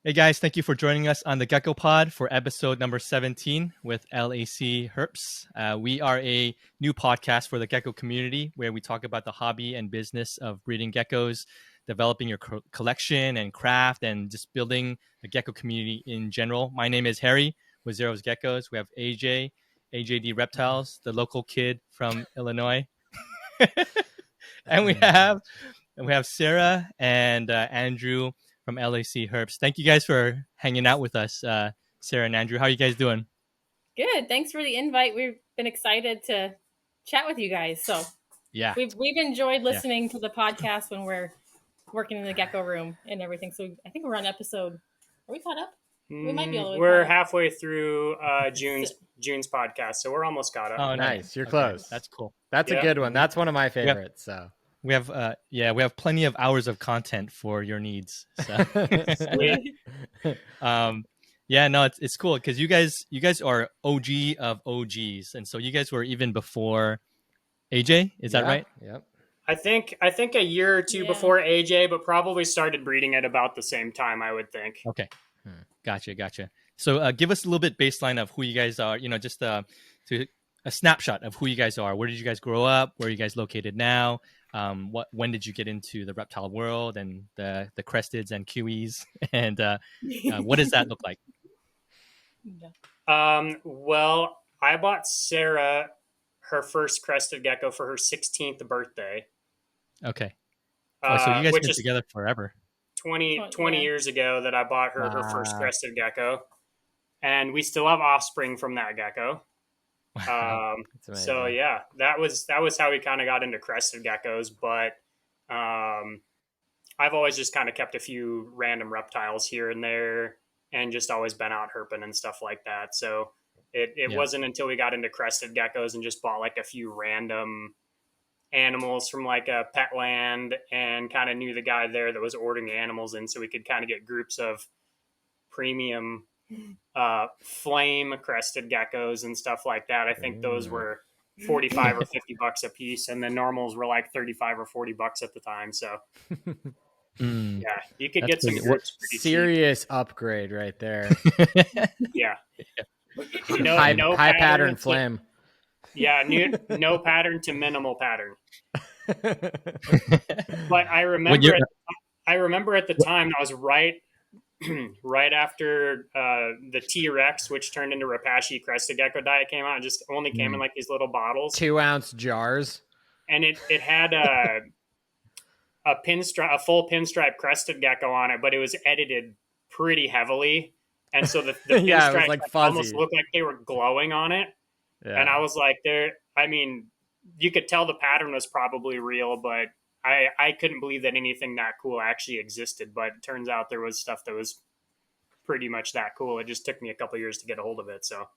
Hey guys, thank you for joining us on the Gecko Pod for episode number 17 with LAC Herps. We are a new podcast for the gecko community where we talk about the hobby and business of breeding geckos, developing your collection and craft, and just building the gecko community in general. My name is Harry with Zero's Geckos. We have AJD Reptiles, the local kid from Illinois. and we have Sarah and Andrew from LAC Herps. Thank you guys for hanging out with us, Sarah and Andrew. How are you guys doing? Good. Thanks for the invite. We've been excited to chat with you guys. So yeah, we've enjoyed listening to the podcast when we're working in the gecko room and everything. So I think we're on episode. Are we caught up? We might be all the way. We're halfway through June's podcast, so we're almost caught up. Oh, nice. You're close. That's cool. That's a good one. That's one of my favorites. So. We have plenty of hours of content for your needs. So. It's cool because you guys are OG of OGs, and so you guys were even before AJ. Is that right? Yep. I think a year or two before AJ, but probably started breeding at about the same time, I would think. Okay, gotcha. So give us a little bit baseline of who you guys are. Just to a snapshot of who you guys are. Where did you guys grow up? Where are you guys located now? When did you get into the reptile world and the Cresteds and Kiwis? And what does that look like? Well, I bought Sarah her first Crested Gecko for her 16th birthday. Okay. So you guys have been together forever. 20 years ago that I bought her her first Crested Gecko. And we still have offspring from that gecko. So yeah, that was how we kind of got into Crested Geckos, but I've always just kind of kept a few random reptiles here and there and just always been out herping and stuff like that. So it wasn't until we got into Crested Geckos and just bought like a few random animals from like a pet land and kind of knew the guy there that was ordering the animals in, so we could kind of get groups of premium flame Crested Geckos and stuff like that. I think those were $45 or $50 a piece, and the normals were like $35 or $40 at the time. So yeah, you could get some groups pretty serious cheap. Upgrade right there. Yeah. High pattern flame. Yeah, no pattern to minimal pattern. But I remember at the time that was right after the T-Rex, which turned into Repashy Crested Gecko diet, came out. It just only came in like these little bottles, 2-ounce jars, and it had a full pinstripe Crested Gecko on it, but it was edited pretty heavily, and so the pinstripes like almost looked like they were glowing on it. Yeah. And I was like, you could tell the pattern was probably real, but I couldn't believe that anything that cool actually existed. But it turns out there was stuff that was pretty much that cool. It just took me a couple years to get a hold of it. So,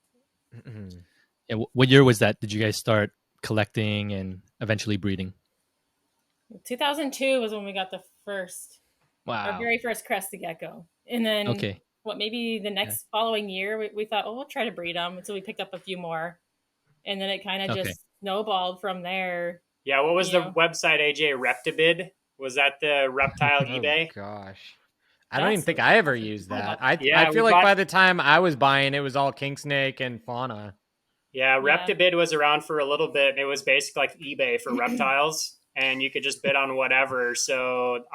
yeah, what year was that? Did you guys start collecting and eventually breeding? 2002 was when we got the first, our very first Crested Gecko. And then maybe the next following year, we thought, we'll try to breed them. And so we picked up a few more. And then it kind of just snowballed from there. Yeah, what was the website, AJ? Reptibid? Was that the reptile eBay? Gosh. I don't even think I ever used that. I feel like by the time I was buying, it was all king snake and fauna. Yeah, Reptibid was around for a little bit. It was basically like eBay for reptiles, and you could just bid on whatever. So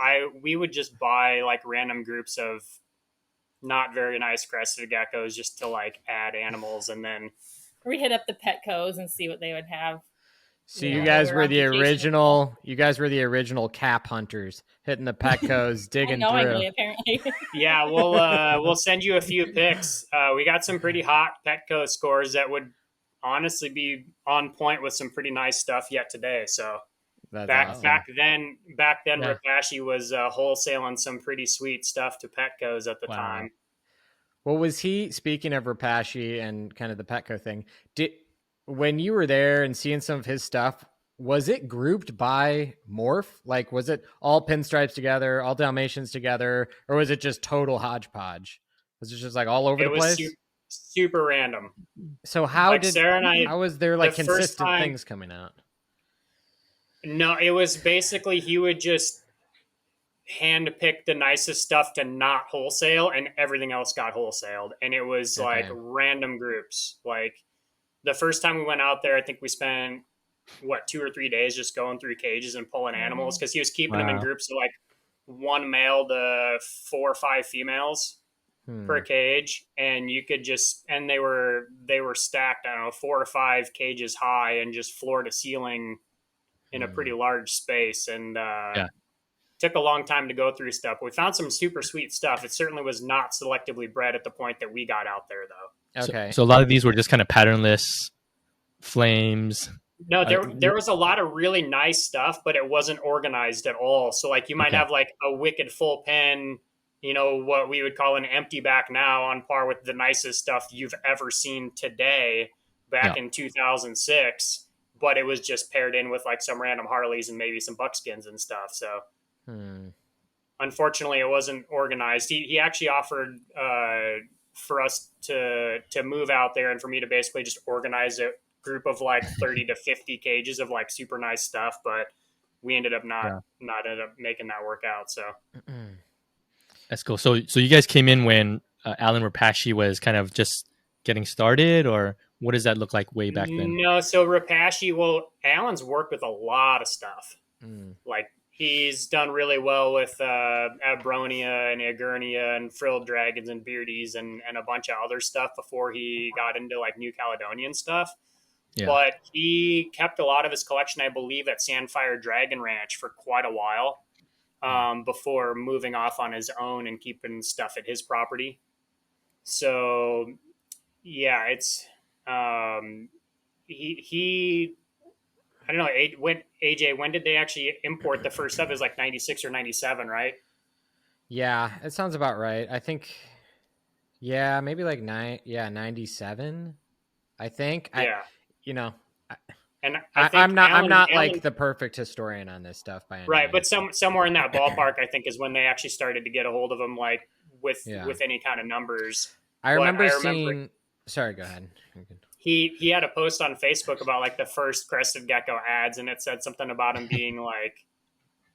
we would just buy like random groups of not very nice Crested Geckos just to like add animals, and then we hit up the Petcos and see what they would have. So you guys were the original. You guys were the original cap hunters, hitting the Petcos, digging through. Apparently. Yeah, we'll send you a few pics. We got some pretty hot Petco scores that would honestly be on point with some pretty nice stuff yet today. So back then, Repashy was wholesaling some pretty sweet stuff to Petcos at the time. Well, was he, speaking of Repashy and kind of the Petco thing, when you were there and seeing some of his stuff, was it grouped by morph? Like, was it all pinstripes together, all Dalmatians together, or was it just total hodgepodge? Was it just like all over the place? Super random. So how was there like consistent things coming out? No, it was basically he would just handpicked the nicest stuff to not wholesale, and everything else got wholesaled. And it was like random groups. Like the first time we went out there, I think we spent 2 or 3 days just going through cages and pulling animals, because he was keeping them in groups of like 1 male to 4 or 5 females per cage, and you could just, and they were stacked, I don't know, 4 or 5 cages high and just floor to ceiling in a pretty large space. And took a long time to go through stuff. We found some super sweet stuff. It certainly was not selectively bred at the point that we got out there, though. Okay. So a lot of these were just kind of patternless flames. No, there was a lot of really nice stuff, but it wasn't organized at all. So like you might have like a wicked full pen, you know, what we would call an empty back now, on par with the nicest stuff you've ever seen today back in 2006. But it was just paired in with like some random Harleys and maybe some buckskins and stuff. So unfortunately, it wasn't organized. He actually offered for us to move out there and for me to basically just organize a group of like 30 to 50 cages of like super nice stuff, but we ended up not ended up making that work out. So that's cool. So you guys came in when Allen Repashy was kind of just getting started, or what does that look like way back then? No, so Repashy, well, Allen's worked with a lot of stuff. Like he's done really well with Abronia and Agurnia and frilled dragons and beardies and a bunch of other stuff before he got into like New Caledonian stuff. Yeah. But he kept a lot of his collection, I believe, at Sandfire Dragon Ranch for quite a while before moving off on his own and keeping stuff at his property. So, yeah, it's he I don't know, AJ, when did they actually import the first stuff? It was like 96 or 97, right? Yeah, it sounds about right. I think, yeah, maybe like 97, I think. Yeah. I'm not like the perfect historian on this stuff by any right, but somewhere in that ballpark, I think, is when they actually started to get a hold of them, like with any kind of numbers. I remember seeing. Sorry, go ahead. He had a post on Facebook about like the first Crested Gecko ads, and it said something about him being like,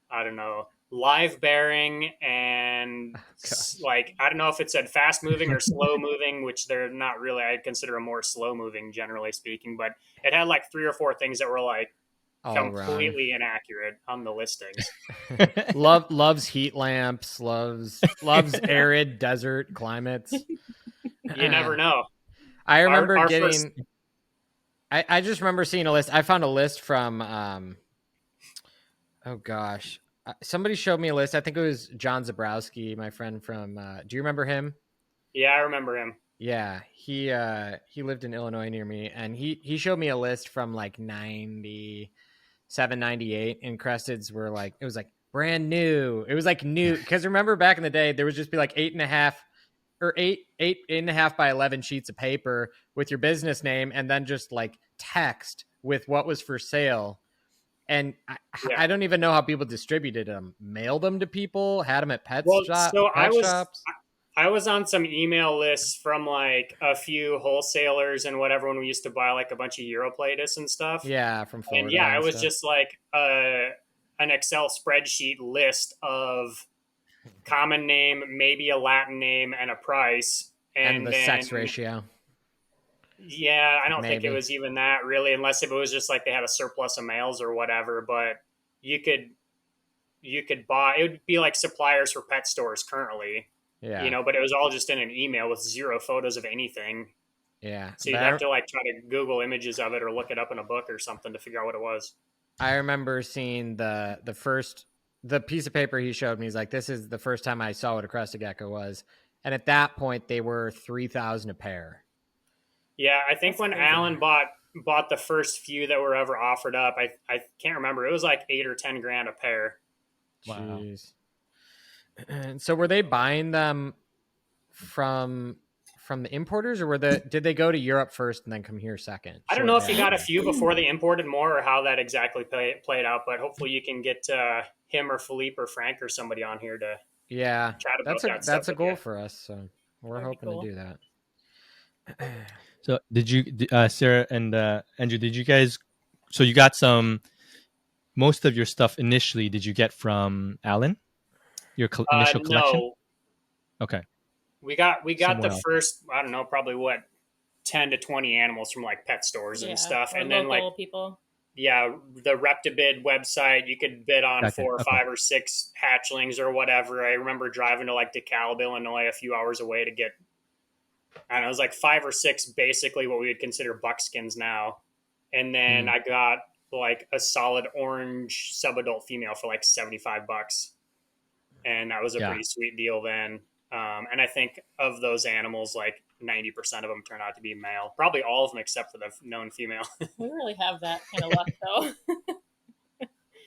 I don't know, live bearing and like, I don't know if it said fast moving or slow moving, which they're not really. I'd consider them more slow moving, generally speaking, but it had like 3 or 4 things that were like completely inaccurate on the listings. Loves heat lamps, loves arid desert climates. You never know. I remember I just remember seeing a list. I found a list from, oh gosh, somebody showed me a list. I think it was John Zabrowski, my friend from, do you remember him? Yeah, I remember him. Yeah. He lived in Illinois near me, and he showed me a list from like 97, 98, and Cresteds were like, it was like brand new. It was like new. Cause remember back in the day, there would just be like 8.5 by 11 sheets of paper with your business name, and then just like text with what was for sale. And I don't even know how people distributed them. Mailed them to people, had them at shops. I was on some email lists from like a few wholesalers and whatever when we used to buy like a bunch of Europlatus and stuff. Yeah, from Florida. And yeah, it was just like an Excel spreadsheet list of common name, maybe a Latin name, and a price, and the then, sex ratio. Yeah, I don't think it was even that really, unless if it was just like they had a surplus of males or whatever. But you could buy, it would be like suppliers for pet stores currently. Yeah, you know, but it was all just in an email with 0 photos of anything. Yeah, so you'd have to like try to Google images of it or look it up in a book or something to figure out what it was. I remember seeing the piece of paper he showed me. He's like, this is the first time I saw what a Crested Gecko was. And at that point, they were $3,000 a pair. Yeah, I think when Allen bought the first few that were ever offered up, I can't remember. It was like $8 or $10 a pair. Wow. Jeez. And so were they buying them from the importers, or did they go to Europe first and then come here second? I don't know if he got a few before they imported more or how that exactly played out, but hopefully you can get him or Philippe or Frank or somebody on here to chat about that's a goal for us. So we're hoping to do that. So did you, Sarah and Andrew, did you guys, so you got most of your stuff initially, did you get from Allen? Your initial collection? No. Okay. We got Someone the else. first, I don't know, probably 10 to 20 animals from like pet stores and stuff. And then like people. Yeah, the Reptibid website, you could bid on 4 or 5 or 6 hatchlings or whatever. I remember driving to like DeKalb, Illinois, a few hours away to get, I don't know, it was like 5 or 6, basically what we would consider buckskins now. And then I got like a solid orange subadult female for like $75. And that was a pretty sweet deal then. And I think of those animals, like 90% of them turn out to be male. Probably all of them except for the known female. We really have that kind of luck, though.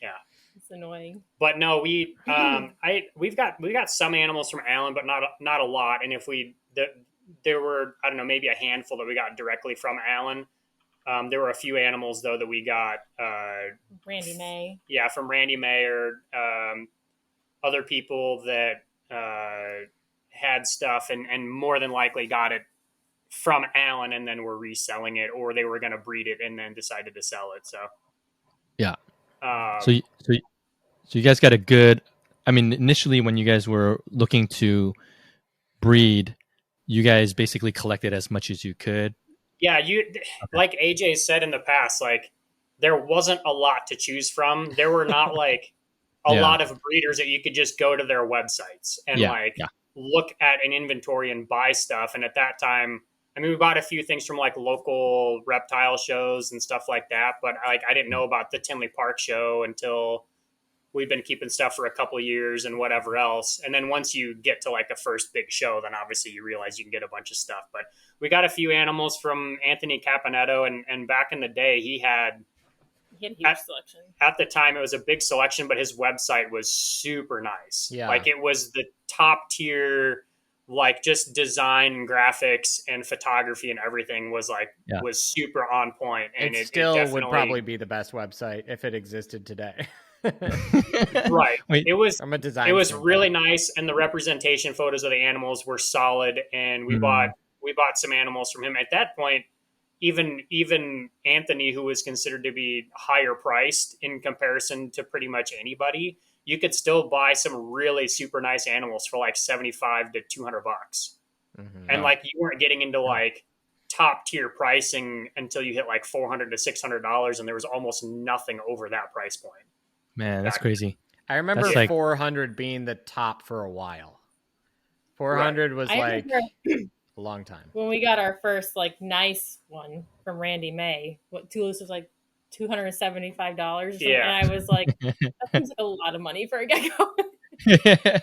Yeah, it's annoying. But no, we've got some animals from Allen, but not a lot. And if there were, I don't know, maybe a handful that we got directly from Allen. There were a few animals though that we got. Randy May. Yeah, from Randy May or other people that had stuff and more than likely got it from Allen and then were reselling it, or they were going to breed it and then decided to sell it. So, yeah. So you guys got a good, I mean, initially when you guys were looking to breed, you guys basically collected as much as you could. Yeah. Like AJ said in the past, like there wasn't a lot to choose from. There were not like a lot of breeders that you could just go to their websites and look at an inventory and buy stuff. And at that time, I mean, we bought a few things from like local reptile shows and stuff like that, but like I didn't know about the Tinley Park show until we've been keeping stuff for a couple of years and whatever else. And then once you get to like a first big show, then obviously you realize you can get a bunch of stuff. But we got a few animals from Anthony Caponetto, and back in the day, he had a huge selection. At the time, it was a big selection, but his website was super nice. Yeah. Like it was the top tier, like just design and graphics and photography and everything was like, was super on point. And it still would probably be the best website if it existed today. Right. Wait, it was from a design. It was really nice. And the representation photos of the animals were solid. And we bought some animals from him at that point. Even Anthony, who was considered to be higher priced in comparison to pretty much anybody, you could still buy some really super nice animals for like $75 to $200. And like you weren't getting into like top tier pricing until you hit like $400 to $600, and there was almost nothing over that price point. Man, that's crazy. I remember 400 being the top for a while. 400 was like a long time. When we got our first like nice one from Randy May, Toulouse was like $275. Yeah. And I was like, that seems like a lot of money for a gecko.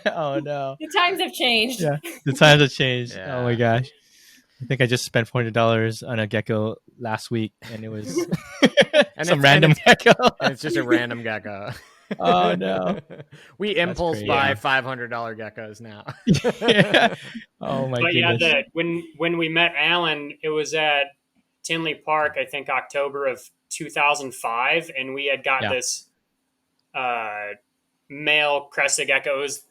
Oh no. The times have changed. Yeah, the times have changed. Yeah. Oh my gosh. I think I just spent $400 on a gecko last week, and it was some random gecko. And it's just a random gecko. Oh no. We impulse buy $500 geckos now. Yeah. Oh my goodness. Yeah, when we met Allen, it was at Tinley Park, I think October of 2005, and we had got this male Crested Gecko. It was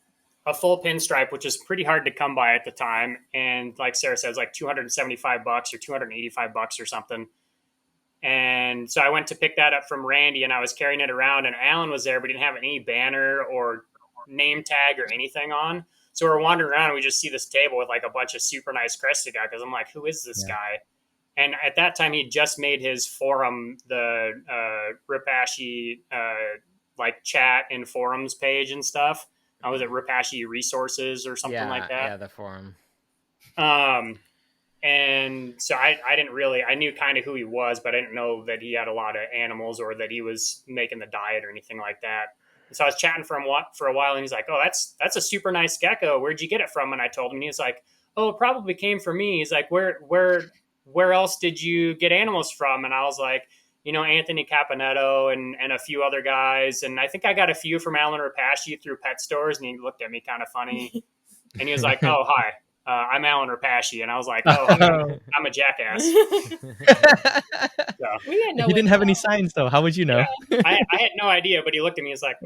a full pinstripe, which is pretty hard to come by at the time, and like Sarah says, like $275 or $285 or something. And so I went to pick that up from Randy, and I was carrying it around, and Allen was there, but he didn't have any banner or name tag or anything on. So we're wandering around, and we just see this table with like a bunch of super nice Crested Geckos. I'm like, who is this guy? And at that time, he just made his forum, the Repashy like chat and forums page and stuff. Was it Repashy Resources or something like that? Yeah, the forum. And so I didn't really, I knew kind of who he was, but I didn't know that he had a lot of animals or that he was making the diet or anything like that. And so I was chatting for a while, and he's like, "Oh, that's a super nice gecko. Where'd you get it from?" And I told him, and he was like, "Oh, it probably came from me." He's like, where else did you get animals from? And I was like, Anthony Caponetto and a few other guys. And I think I got a few from Allen Repashy through pet stores. And he looked at me kind of funny. And he was like, "Oh, hi, I'm Allen Repashy." And I was like, "Oh, I'm a jackass." So, we had no he didn't have any signs, though. How would you know? Yeah, I had no idea, but he looked at me and was like,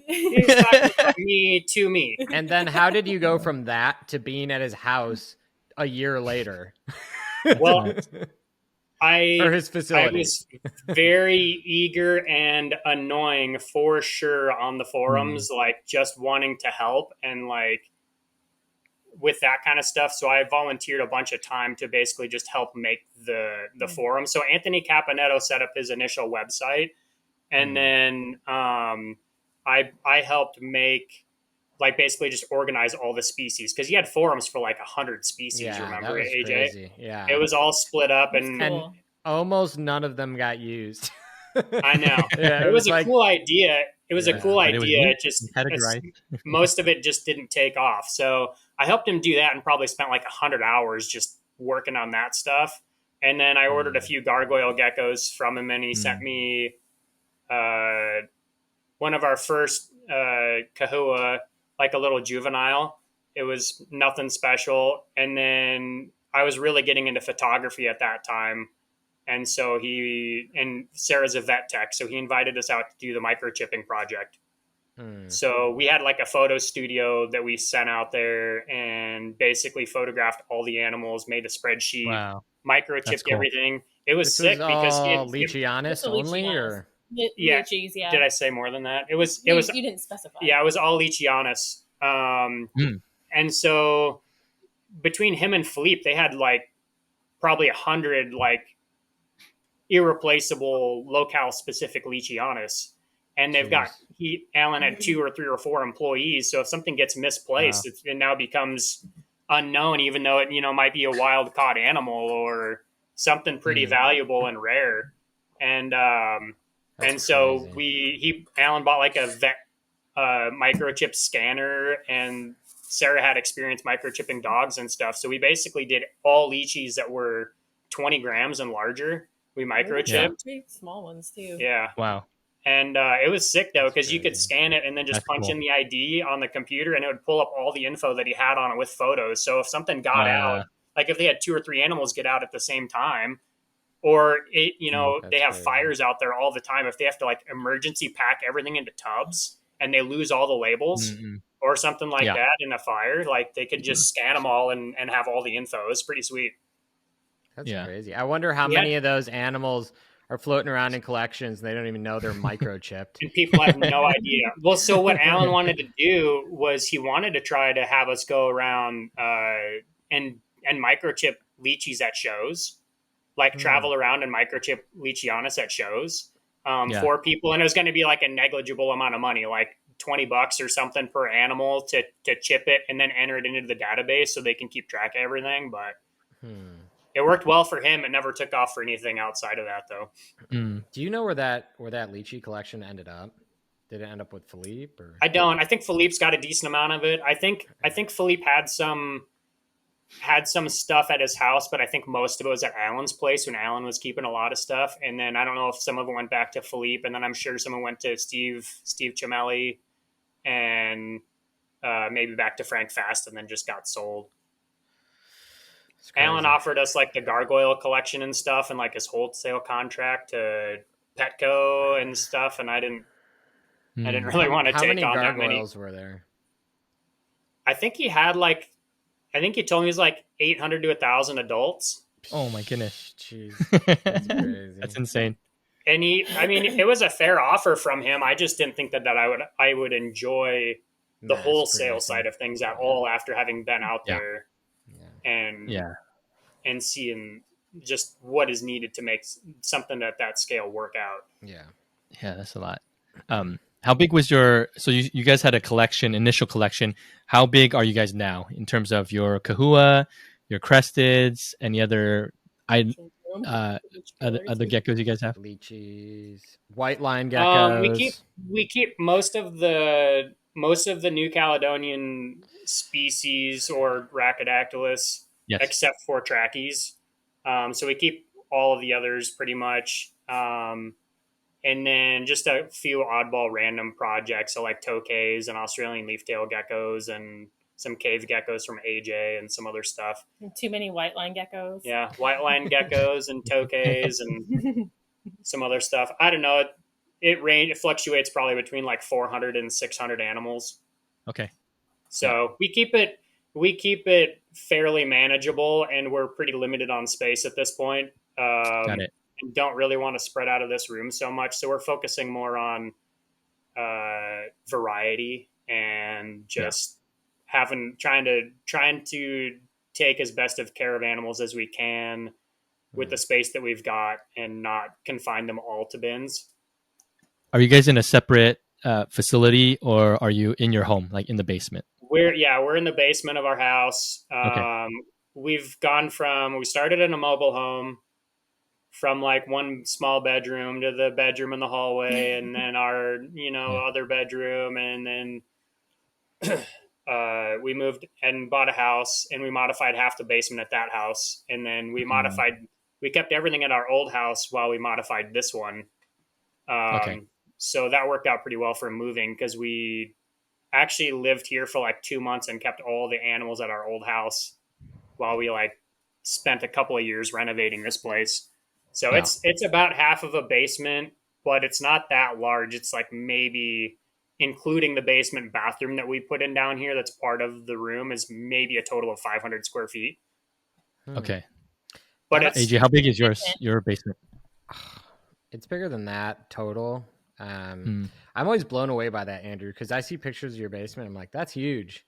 he's talking about me to me. And then how did you go from that to being at his house a year later? Well, or his facility. I was very eager and annoying for sure on the forums, like just wanting to help and like with that kind of stuff. So I volunteered a bunch of time to basically just help make the forum. So Anthony Caponetto set up his initial website, and then I helped make like basically just organize all the species because he had forums for like 100 species. Yeah, remember, that was AJ? Crazy. Yeah, it was all split up That's and cool. almost none of them got used. I know. Yeah, it was a cool idea. It was a cool idea. It just most of it just didn't take off. So I helped him do that and probably spent like 100 hours just working on that stuff. And then I ordered a few gargoyle geckos from him, and he sent me one of our first Chahoua, like a little juvenile. It was nothing special. And then I was really getting into photography at that time. And so Sarah's a vet tech, so he invited us out to do the microchipping project. So we had like a photo studio that we sent out there and basically photographed all the animals, made a spreadsheet, microchipped everything. It was sick because Leachianus only, or Leachies, yeah. Did I say more than that? It was you didn't specify. Yeah, it was all Leachianus. And so between him and Philippe, they had like probably 100 like irreplaceable locale specific Leachianus. And they've Allen had 2 or 3 or 4 employees. So if something gets misplaced, it now becomes unknown, even though it, might be a wild caught animal or something pretty valuable and rare. And so Allen bought like a vet microchip scanner, and Sarah had experience microchipping dogs and stuff. So we basically did all leachies that were 20 grams and larger. We microchipped. Small ones too. Yeah. Wow. And it was sick though, because you could scan it and then just punch in the ID on the computer, and it would pull up all the info that he had on it with photos. So if something got out, like if they had 2 or 3 animals get out at the same time, or they have fires out there all the time. If they have to like emergency pack everything into tubs and they lose all the labels or something like that in a fire, like they could just scan them all and have all the info. It's pretty sweet. That's crazy. I wonder how many of those animals are floating around in collections and they don't even know they're microchipped. And people have no idea. Well, so what Allen wanted to do was he wanted to try to have us go around and microchip leechies at shows, like travel around and microchip Leachianus at shows for people. And it was going to be like a negligible amount of money, like $20 or something per animal to chip it and then enter it into the database so they can keep track of everything. But it worked well for him. It never took off for anything outside of that, though. Do you know where that Leachy collection ended up? Did it end up with Philippe? Or? I don't. I think Philippe's got a decent amount of it. I think Philippe had some stuff at his house, but I think most of it was at Allen's place when Allen was keeping a lot of stuff. And then I don't know if some of it went back to Philippe, and then I'm sure some of it went to Steve Ciamelli, and maybe back to Frank Fast, and then just got sold. Allen offered us like the gargoyle collection and stuff, and like his wholesale contract to Petco and stuff, and I didn't really want to take on that many. How many gargoyles were there? I think he had like, I think he told me it was like 800 to 1,000 adults. Oh my goodness. Jeez. That's crazy. That's insane. And it was a fair offer from him. I just didn't think that I would enjoy the wholesale side of things at all after having been out there and seeing just what is needed to make something at that scale work out. Yeah, that's a lot. How big was so you guys had initial collection. How big are you guys now in terms of your Chahoua, your Cresteds, any other other geckos you guys have? Leechies, white line geckos. We keep most of the New Caledonian species or Rhacodactylus, except for trackies. So we keep all of the others pretty much. And then just a few oddball random projects, so like tokays and Australian leaf-tailed geckos and some cave geckos from AJ and some other stuff. Too many white line geckos. Yeah, white line geckos and tokays and some other stuff. I don't know. It fluctuates probably between like 400 and 600 animals. Okay. So we keep it fairly manageable, and we're pretty limited on space at this point. Got it. And don't really want to spread out of this room so much. So we're focusing more on variety and just trying to take as best of care of animals as we can with the space that we've got and not confine them all to bins. Are you guys in a separate facility, or are you in your home, like in the basement? We're in the basement of our house. Okay. We started in a mobile home, from like one small bedroom to the bedroom in the hallway, and then our other bedroom, and then we moved and bought a house, and we modified half the basement at that house, and then we kept everything at our old house while we modified this one. So that worked out pretty well for moving, because we actually lived here for like 2 months and kept all the animals at our old house while we like spent a couple of years renovating this place. So it's about half of a basement, but it's not that large. It's like maybe, including the basement bathroom that we put in down here, that's part of the room, is maybe a total of 500 square feet. Okay. But AJ, how big is your basement? It's bigger than that total. I'm always blown away by that, Andrew, because I see pictures of your basement. I'm like, that's huge.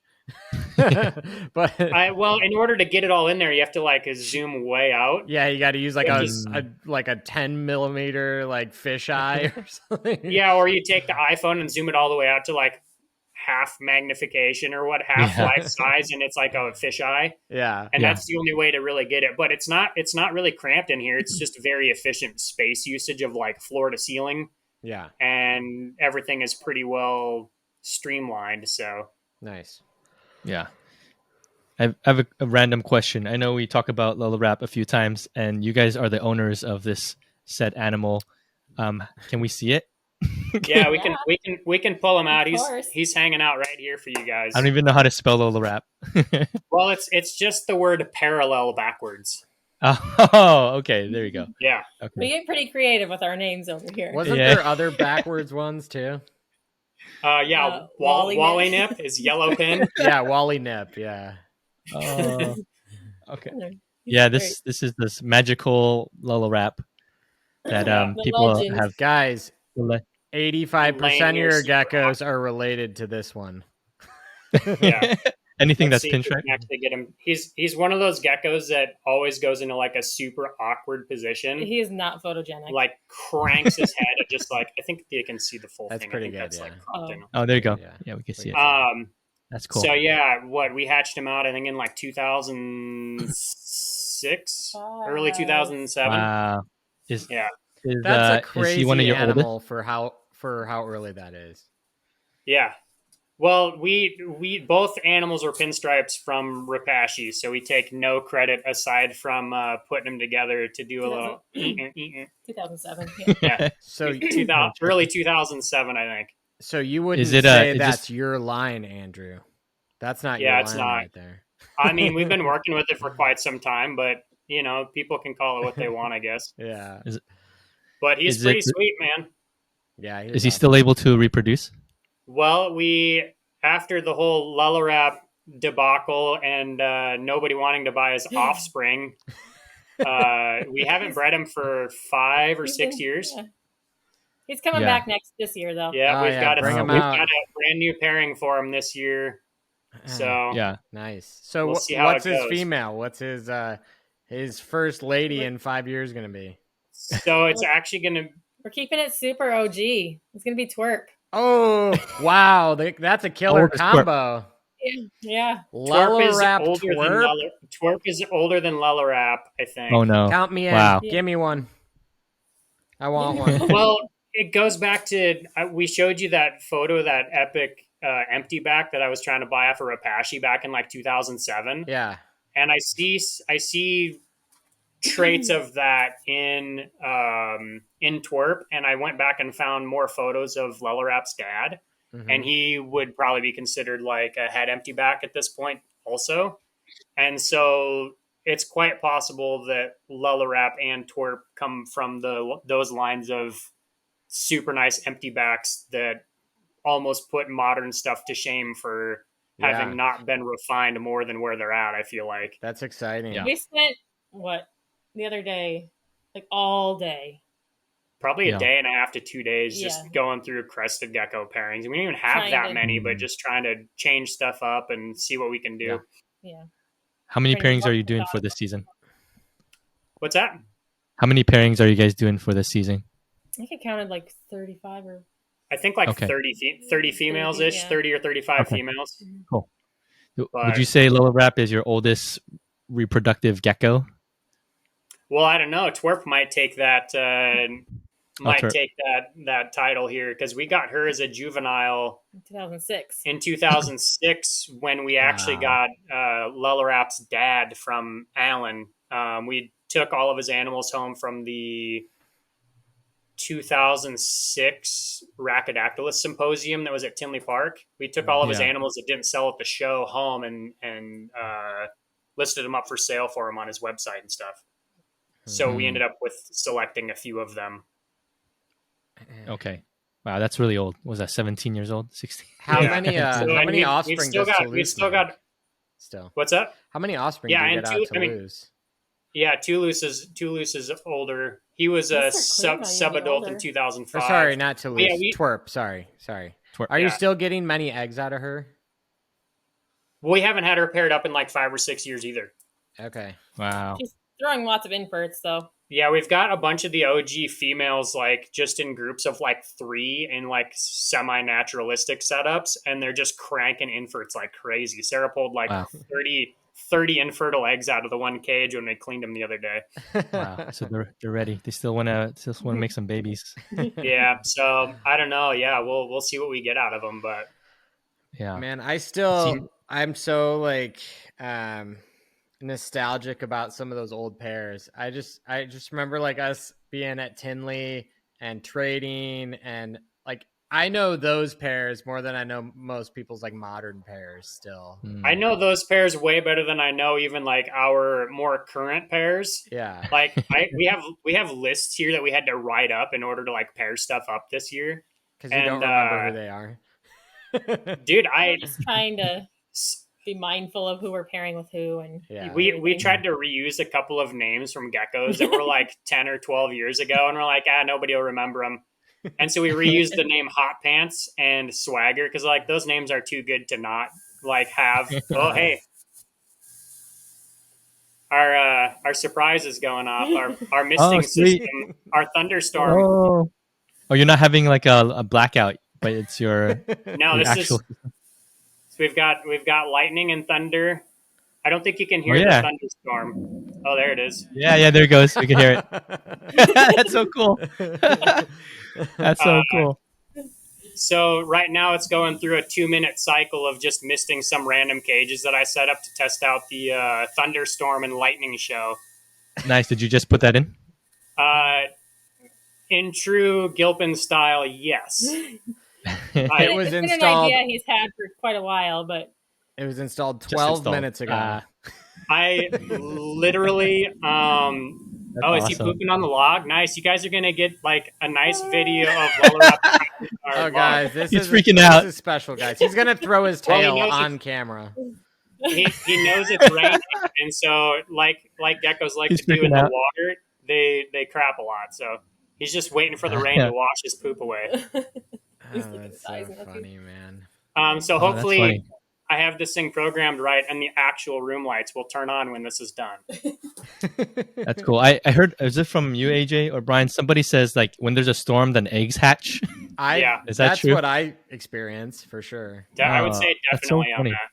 But in order to get it all in there, you have to like zoom way out. Yeah, you got to use like a 10 millimeter like fisheye or something. Yeah, or you take the iPhone and zoom it all the way out to like half magnification or half life size, and it's like a fisheye. Yeah, and that's the only way to really get it. But it's not really cramped in here. It's just very efficient space usage of like floor to ceiling. Yeah, and everything is pretty well streamlined. So nice. Yeah. I have a random question. I know we talk about Lellarap a few times, and you guys are the owners of this said animal. Can we see it? Yeah, we can pull him out. He's hanging out right here for you guys. I don't even know how to spell Lellarap. Well, it's just the word parallel backwards. Oh, okay. There you go. Yeah. Okay. We get pretty creative with our names over here. Wasn't there other backwards ones too? Wally Nip is yellow pin. Yeah, Wally Nip. Yeah. Oh. Okay. Yeah, this is this magical Lellarap that people have. Guys, 85% of your geckos are related to this one. Yeah. Anything that's pinstripe. Can actually get him. He's one of those geckos that always goes into like a super awkward position. He is not photogenic. Like cranks his head at just like, I think you can see the full that's thing. Pretty I think good, that's yeah. like cropped in. Oh, there you go. Yeah, we can see it. That's cool. So yeah, we hatched him out, I think in like 2006, early 2007. Wow. That's a crazy animal for how early that is. Yeah. Well, we both animals were pinstripes from Repashy, so we take no credit aside from putting them together to do a little 2007. Yeah. So early 2007, I think. So you wouldn't say that's your line, Andrew. That's not your line right there. I mean, we've been working with it for quite some time, but people can call it what they want, I guess. Yeah. But he's pretty sweet, man. Yeah. Is he still able to reproduce? Well, after the whole Lellarap debacle and nobody wanting to buy his offspring, we haven't bred him for 5 or 6 years. Yeah. He's coming back this year, though. Yeah, we've got a brand new pairing for him this year. So nice. So what's his female? What's his first lady in 5 years going to be? So it's actually going to. We're keeping it super OG. It's going to be Twerp. Oh wow, that's a killer combo. Yeah. Twerp is older than Lellarap, I think. Oh no! Count me in. Wow. Give me one. I want one. Well, it goes back to we showed you that photo, that epic empty back that I was trying to buy off of Repashy back in like 2007. Yeah, and I see traits of that in Twerp, and I went back and found more photos of Lellarap's dad, and he would probably be considered like a head empty back at this point also. And so it's quite possible that Lellarap and Twerp come from those lines of super nice empty backs that almost put modern stuff to shame for having not been refined more than where they're at, I feel like. That's exciting. We spent the other day, like all day. Probably a day and a half to 2 days just going through Crested Gecko pairings. We don't even have that many, but just trying to change stuff up and see what we can do. Yeah. How many pairings are you doing for this season? What's that? How many pairings are you guys doing for this season? I think I counted like 35 or... I think like 30 females-ish, 30 or 35 females. Cool. Would you say Lellarap is your oldest reproductive gecko? Well, I don't know. Twerp might take that that title here because we got her as a juvenile in 2006. In 2006, when we actually got Lellarap's dad from Allen, we took all of his animals home from the 2006 Rhacodactylus Symposium that was at Tinley Park. We took all of his animals that didn't sell at the show home and listed them up for sale for him on his website and stuff. So we ended up with selecting a few of them. Okay. Wow, that's really old. Was that 17 years old? 16? How many offspring still? What's up? How many offspring do you get out to lose? Yeah, Toulouse is older. He was a sub-adult in 2005. Sorry, not Toulouse. Yeah, Twerp. Sorry. Twerp. Are you still getting many eggs out of her? Well, we haven't had her paired up in like 5 or 6 years either. Okay. Wow. She's throwing lots of inverts, though. Yeah, we've got a bunch of the OG females, like just in groups of like 3 in like semi-naturalistic setups, and they're just cranking inverts like crazy. Sarah pulled like 30 infertile eggs out of the one cage when they cleaned them the other day. Wow! So they're ready. They still want to make some babies. Yeah. So I don't know. Yeah, we'll see what we get out of them, but yeah, man, I'm so like nostalgic about some of those old pairs. I just remember like us being at Tinley and trading, and like I know those pairs more than I know most people's like modern pairs still. I know those pairs way better than I know even like our more current pairs. Yeah. Like we have lists here that we had to write up in order to like pair stuff up this year. Because you don't remember who they are. Dude, I'm just trying to be mindful of who we're pairing with who, and we tried to reuse a couple of names from geckos that were like 10 or 12 years ago, and we're like, nobody will remember them. And so we reused the name Hot Pants and Swagger because like those names are too good to not like have. Oh, hey, our surprise is going off. Our misting system, our thunderstorm. Oh, you're not having like a blackout, but it's your So we've got lightning and thunder. I don't think you can hear the thunderstorm. Oh, there it is. Yeah, there it goes. We can hear it. That's so cool. That's so cool. So right now it's going through a 2-minute cycle of just misting some random cages that I set up to test out the thunderstorm and lightning show. Nice. Did you just put that in? In true Gilpin style, yes. It was installed. An idea he's had for quite a while, but it was installed 12 minutes ago. I literally, is awesome. He pooping on the log? Nice. You guys are going to get like a nice video of Lellarap. Guys, he's freaking out. This is special, guys. He's going to throw his tail on camera. He knows it's raining, and so like geckos like to do in the water, they crap a lot. So he's just waiting for the rain to wash his poop away. That's so funny, man. So hopefully I have this thing programmed right, and the actual room lights will turn on when this is done. That's cool. I heard, is it from you, AJ or Brian? Somebody says like when there's a storm, then eggs hatch. Is that true? What I experience for sure. I would say definitely on that.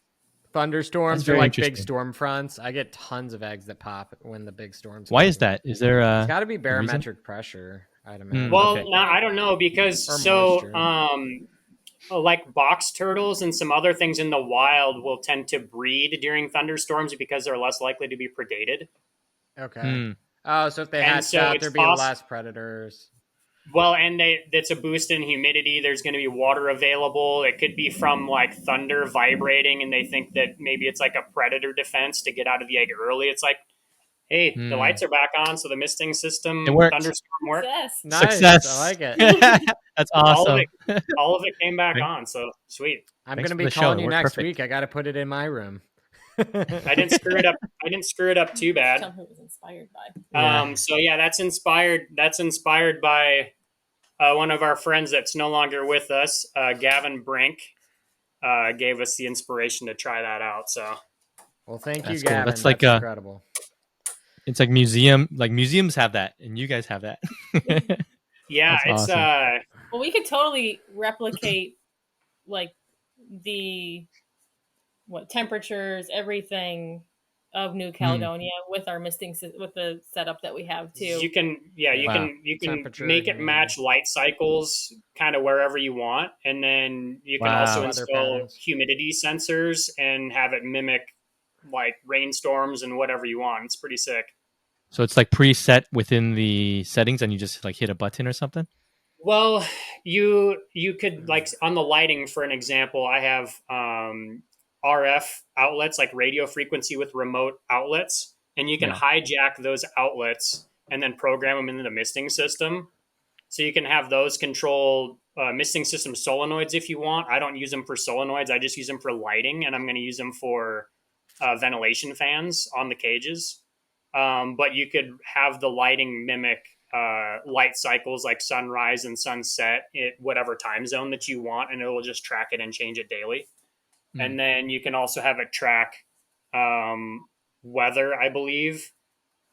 Thunderstorms are like big storm fronts. I get tons of eggs that pop when the big storms. Why is that? Is there it's got to be barometric pressure, I'd imagine. Well, no, I don't know because like box turtles and some other things in the wild will tend to breed during thunderstorms because they're less likely to be predated. Okay. Oh, so if they hatch out, there'd be less predators. Well, and it's a boost in humidity. There's going to be water available. It could be from like thunder vibrating, and they think that maybe it's like a predator defense to get out of the egg early. It's like, hey, the lights are back on, so the misting system, thunderstorm worked. Success. I like it. That's awesome. All of it came back on, so sweet. I'm going to be calling you next week. I got to put it in my room. I didn't screw it up. I didn't screw it up too bad. Tell who it was inspired by. So yeah, that's inspired by one of our friends that's no longer with us, Gavin Brink. Gave us the inspiration to try that out. So, well, thank that's you, Gavin. Cool. That's like incredible. It's like museums have that, and you guys have that. Yeah, that's it's awesome. Well, we could totally replicate like the temperatures, everything of New Caledonia with our misting with the setup that we have too. You can make it match light cycles kind of wherever you want, and then you can also install humidity sensors and have it mimic like rainstorms and whatever you want. It's pretty sick. So it's like preset within the settings, and you just like hit a button or something. Well, you could, like, on the lighting, for an example, I have RF outlets, like radio frequency with remote outlets, and you can hijack those outlets and then program them into the misting system. So you can have those control misting system solenoids if you want. I don't use them for solenoids. I just use them for lighting, and I'm going to use them for ventilation fans on the cages. But you could have the lighting mimic light cycles like sunrise and sunset at whatever time zone that you want, and it will just track it and change it daily. And then you can also have it track weather, I believe.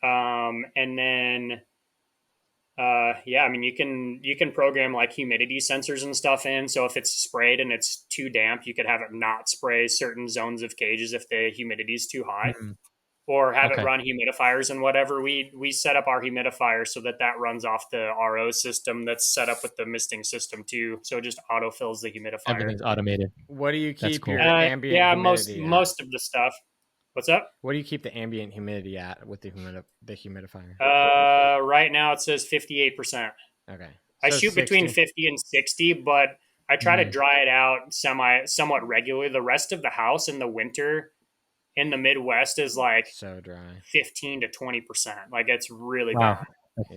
And then you can program like humidity sensors and stuff in. So if it's sprayed and it's too damp, you could have it not spray certain zones of cages if the humidity is too high. Or have it run humidifiers and whatever. We set up our humidifier so that runs off the RO system that's set up with the misting system too. So it just autofills the humidifier. Everything's automated. What do you keep your ambient humidity most of the stuff. What's up? What do you keep the ambient humidity at with the humidifier? Right now it says 58%. Okay. I shoot 60. Between 50 and 60, but I try to dry it out somewhat regularly. The rest of the house in the winter in the Midwest is like so dry, 15 to 20%. Like, it's really bad.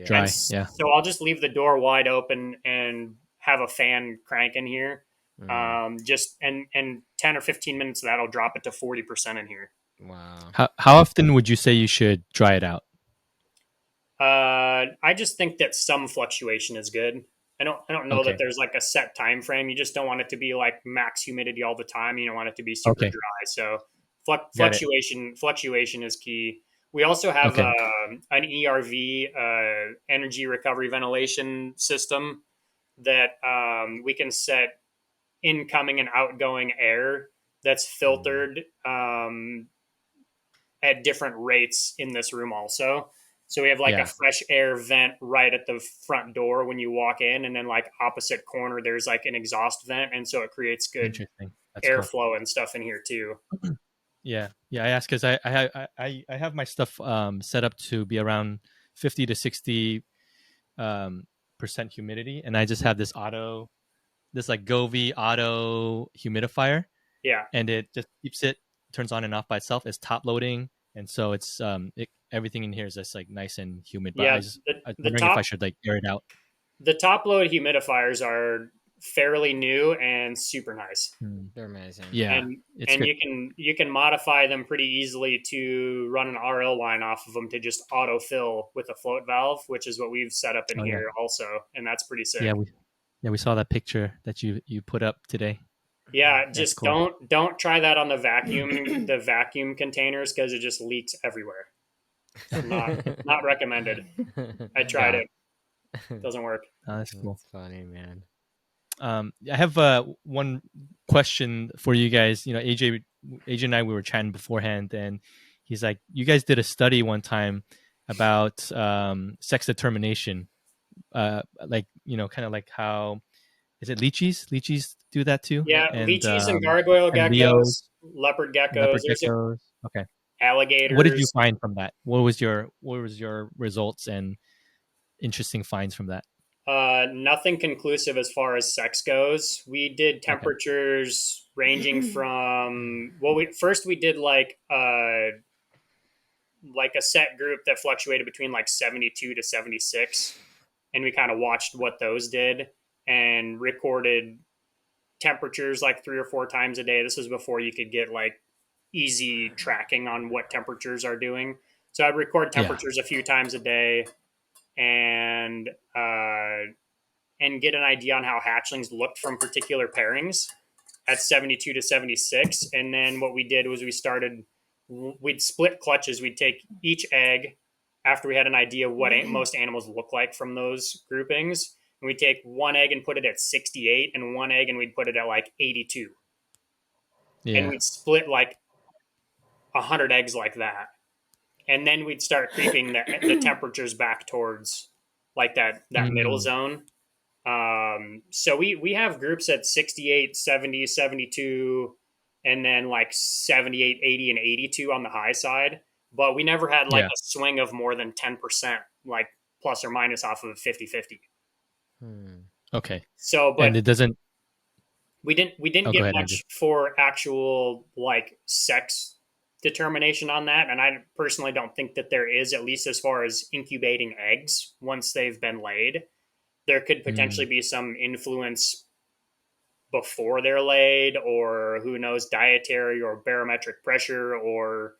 Dry. So I'll just leave the door wide open and have a fan cranking here. Just and 10 or 15 minutes of that, I'll drop it to 40% in here. Wow. How often would you say you should dry it out? I just think that some fluctuation is good. I don't know that there's like a set time frame. You just don't want it to be like max humidity all the time. You don't want it to be super dry. So fluctuation is key. We also have an ERV, energy recovery ventilation system that we can set incoming and outgoing air that's filtered at different rates in this room also. So we have like a fresh air vent right at the front door when you walk in, and then like opposite corner there's like an exhaust vent, and so it creates good airflow and stuff in here too. Yeah. I ask because I have my stuff set up to be around 50 to 60% humidity, and I just have this like Govee auto humidifier. Yeah, and it just turns on and off by itself. It's top loading, and so it's everything in here is just like nice and humid. But I was wondering if I should like air it out. The top load humidifiers are fairly new and super nice. They're amazing. Yeah, and you can modify them pretty easily to run an RO line off of them to just autofill with a float valve, which is what we've set up in here also, and that's pretty sick. We saw that picture that you put up today. Yeah, just cool. don't try that on the vacuum containers because it just leaks everywhere. Not recommended. I tried it. Doesn't work. Oh, that's cool. That's funny, man. I have one question for you guys. You know, AJ and I, we were chatting beforehand, and he's like, you guys did a study one time about sex determination. Like, you know, kind of like how, is it leeches? Leeches do that too? Yeah, leeches and gargoyle geckos, leopard geckos. Okay. Alligators. What did you find from that? What was your results and interesting finds from that? Nothing conclusive as far as sex goes. We did temperatures ranging from we did like a set group that fluctuated between like 72 to 76, and we kind of watched what those did and recorded temperatures like 3 or 4 times a day. This was before you could get like easy tracking on what temperatures are doing. So I'd record temperatures a few times a day and get an idea on how hatchlings looked from particular pairings at 72 to 76. And then what we did was we'd split clutches. We'd take each egg after we had an idea what most animals look like from those groupings. And we'd take one egg and put it at 68 and one egg and we'd put it at like 82. Yeah. And we'd split like 100 eggs like that. And then we'd start creeping the temperatures back towards like that middle zone. So we have groups at 68, 70, 72, and then like 78, 80, and 82 on the high side. But we never had like a swing of more than 10%, like plus or minus off of 50-50. Okay. So, but and it doesn't. We didn't get much for actual like sex determination on that, and I personally don't think that there is, at least as far as incubating eggs once they've been laid. There could potentially be some influence before they're laid, or who knows, dietary or barometric pressure or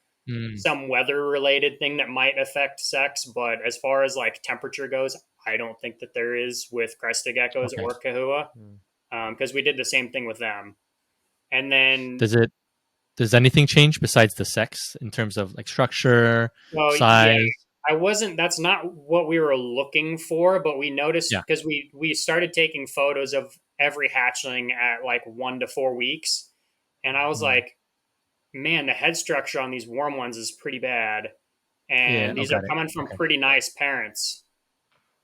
some weather related thing that might affect sex. But as far as like temperature goes, I don't think that there is with Crested Geckos or Chahoua, because we did the same thing with them. And then does anything change besides the sex in terms of like structure, size? Yeah, that's not what we were looking for, but we noticed because we started taking photos of every hatchling at like 1 to 4 weeks. And I was like, man, the head structure on these warm ones is pretty bad. And these are coming from pretty nice parents.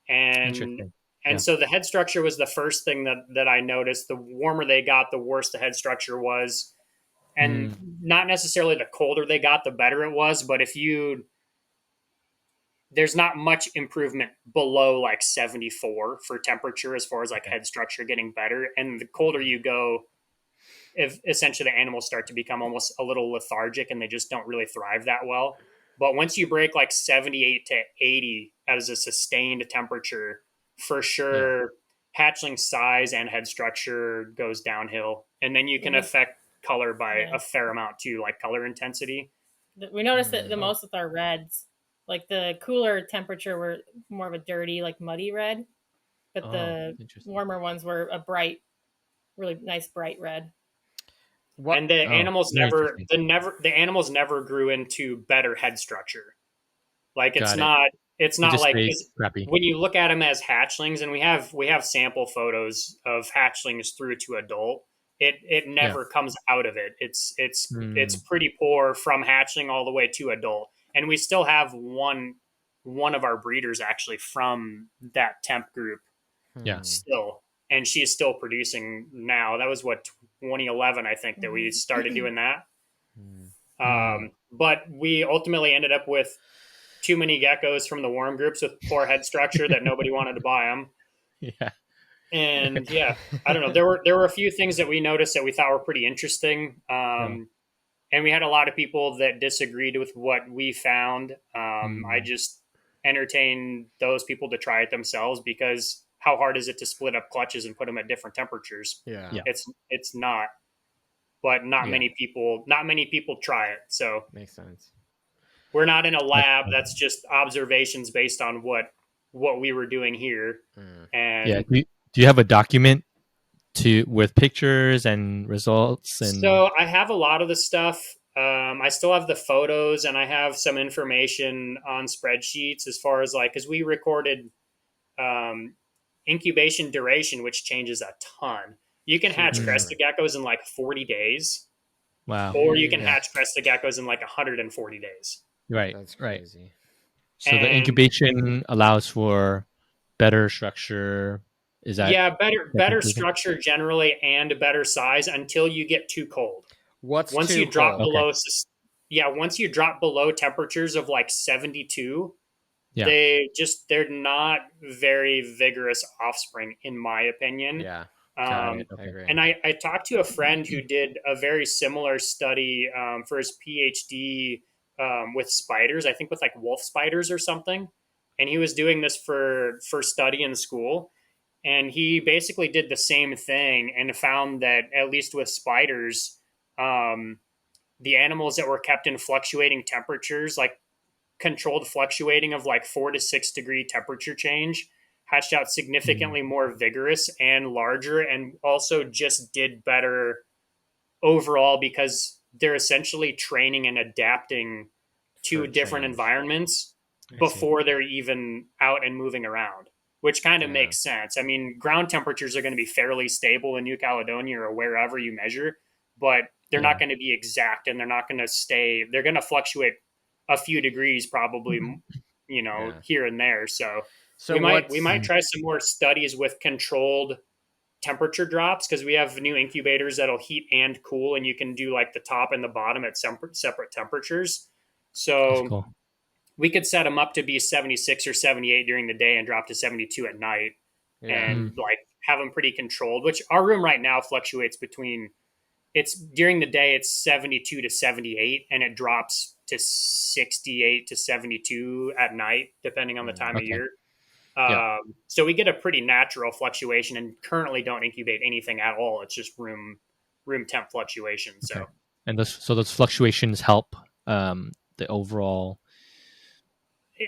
And so the head structure was the first thing that I noticed. The warmer they got, the worse the head structure was. And not necessarily the colder they got, the better it was. But there's not much improvement below like 74 for temperature as far as like head structure getting better. And the colder you go, if essentially the animals start to become almost a little lethargic and they just don't really thrive that well. But once you break like 78 to 80 as a sustained temperature, for sure, hatchling size and head structure goes downhill. And then you can affect color by a fair amount too, like color intensity. We noticed that the most with our reds. Like the cooler temperature were more of a dirty, like muddy red, but the warmer ones were a bright, really nice bright red. And the animals never grew into better head structure. Like it's not like when you look at them as hatchlings, and we have sample photos of hatchlings through to adult. It never comes out of it. It's pretty poor from hatchling all the way to adult. And we still have one of our breeders actually from that temp group still. And she's still producing now. That was 2011, I think, that we started doing that. But we ultimately ended up with too many geckos from the warm groups with poor head structure that nobody wanted to buy them. Yeah. And I don't know. There were a few things that we noticed that we thought were pretty interesting. And we had a lot of people that disagreed with what we found. I just entertained those people to try it themselves, because how hard is it to split up clutches and put them at different temperatures? Yeah. It's not. But not many people try it. So makes sense. We're not in a lab. That's just observations based on what we were doing here. And do you have a document with pictures and results? And so I have a lot of the stuff. I still have the photos, and I have some information on spreadsheets as far as like, because we recorded incubation duration, which changes a ton. You can hatch Crested Geckos in like 40 days. Wow. Or you can hatch Crested Geckos in like 140 days. Right. That's crazy. So the incubation allows for better structure. Is that better structure generally, and better size until you get too cold. Once you drop below once you drop below temperatures of like 72, they're not very vigorous offspring, in my opinion. Yeah. I agree. And I talked to a friend who did a very similar study for his PhD with spiders, I think with like wolf spiders or something. And he was doing this for study in school. And he basically did the same thing and found that, at least with spiders, the animals that were kept in fluctuating temperatures, like controlled fluctuating of like 4 to 6 degree temperature change, hatched out significantly more vigorous and larger, and also just did better overall because they're essentially training and adapting to different environments before they're even out and moving around, which kind of makes sense. I mean, ground temperatures are going to be fairly stable in New Caledonia or wherever you measure, but they're not going to be exact, and they're not going to stay. They're going to fluctuate a few degrees probably, you know, here and there. So we might try some more studies with controlled temperature drops, because we have new incubators that'll heat and cool, and you can do like the top and the bottom at separate temperatures. So cool. We could set them up to be 76 or 78 during the day and drop to 72 at night, and like have them pretty controlled, which our room right now fluctuates between, it's during the day it's 72 to 78, and it drops to 68 to 72 at night depending on the time of year. So we get a pretty natural fluctuation, and currently don't incubate anything at all. It's just room temp fluctuation. So and those fluctuations help the overall.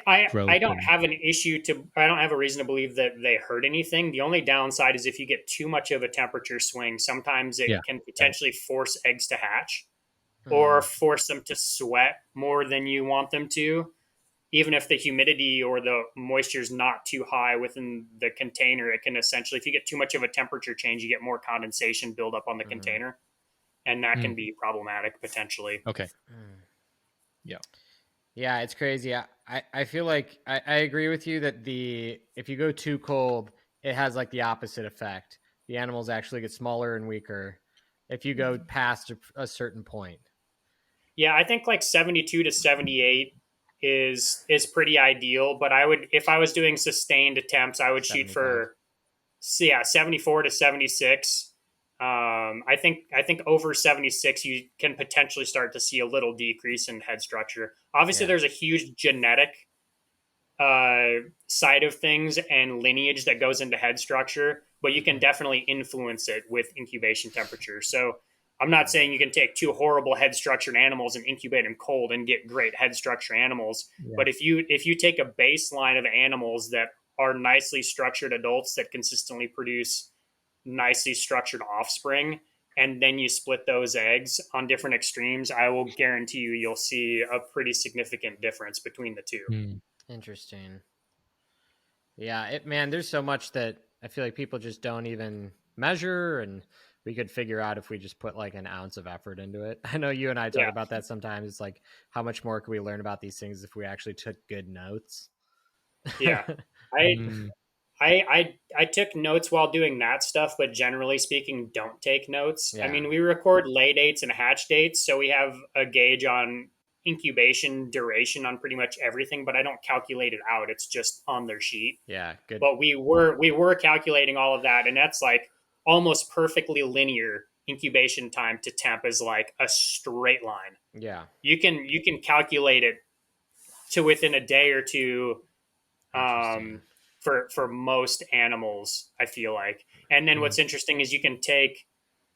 I don't have an issue I don't have a reason to believe that they hurt anything. The only downside is if you get too much of a temperature swing, sometimes it can potentially force eggs to hatch or force them to sweat more than you want them to. Even if the humidity or the moisture is not too high within the container, it can essentially, if you get too much of a temperature change, you get more condensation build up on the container, and that can be problematic potentially. Okay. Yeah, it's crazy. I feel like I agree with you that if you go too cold, it has like the opposite effect. The animals actually get smaller and weaker if you go past a certain point. Yeah, I think like 72 to 78 is pretty ideal, but if I was doing sustained attempts, I would shoot for 74 to 76. I think over 76 you can potentially start to see a little decrease in head structure. Obviously there's a huge genetic side of things and lineage that goes into head structure, but you can definitely influence it with incubation temperature. So I'm not saying you can take two horrible head structured animals and incubate them cold and get great head structure animals. But if you take a baseline of animals that are nicely structured adults that consistently produce nicely structured offspring, and then you split those eggs on different extremes, I will guarantee you'll see a pretty significant difference between the two. Interesting. Yeah, man, there's so much that I feel like people just don't even measure, and we could figure out if we just put like an ounce of effort into it. I know you and I talk about that sometimes. It's like, how much more can we learn about these things if we actually took good notes? Yeah. I took notes while doing that stuff, but generally speaking, don't take notes. I mean, we record lay dates and hatch dates, so we have a gauge on incubation duration on pretty much everything, but I don't calculate it out. It's just on their sheet. Yeah, good. But we were calculating all of that, and that's like almost perfectly linear. Incubation time to temp is like a straight line. Yeah. You can calculate it to within a day or two. For most animals, I feel like. And then what's interesting is you can take,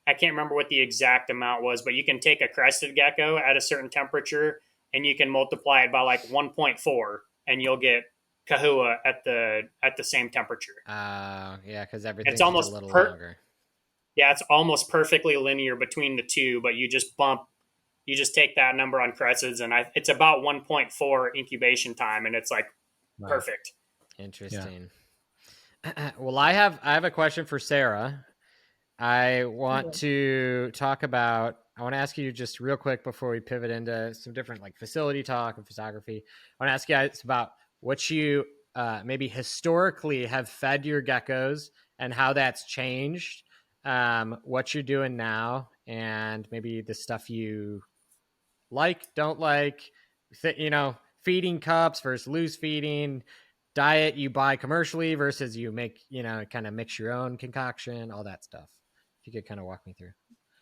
I can't remember what the exact amount was, but you can take a crested gecko at a certain temperature and you can multiply it by like 1.4 and you'll get Chahoua at the same temperature. Yeah, because everything's almost a little longer. Yeah, it's almost perfectly linear between the two, but you just take that number on Cresteds, and it's about 1.4 incubation time, and it's like perfect. Interesting. Yeah. Well, I have a question for Sarah. I want to ask you just real quick before we pivot into some different like facility talk and photography. I want to ask you guys about what you maybe historically have fed your geckos and how that's changed, what you're doing now, and maybe the stuff you like, don't like, feeding cups versus loose feeding, diet you buy commercially versus you make, kind of mix your own concoction, all that stuff. If you could kind of walk me through.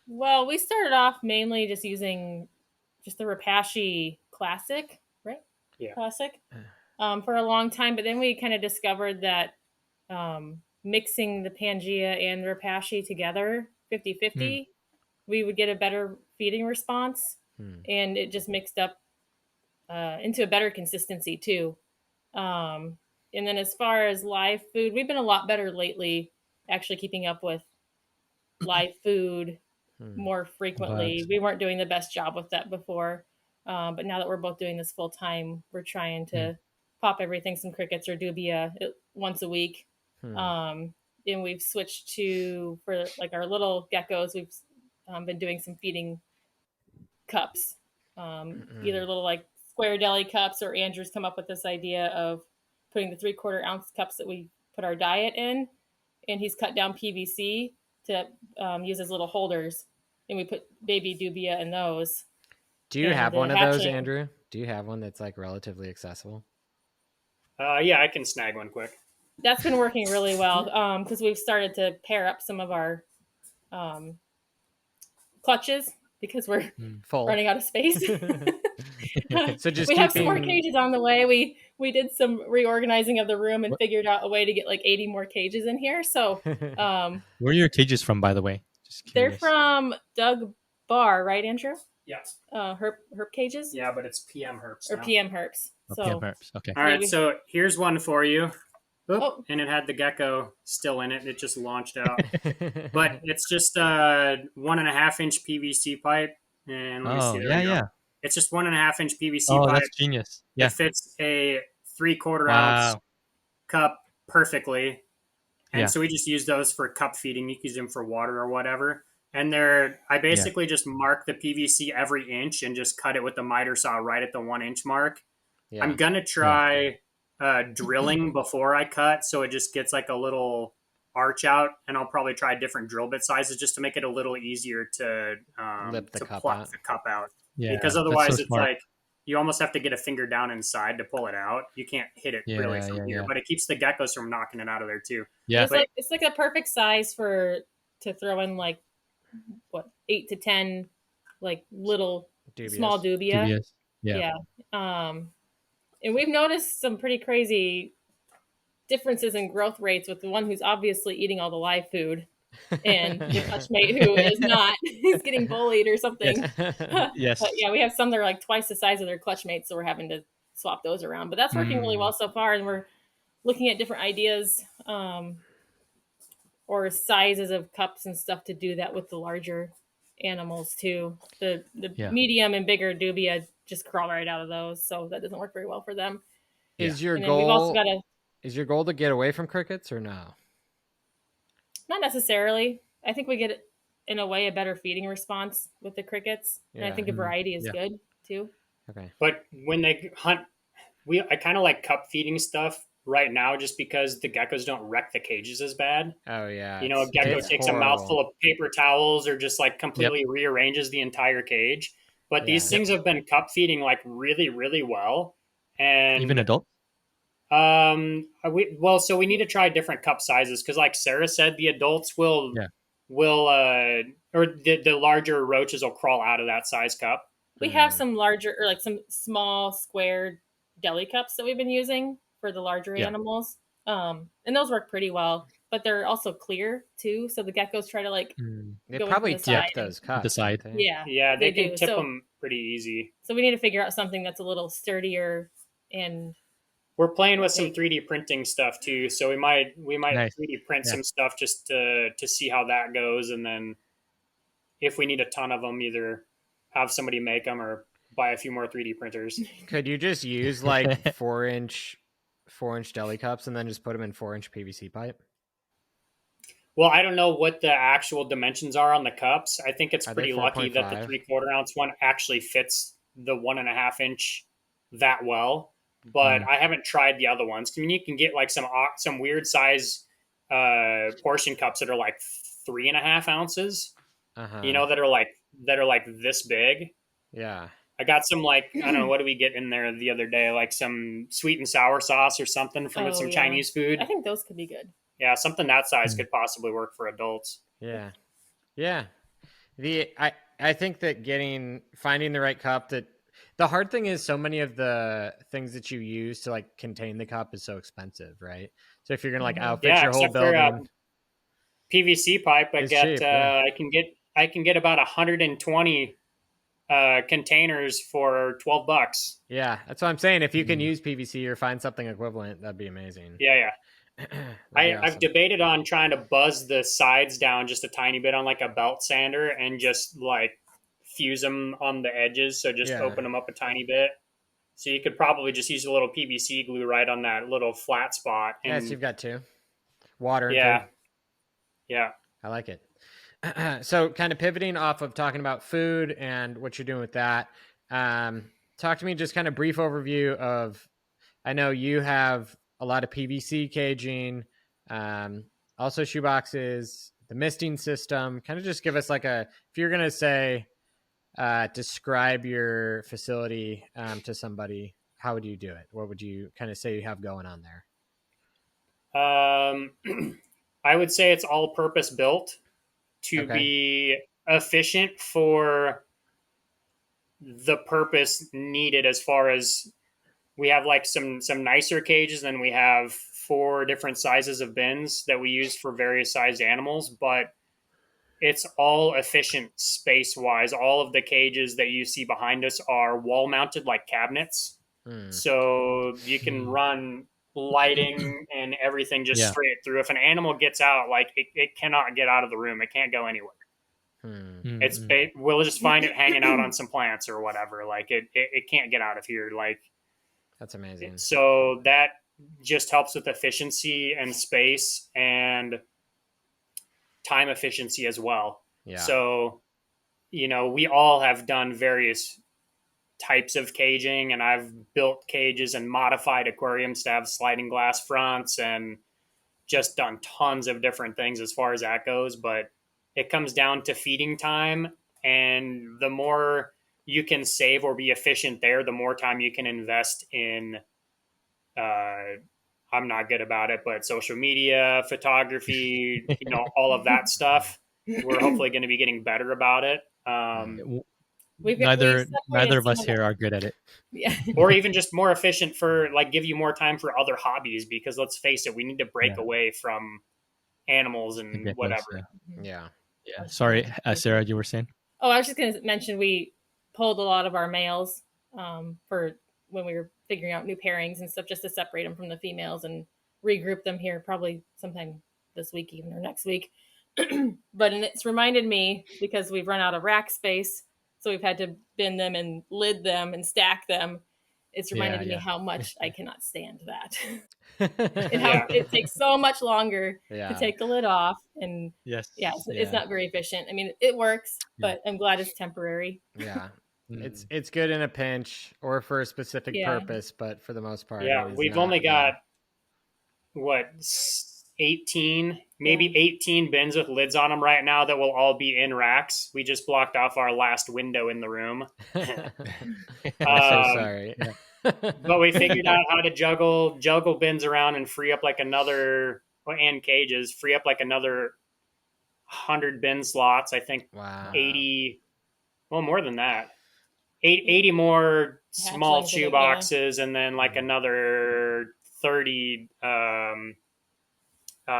Well, we started off mainly just using just the Repashy Classic, right? Yeah. Classic. For a long time, but then we kind of discovered that mixing the Pangea and the Repashy together, 50-50, we would get a better feeding response. and it just mixed up into a better consistency too. And then as far as live food, we've been a lot better lately, actually keeping up with live food more frequently. Bugs. We weren't doing the best job with that before. But now that we're both doing this full time, we're trying to pop everything, some crickets or dubia once a week. And we've switched to, for like our little geckos, we've been doing some feeding cups, either little like square deli cups, or Andrew's come up with this idea of putting the 3/4 ounce cups that we put our diet in, and he's cut down PVC to use as little holders, and we put baby dubia in those. Do you have one of those, Andrew? Do you have one that's like relatively accessible? Yeah, I can snag one quick. That's been working really well because we've started to pair up some of our clutches because we're running out of space. So just we have some more cages on the way. We did some reorganizing of the room and figured out a way to get like 80 more cages in here. So where are your cages from, by the way? Just they're from Doug Barr, right, Andrew? Yeah. Herp cages? Yeah, but it's PM Herps or now. PM Herps. So, PM Herps. Okay. All right, so here's one for you. And it had the gecko still in it. It just launched out. But it's just a 1.5 inch PVC pipe. And let me see. There it's just 1.5 inch PVC pipe. Oh, that's genius. Yeah. It fits a 3/4 ounce cup perfectly. And so we just use those for cup feeding. You can use them for water or whatever. And I basically just mark the PVC every inch and just cut it with the miter saw right at the 1 inch mark. Yeah. I'm going to try drilling before I cut, so it just gets like a little arch out, and I'll probably try different drill bit sizes just to make it a little easier to pluck the cup out. Yeah, because otherwise it's like you almost have to get a finger down inside to pull it out. You can't hit it really from here, but it keeps the geckos from knocking it out of there too. Yeah, it's like a perfect size to throw in like 8 to 10 like little small dubia. Yeah. And we've noticed some pretty crazy differences in growth rates with the one who's obviously eating all the live food and the clutchmate who is not. He's getting bullied or something. Yes. But yeah, we have some that are like twice the size of their clutchmates, so we're having to swap those around. But that's working really well so far, and we're looking at different ideas or sizes of cups and stuff to do that with the larger animals too. The medium and bigger dubia just crawl right out of those, so that doesn't work very well for them. Is your goal to get away from crickets or no? Not necessarily. I think we get in a way a better feeding response with the crickets, and I think a variety is good too. Okay. But when they hunt, I kind of like cup feeding stuff right now just because the geckos don't wreck the cages as bad. Oh yeah. You know, a gecko takes a mouthful of paper towels or just like completely rearranges the entire cage. But these things have been cup feeding like really, really well. And even adults? So we need to try different cup sizes because like Sarah said, the adults or the larger roaches will crawl out of that size cup. We have some larger or like some small square deli cups that we've been using for the larger animals. And those work pretty well, but they're also clear too. So the geckos try to like they probably tip those cups. The side. Yeah, they can tip them pretty easy. So we need to figure out something that's a little sturdier, and we're playing with some 3D printing stuff too. So we might 3D print some stuff just to see how that goes, and then if we need a ton of them, either have somebody make them or buy a few more 3D printers. Could you just use like 4-inch deli cups and then just put them in 4-inch PVC pipe? Well, I don't know what the actual dimensions are on the cups. I think it's pretty lucky that the 3/4 ounce one actually fits the 1.5 inch that well. But I haven't tried the other ones. I mean, you can get like some weird size portion cups that are like 3.5 ounces. You know, that are like this big. Yeah. I got some like, I don't know, what did we get in there the other day? Like some sweet and sour sauce or something from some Chinese food. I think those could be good. Yeah, something that size could possibly work for adults. Yeah. Yeah. I think that finding the right cup the hard thing is so many of the things that you use to like contain the cup is so expensive, right? So if you're going to like outfit your whole building. PVC pipe, I can get about 120 containers for $12. Yeah, that's what I'm saying. If you can use PVC or find something equivalent, that'd be amazing. Yeah. Awesome. I've debated on trying to buzz the sides down just a tiny bit on like a belt sander and just like fuse them on the edges. So just open them up a tiny bit. So you could probably just use a little PVC glue right on that little flat spot. And, yes, you've got two. Water. Yeah. I like it. So kind of pivoting off of talking about food and what you're doing with that. Talk to me just kind of brief overview of, I know you have a lot of PVC caging, also shoeboxes, the misting system. Kind of just give us like if you're going to say, describe your facility to somebody, how would you do it? What would you kind of say you have going on there? I would say it's all purpose built to be efficient for the purpose needed, as far as we have like some nicer cages, and we have 4 different sizes of bins that we use for various sized animals, but it's all efficient space wise. All of the cages that you see behind us are wall mounted like cabinets. So you can run lighting and everything just straight through. If an animal gets out, like it cannot get out of the room. It can't go anywhere. We'll just find it hanging out on some plants or whatever. Like it can't get out of here. Like, that's amazing. So that just helps with efficiency and space and time efficiency as well. Yeah. So, we all have done various types of caging, and I've built cages and modified aquariums to have sliding glass fronts and just done tons of different things as far as that goes. But it comes down to feeding time, and the more you can save or be efficient there, the more time you can invest in, I'm not good about it, but social media, photography, all of that stuff. We're hopefully going to be getting better about it. Neither of us here are good at it. Yeah. Or even just more efficient for give you more time for other hobbies, because let's face it, we need to break away from animals and whatever. Yeah. Sorry, Sarah, you were saying? Oh, I was just going to mention we pulled a lot of our males for when we were figuring out new pairings and stuff, just to separate them from the females and regroup them here probably sometime this week even or next week. But it's reminded me, because we've run out of rack space, so we've had to bin them and lid them and stack them. It's reminded me how much I cannot stand that. And how it takes so much longer to take the lid off. And it's not very efficient. I mean, it works, but I'm glad it's temporary. Yeah. It's good in a pinch or for a specific purpose, but for the most part, we've only got 18 bins with lids on them right now that will all be in racks. We just blocked off our last window in the room. I'm so sorry. But we figured out how to juggle bins around and free up and cages, free up another 100 bin slots. I think 80, well, more than that. 80 more small shoe boxes, and then another 30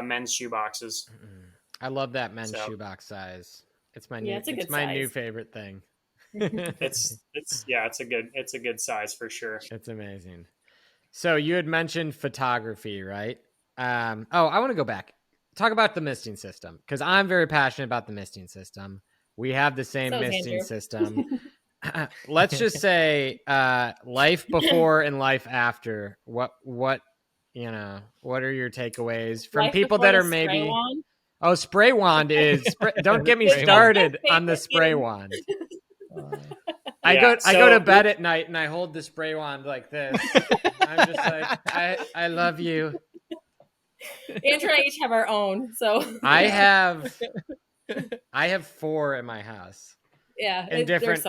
men's shoe boxes. I love that men's shoebox size. It's my new favorite thing. It's a good size for sure. It's amazing. So you had mentioned photography, right? I want to go back. Talk about the misting system, because I'm very passionate about the misting system. We have the same misting system. Let's just say life before and life after. What are your takeaways from people that are maybe spray wand is don't get me started on the spray wand. I go to bed at night and I hold the spray wand like this. I'm just like, I love you. Andrew and I each have our own. So I have 4 in my house. Yeah, in different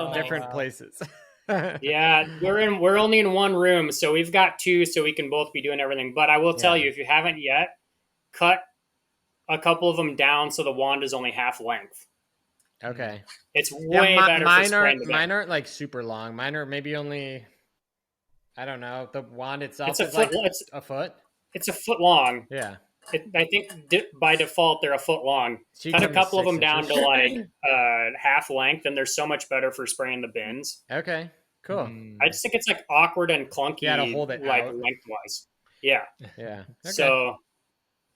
places. Yeah, we're only in one room, so we've got 2, so we can both be doing everything. But I will tell you, if you haven't yet, cut a couple of them down so the wand is only half length. Okay, it's way better. Mine aren't like super long. Mine are maybe only, I don't know. The wand itself is a foot. It's a foot long. Yeah. I think by default they're a foot long. So cut a couple of them down to like half length, and they're so much better for spraying the bins. Okay, cool. I just think it's like awkward and clunky, to hold it like out. lengthwise. Yeah. Okay. So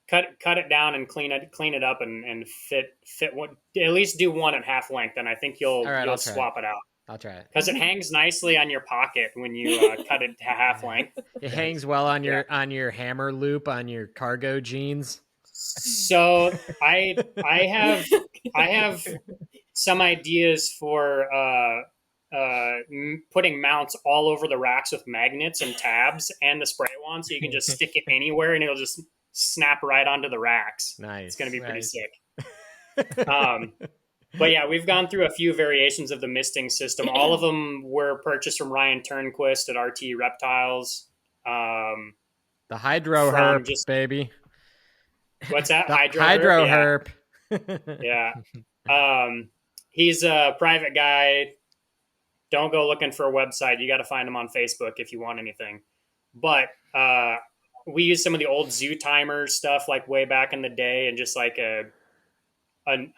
cut it down and clean it up and fit one, at least do one at half length, and I think you'll swap it out. I'll try it because it hangs nicely on your pocket when you cut it to half length. It hangs well on your hammer loop on your cargo jeans. So I have some ideas for putting mounts all over the racks with magnets and tabs and the spray wand, so you can just stick it anywhere and it'll just snap right onto the racks. Nice. It's going to be pretty sick. But yeah, we've gone through a few variations of the misting system. All of them were purchased from Ryan Turnquist at RT Reptiles. The Hydro Herp, baby. What's that? Hydro Herp. Yeah. He's a private guy. Don't go looking for a website. You got to find him on Facebook if you want anything. But we use some of the old Zoo Timer stuff like way back in the day, and just like a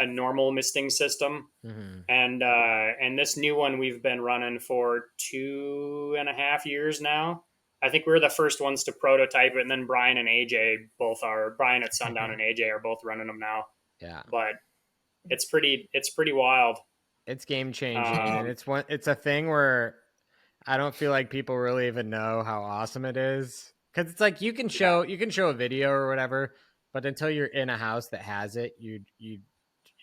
normal misting system. And this new one we've been running for 2.5 years now. I think we were the first ones to prototype it, and then Brian and AJ Brian at Sundown and AJ are both running them now. Yeah. But it's pretty wild. It's game changing, and it's a thing where I don't feel like people really even know how awesome it is, because it's like you can show a video or whatever, but until you're in a house that has it,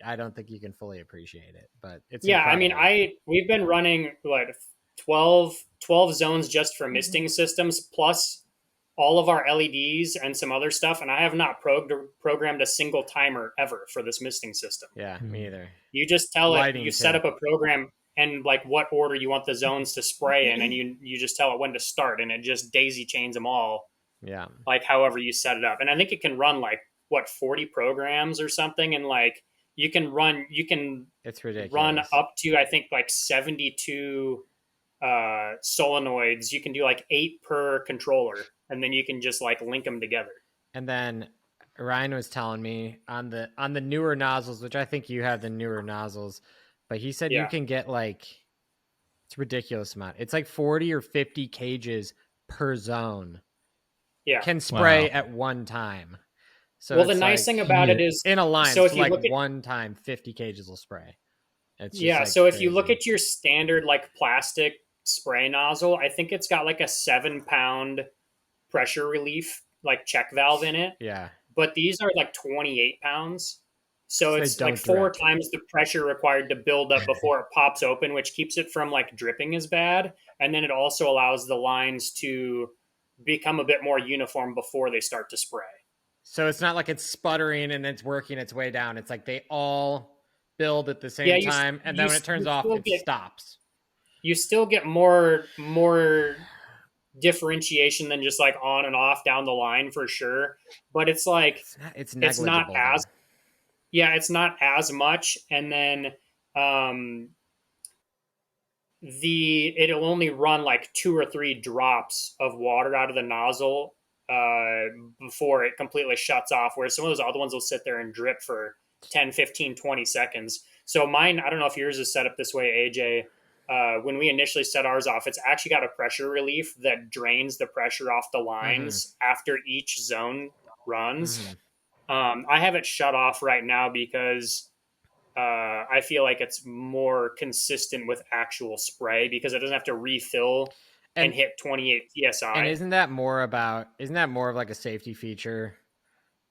I don't think you can fully appreciate it. But it's incredible. I mean, we've been running 12 zones just for misting systems, plus all of our LEDs and some other stuff, and I have not programmed a single timer ever for this misting system. Yeah, me either. You just tell it, you set up a program and like what order you want the zones to spray in, and you just tell it when to start, and it just daisy chains them all. Yeah. Like however you set it up. And I think it can run 40 programs or something, and you can it's ridiculous. Run up to I think 72 solenoids. You can do 8 per controller, and then you can just link them together. And then Ryan was telling me on the newer nozzles, which I think you have the newer nozzles, but he said you can get it's a ridiculous amount. It's 40 or 50 cages per zone. Yeah. Can spray at one time. So the nice thing about it is in a line, so if you look at one time, 50 cages will spray. It's just so if you look at your standard plastic spray nozzle, I think it's got a 7-pound pressure relief check valve in it. Yeah. But these are 28 pounds. So it's 4 times the pressure required to build up before it pops open, which keeps it from dripping as bad. And then it also allows the lines to become a bit more uniform before they start to spray. So it's not it's sputtering and it's working its way down. It's they all build at the same time, and then when it turns off, it stops. You still get more differentiation than just on and off down the line for sure. But it's it's not as it's not as much. And then it'll only run 2 or 3 drops of water out of the nozzle before it completely shuts off, whereas some of those other ones will sit there and drip for 10, 15, 20 seconds. So mine, I don't know if yours is set up this way, AJ. When we initially set ours off, it's actually got a pressure relief that drains the pressure off the lines after each zone runs. I have it shut off right now because I feel like it's more consistent with actual spray, because it doesn't have to refill and hit 28 PSI. And isn't that more of a safety feature,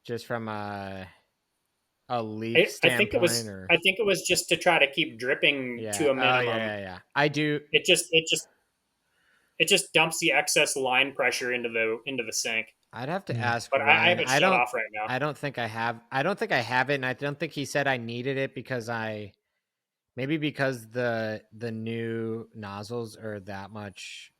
just from a leak standpoint? I think it was just to try to keep dripping to a minimum. Yeah. I do. It just dumps the excess line pressure into the sink. I'd have to ask, but I have it shut off right now. I don't think I have it, and I don't think he said I needed it because the new nozzles are that much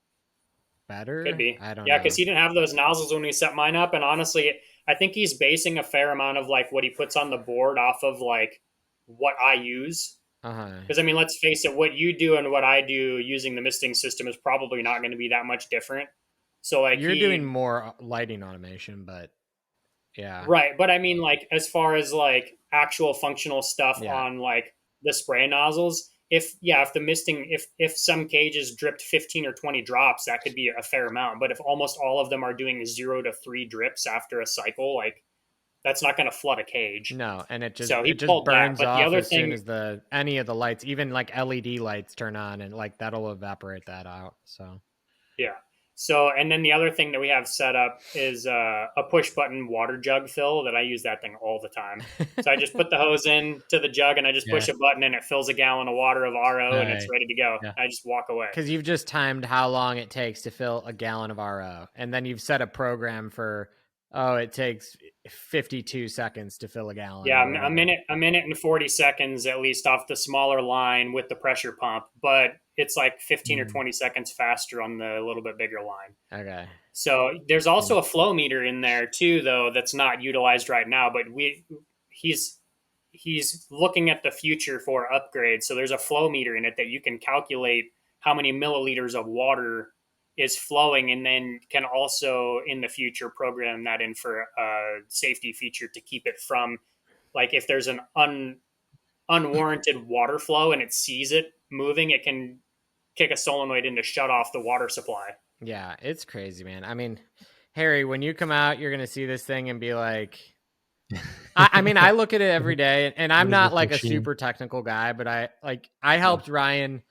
better. Could be. I don't know. Yeah, because he didn't have those nozzles when we set mine up, and honestly, I think he's basing a fair amount of what he puts on the board off of what I use. Because I mean, let's face it, what you do and what I do using the misting system is probably not going to be that much different. So you're doing more lighting automation, but Yeah. Right. But I mean, like, as far as like actual functional stuff on like the spray nozzles, if the misting, if some cages dripped 15 or 20 drops, that could be a fair amount. But if almost all of them are doing 0 to 3 drips after a cycle, like, that's not going to flood a cage. No, and it just pulled burns that. But off the other as soon thing, as any of the lights, even like LED lights, turn on, and like that'll evaporate that out. So yeah. So, and then the other thing that we have set up is a push button water jug fill that I use that thing all the time. So I just put the hose in to the jug and I just push a button and it fills a gallon of water of RO and it's ready to go. Yeah. I just walk away. Because you've just timed how long it takes to fill a gallon of RO. And then you've set a program for, it takes 52 seconds to fill a gallon. Yeah, a minute and 40 seconds at least off the smaller line with the pressure pump. But it's like 15 or 20 seconds faster on the little bit bigger line. Okay. So there's also a flow meter in there too, though, that's not utilized right now. But he's looking at the future for upgrades. So there's a flow meter in it that you can calculate how many milliliters of water is flowing, and then can also in the future program that in for a safety feature to keep it from, like, if there's an unwarranted water flow and it sees it moving, it can kick a solenoid in to shut off the water supply. Yeah, it's crazy, man. I mean, Harry, when you come out, you're going to see this thing and be like, I mean, I look at it every day, and I'm not like a super technical guy, but I helped Ryan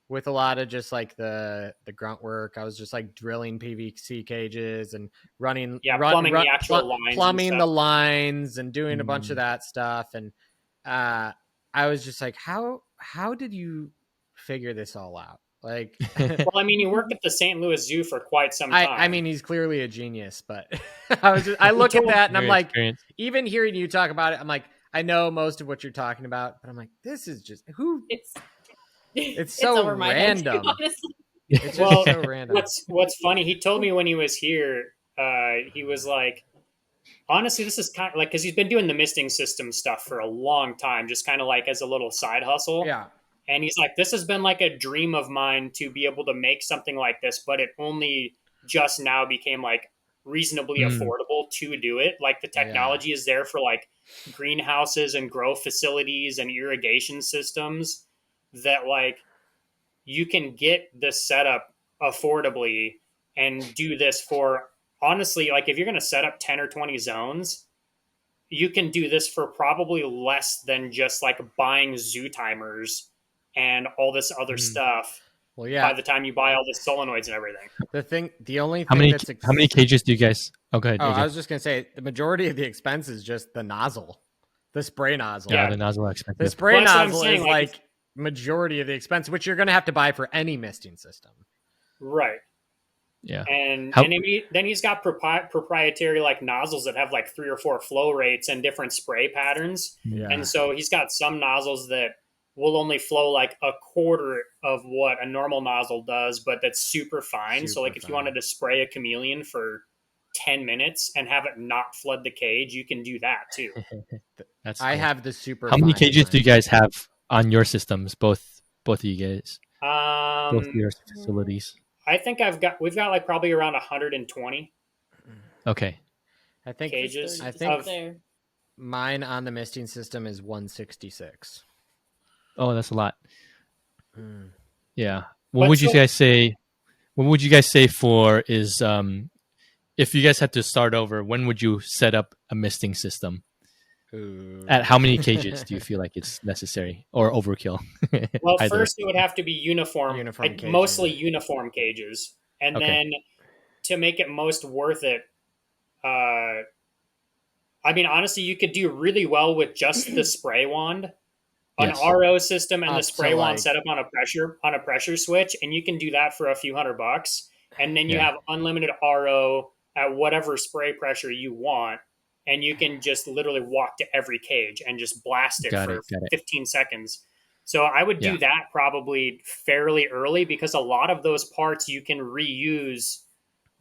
with a lot of just like the grunt work. I was just like drilling PVC cages and running, plumbing the actual lines, plumbing the lines, and doing a bunch of that stuff. And I was just like, how did you figure this all out? Like, well, I mean, he worked at the St. Louis Zoo for quite some time. I mean, he's clearly a genius, but I look at that and I'm like, even hearing you talk about it, I'm like, I know most of what you're talking about, but I'm like, this is just it's so random. It's just so random. What's funny, he told me when he was here, he was like, honestly, this is kind of like, because he's been doing the misting system stuff for a long time, just kind of like as a little side hustle. Yeah. And he's like, this has been like a dream of mine to be able to make something like this, but it only just now became like reasonably affordable to do it. Like, the technology is there for like greenhouses and grow facilities and irrigation systems that like you can get this setup affordably and do this for, honestly, like if you're going to set up 10 or 20 zones, you can do this for probably less than just like buying zoo timers and all this other stuff. Well, yeah. By the time you buy all the solenoids and everything. The only thing how many cages do you guys? Oh, go ahead. I was just gonna say the majority of the expense is just the nozzle, the spray nozzle. Yeah, the nozzle expensive. The spray nozzle is like majority of the expense, which you're gonna have to buy for any misting system. Right. Yeah. And then he's got proprietary like nozzles that have like 3 or 4 flow rates and different spray patterns. Yeah. And so he's got some nozzles that will only flow like a quarter of what a normal nozzle does, but that's super fine. So like if you wanted to spray a chameleon for 10 minutes and have it not flood the cage, you can do that too. That's cool. I have the super. How many cages do you guys have on your systems? Both of you guys. Both your facilities. I think we've got like probably around 120. Okay. I think cages. I think mine on the misting system is 166. Oh, that's a lot. Yeah. What would you guys say? What would you guys say for is if you guys had to start over? When would you set up a misting system? At how many cages do you feel like it's necessary or overkill? Well, first it would have to be uniform mostly uniform cages, and then to make it most worth it, I mean, honestly, you could do really well with just the spray wand. An RO system and the spray wand set up on a pressure switch, and you can do that for a few $100, and then you have unlimited RO at whatever spray pressure you want, and you can just literally walk to every cage and just blast it for 15 seconds. So I would do that probably fairly early, because a lot of those parts you can reuse.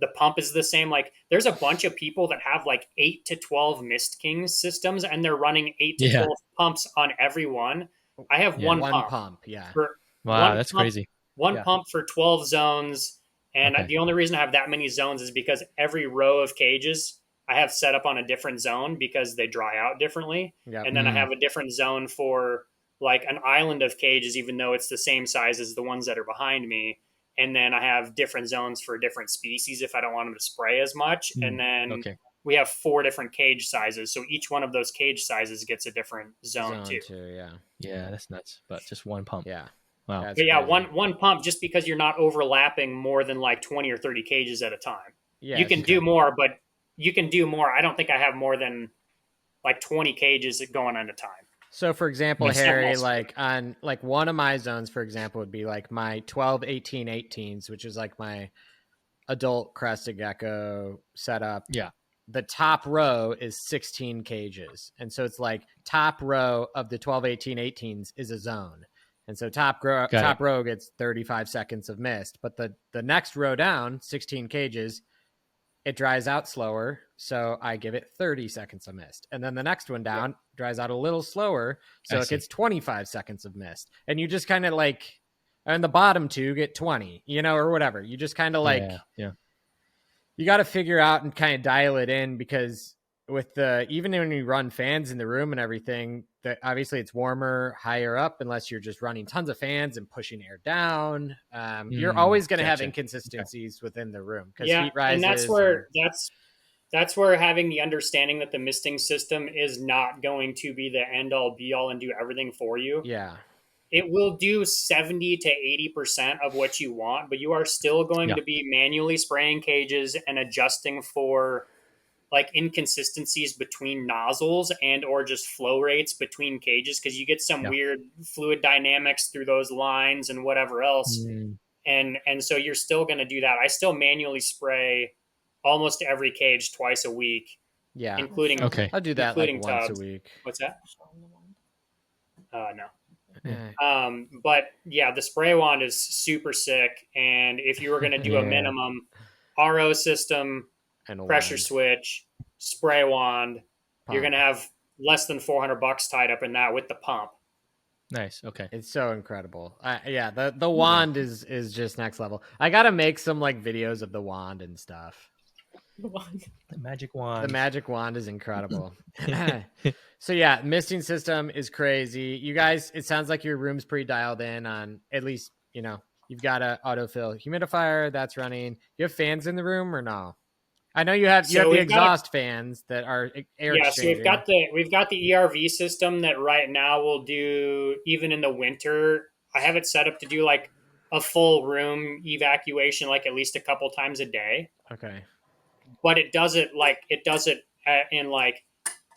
The pump is the same. Like, there's a bunch of people that have like 8 to 12 Mist Kings systems, and they're running 8 to 12 pumps on every one. I have one pump. Wow, that's crazy. One pump for 12 zones. And the only reason I have that many zones is because every row of cages I have set up on a different zone because they dry out differently. Yep. And then I have a different zone for like an island of cages, even though it's the same size as the ones that are behind me. And then I have different zones for different species if I don't want them to spray as much. And then we have 4 different cage sizes. So each one of those cage sizes gets a different zone too. Yeah, that's nuts. But just one pump. Yeah. Wow. But yeah, one pump, just because you're not overlapping more than like 20 or 30 cages at a time. Yeah, you can do more, but you can do more. I don't think I have more than like 20 cages going on at a time. So for example, Harry, like on like one of my zones, for example, would be like my 12, 18, 18s, which is like my adult Crested Gecko setup. Yeah. The top row is 16 cages. And so it's like top row of the 12, 18, 18s is a zone. And so top row gets 35 seconds of mist, but the next row down, 16 cages, it dries out slower. So I give it 30 seconds of mist. And then the next one down dries out a little slower. So it gets 25 seconds of mist. And you just kind of like, and the bottom 2 get 20, or whatever. You just kind of like, you got to figure out and kind of dial it in, because with even when you run fans in the room and everything, that obviously it's warmer higher up, unless you're just running tons of fans and pushing air down. You're always going to have inconsistencies within the room because heat rises. And that's where having the understanding that the misting system is not going to be the end all be all and do everything for you. Yeah. It will do 70 to 80% of what you want, but you are still going to be manually spraying cages and adjusting for like inconsistencies between nozzles and or just flow rates between cages, because you get some weird fluid dynamics through those lines and whatever else. And so you're still going to do that. I still manually spray almost every cage twice a week. Yeah. Including I'll do that like once a week. What's that? No. But yeah, the spray wand is super sick. And if you were going to do a minimum RO system, and pressure switch, spray wand, you're going to have less than $400 tied up in that with the pump. Nice. Okay. It's so incredible. The wand is just next level. I got to make some like videos of the wand and stuff. The wand. The magic wand. The magic wand is incredible. So yeah, misting system is crazy. You guys, it sounds like your room's pretty dialed in on, at least, you've got a autofill humidifier that's running. You have fans in the room or no? I know you have the exhaust fans that are air exchanging. So we've got the ERV system that right now will do, even in the winter, I have it set up to do like a full room evacuation, like at least a couple times a day. Okay. But it does it in like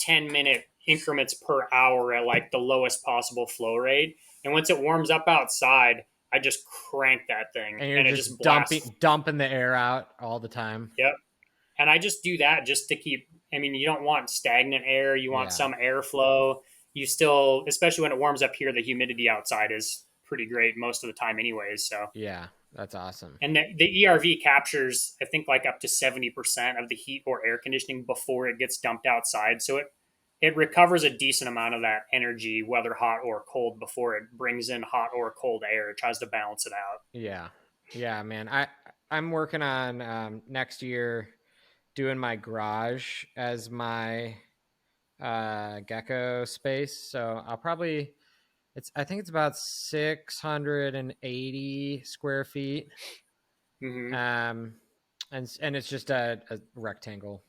10-minute increments per hour at like the lowest possible flow rate. And once it warms up outside, I just crank that thing, and it just dumping the air out all the time. Yep. And I just do that just to keep, you don't want stagnant air. You want some airflow. You still, especially when it warms up here, the humidity outside is pretty great most of the time anyways. So yeah, that's awesome. And the ERV captures, I think, like up to 70% of the heat or air conditioning before it gets dumped outside. So it recovers a decent amount of that energy, whether hot or cold, before it brings in hot or cold air. It tries to balance it out. Yeah. Yeah, man. I'm working on next year doing my garage as my gecko space. So I'll probably, I think it's about 680 square feet. Mm-hmm. And it's just a rectangle.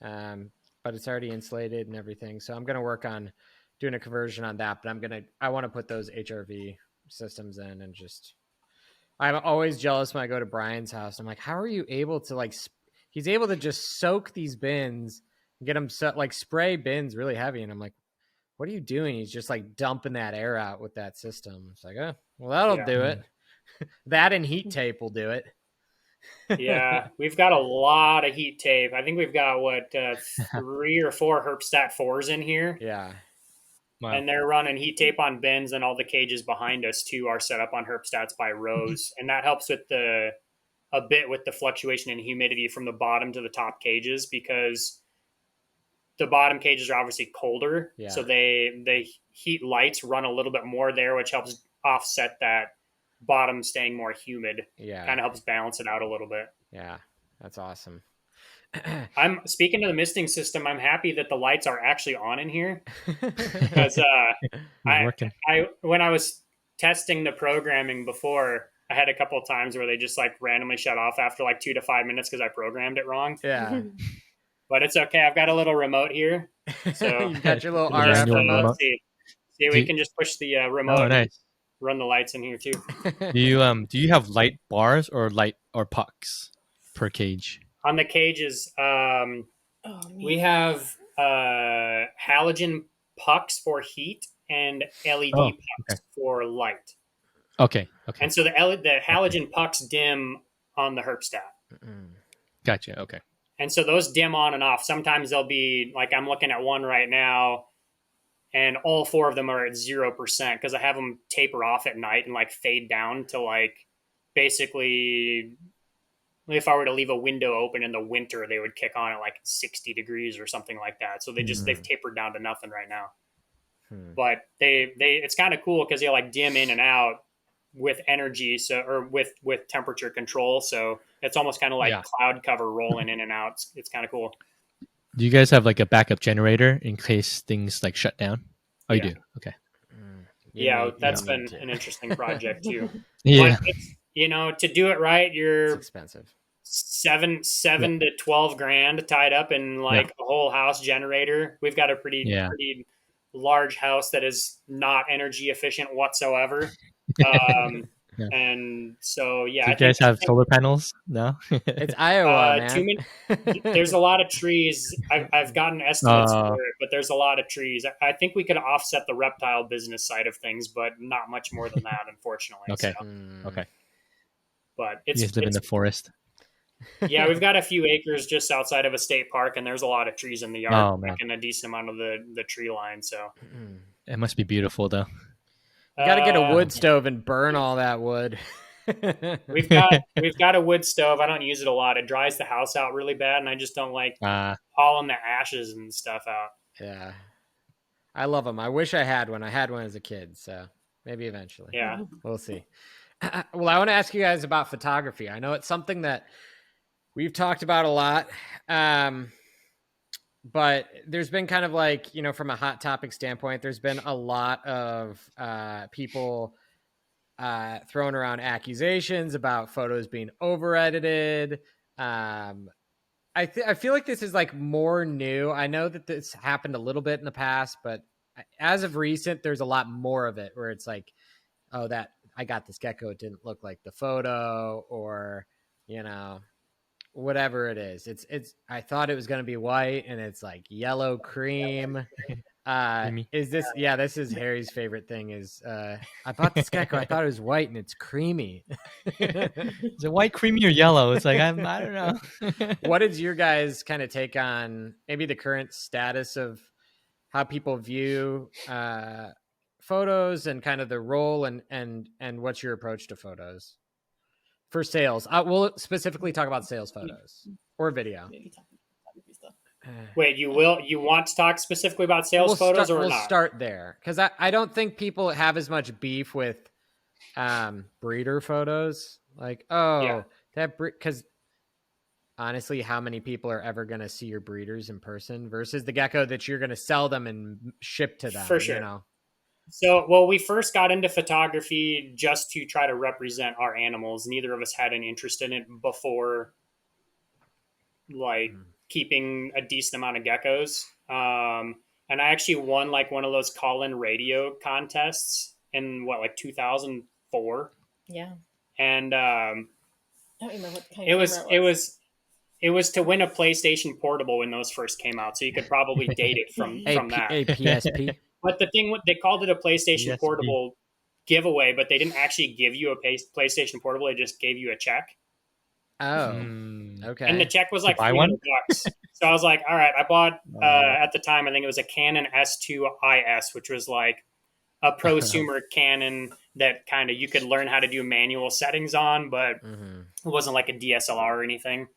But it's already insulated and everything. So I'm going to work on doing a conversion on that, but I want to put those HRV systems in, and I'm always jealous when I go to Brian's house. I'm like, how are you able to he's able to just soak these bins and get them spray bins really heavy. And I'm like, what are you doing? He's just like dumping that air out with that system. It's like, well, that'll do it. That and heat tape will do it. Yeah, we've got a lot of heat tape. I think we've got 3 or 4 Herpstat 4s in here. Yeah. Wow. And they're running heat tape on bins, and all the cages behind us too are set up on Herpstats by rows. And that helps with a bit with the fluctuation in humidity from the bottom to the top cages, because the bottom cages are obviously colder. Yeah. So they heat lights run a little bit more there, which helps offset that bottom staying more humid. Yeah. Kind of helps balance it out a little bit. Yeah. That's awesome. I'm speaking to the misting system. I'm happy that the lights are actually on in here because when I was testing the programming before, I had a couple of times where they just like randomly shut off after like 2 to 5 minutes because I programmed it wrong. Yeah, but it's okay. I've got a little remote here, so you've got your little just, RF remote. See, we can just push the remote. Oh, nice. Run the lights in here too. Do you have light bars or pucks per cage? On the cages, we have halogen pucks for heat and LED pucks for light. Okay. And so the halogen pucks dim on the herpstat. Gotcha. Okay. And so those dim on and off. Sometimes they'll be like, I'm looking at one right now, and all 4 of them are at 0% because I have them taper off at night and like fade down to like basically, if I were to leave a window open in the winter, they would kick on at like 60 degrees or something like that. So they've tapered down to nothing right now. But it's kind of cool because they like dim in and out with energy, or with temperature control. So it's almost kind of like cloud cover rolling in and out. It's kind of cool. Do you guys have like a backup generator in case things like shut down? Oh, you do? Okay. That's been an interesting project too. Yeah. But it's, to do it right, it's expensive. 7 to 12 grand tied up in like a whole house generator. We've got a pretty large house that is not energy efficient whatsoever. And so do you guys have solar panels? No. It's Iowa, man. There's a lot of trees. I've gotten estimates for it, but there's a lot of trees. I think we could offset the reptile business side of things, but not much more than that, unfortunately. Okay. So. Okay. But you guys live in the forest. Yeah, we've got a few acres just outside of a state park, and there's a lot of trees in the yard, and a decent amount of the tree line. So it must be beautiful, though. You got to get a wood stove and burn all that wood. We've got a wood stove. I don't use it a lot. It dries the house out really bad, and I just don't like hauling the ashes and stuff out. Yeah, I love them. I wish I had one. I had one as a kid, so maybe eventually. Yeah, we'll see. Well, I want to ask you guys about photography. I know it's something that we've talked about a lot, but there's been kind of like, from a hot topic standpoint, there's been a lot of people throwing around accusations about photos being over edited. I feel like this is like more new. I know that this happened a little bit in the past, but as of recent, there's a lot more of it where it's like, oh, that I got this gecko, it didn't look like the photo, or, whatever it is. It's I thought it was going to be white and it's like yellow cream. Is this this is Harry's favorite thing is I bought this gecko, I thought it was white and it's creamy. Is it white, creamy, or yellow? It's like I don't know. What is your guys' kind of take on maybe the current status of how people view photos and kind of the role and what's your approach to photos for sales? We'll specifically talk about sales photos or video. Wait, you want to talk specifically about sales photos or not? We'll start there because I don't think people have as much beef with breeder photos. Like, because honestly, how many people are ever going to see your breeders in person versus the gecko that you're going to sell them and ship to them? For sure. So, we first got into photography just to try to represent our animals. Neither of us had an interest in it before, keeping a decent amount of geckos. And I actually won one of those call-in radio contests in 2004. Yeah. And I don't remember what kind it was to win a PlayStation Portable when those first came out. So you could probably date it from that. A PSP. But the thing, they called it a PlayStation Portable giveaway, but they didn't actually give you a PlayStation Portable. They just gave you a check. Oh, okay. And the check was like $300. So I was like, all right, I bought, at the time, I think it was a Canon S2 IS, which was like a prosumer Canon that kind of you could learn how to do manual settings on, but it wasn't like a DSLR or anything.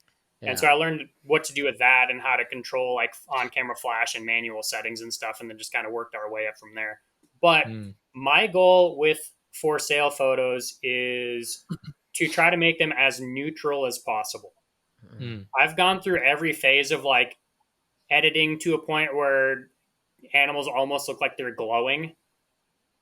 Yeah. And so I learned what to do with that and how to control on-camera flash and manual settings and stuff, and then just kind of worked our way up from there. But my goal with for sale photos is to try to make them as neutral as possible. I've gone through every phase of like editing to a point where animals almost look like they're glowing,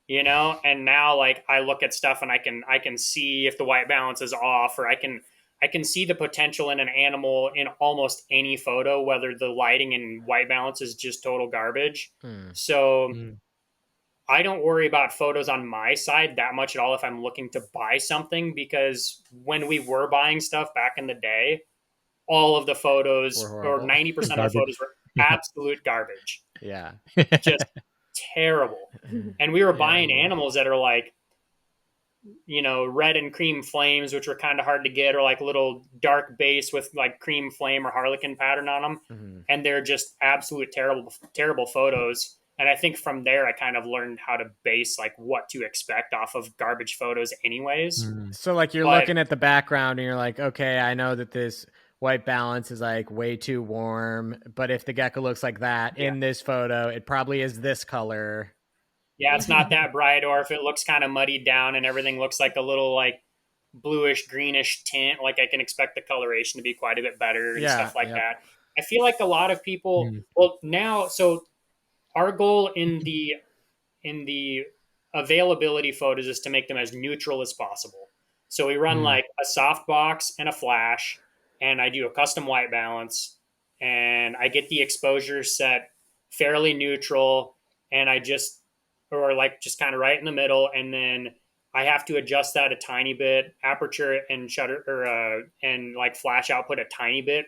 you know? And now like I look at stuff and I can see if the white balance is off, or I can see the potential in an animal in almost any photo, whether the lighting and white balance is just total garbage. So I don't worry about photos on my side that much at all if I'm looking to buy something, because when we were buying stuff back in the day, all of the photos, or 90% of the photos, were absolute garbage. Yeah. Just terrible. And we were buying animals that are like, you know, red and cream flames, which were kind of hard to get, or like little dark base with like cream flame or harlequin pattern on them. And they're just absolute terrible photos. And I think from there, I kind of learned how to base like what to expect off of garbage photos anyways. So like you're looking at the background and you're like, okay, I know that this white balance is like way too warm, but if the gecko looks like that in this photo, it probably is this color. Yeah, it's not that bright. Or if it looks kind of muddied down and everything looks like a little like bluish, greenish tint, like I can expect the coloration to be quite a bit better and stuff like that. I feel like a lot of people, well now, so our goal in the availability photos is to make them as neutral as possible. So we run like a soft box and a flash, and I do a custom white balance, and I get the exposure set fairly neutral, and I just kind of right in the middle, and then I have to adjust that a tiny bit, aperture and shutter and like flash output a tiny bit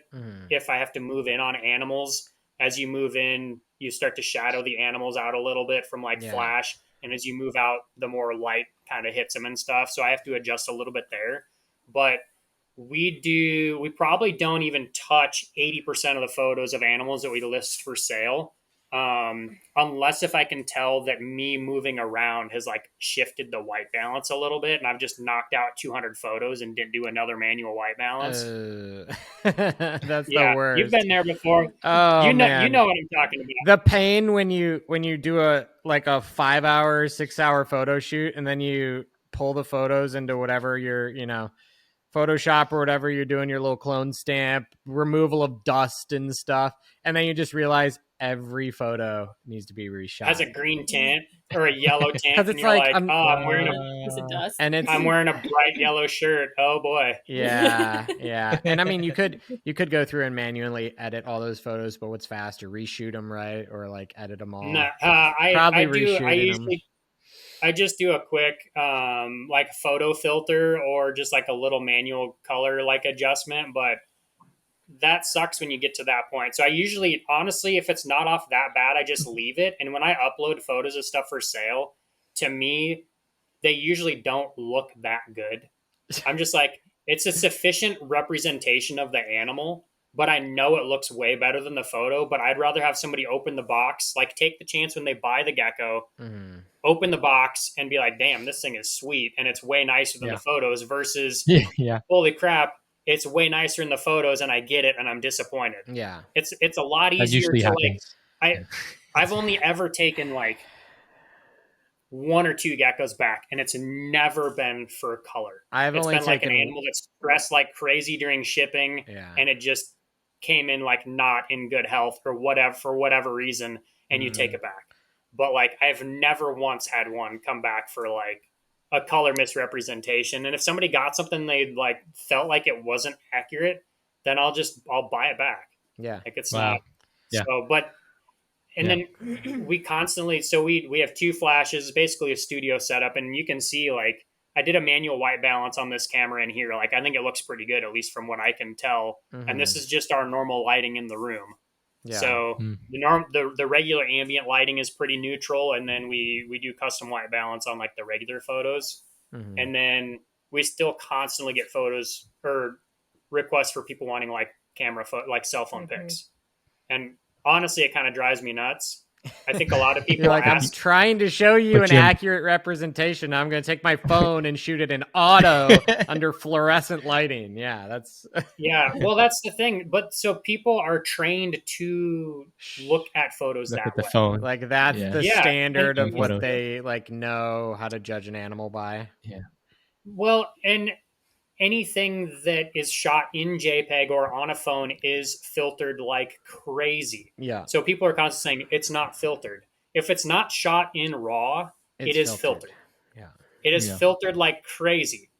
if I have to move in on animals. As you move in, you start to shadow the animals out a little bit from like flash. And as you move out, the more light kind of hits them and stuff. So I have to adjust a little bit there. But we probably don't even touch 80% of the photos of animals that we list for sale. Unless if I can tell that me moving around has like shifted the white balance a little bit, and I've just knocked out 200 photos and didn't do another manual white balance. That's the worst. You've been there before. Oh, you know what I'm talking about. The pain when you do a 5-hour, 6-hour photo shoot, and then you pull the photos into whatever you're, Photoshop or whatever you're doing, your little clone stamp, removal of dust and stuff, and then you just realize every photo needs to be reshot. Has a green tint or a yellow tint, because it's like, I'm wearing I'm wearing a bright yellow shirt. Oh boy. Yeah. And I mean, you could go through and manually edit all those photos, but what's faster, reshoot them, right, or like edit them all? No, I just do a quick like photo filter or just like a little manual color like adjustment, but that sucks when you get to that point. So I usually, honestly, if it's not off that bad, I just leave it. And when I upload photos of stuff for sale, to me, they usually don't look that good. I'm just like, it's a sufficient representation of the animal, but I know it looks way better than the photo. But I'd rather have somebody open the box, like take the chance when they buy the gecko, open the box and be like, damn, this thing is sweet. And it's way nicer than the photos versus, holy crap, it's way nicer in the photos and I get it and I'm disappointed. Yeah. It's a lot easier to like, I've only ever taken like 1 or 2 geckos back, and it's never been for color. It's been like an animal that's stressed like crazy during shipping, and it just came in like not in good health or whatever for whatever reason, and you take it back. But like I've never once had one come back for like a color misrepresentation. And if somebody got something they like felt like it wasn't accurate, then I'll buy it back. Yeah, like it's not. Yeah. So, but. And then we constantly, so we have 2 flashes, basically a studio setup. And you can see like, I did a manual white balance on this camera in here. Like, I think it looks pretty good, at least from what I can tell. And this is just our normal lighting in the room. Yeah. So the regular ambient lighting is pretty neutral. And then we do custom white balance on like the regular photos. And then we still constantly get photos or requests for people wanting like like cell phone pics. And honestly, it kind of drives me nuts. I think a lot of people like, I'm trying to show you an accurate representation. I'm going to take my phone and shoot it in auto under fluorescent lighting. Yeah, that's well, that's the thing. But so people are trained to look at photos that way. Phone. Like that's the standard of what they like know how to judge an animal by. Yeah. Well, and anything that is shot in JPEG or on a phone is filtered like crazy. Yeah. So people are constantly saying it's not filtered. If it's not shot in RAW, it is filtered. Yeah. It is filtered like crazy.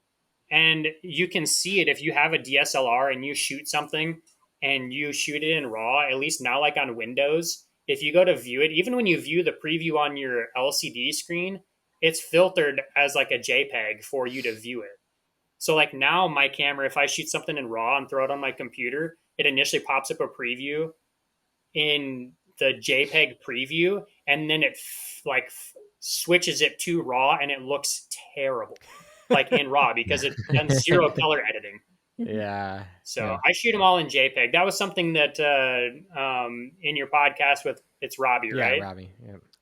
And you can see it if you have a DSLR and you shoot something and you shoot it in RAW, at least now, like on Windows, if you go to view it, even when you view the preview on your LCD screen, it's filtered as like a JPEG for you to view it. So like now my camera, if I shoot something in RAW and throw it on my computer, it initially pops up a preview in the JPEG preview, and then it switches it to RAW, and it looks terrible, like in RAW, because it's done zero color editing. Yeah. So I shoot them all in JPEG. That was something that in your podcast with it's Robbie, right? Yeah, Robbie.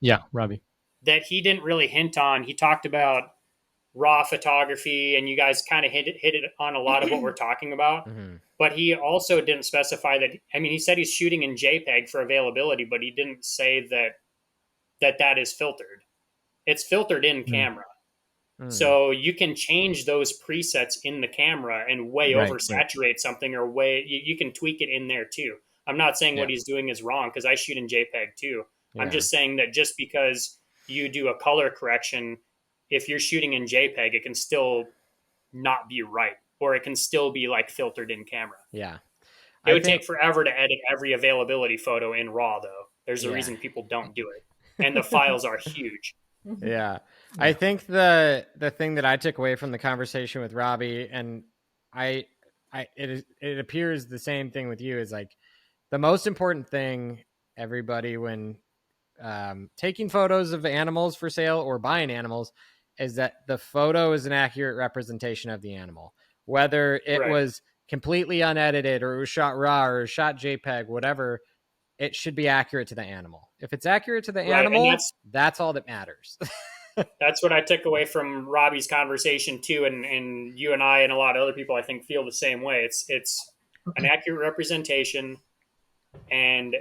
Yeah, Robbie. That he didn't really hint on. He talked about RAW photography, and you guys kind of hit it on a lot of what we're talking about. Mm-hmm. But he also didn't specify that. I mean, he said he's shooting in JPEG for availability, but he didn't say that is filtered. It's filtered in camera. So you can change those presets in the camera and oversaturate something, or you can tweak it in there too. I'm not saying what he's doing is wrong, because I shoot in JPEG too. Yeah. I'm just saying that just because you do a color correction, if you're shooting in JPEG, it can still not be right, or it can still be like filtered in camera. Yeah. It would take forever to edit every availability photo in RAW, though. There's a reason people don't do it. And the files are huge. Yeah. I think the thing that I took away from the conversation with Robbie, and it appears the same thing with you, is like the most important thing, everybody, when taking photos of animals for sale or buying animals, is that the photo is an accurate representation of the animal, whether it was completely unedited, or it was shot RAW, or shot JPEG, whatever. It should be accurate to the animal. If it's accurate to the animal, that's all that matters. That's what I took away from Robbie's conversation too, and you and I and a lot of other people, I think, feel the same way. It's an accurate representation, and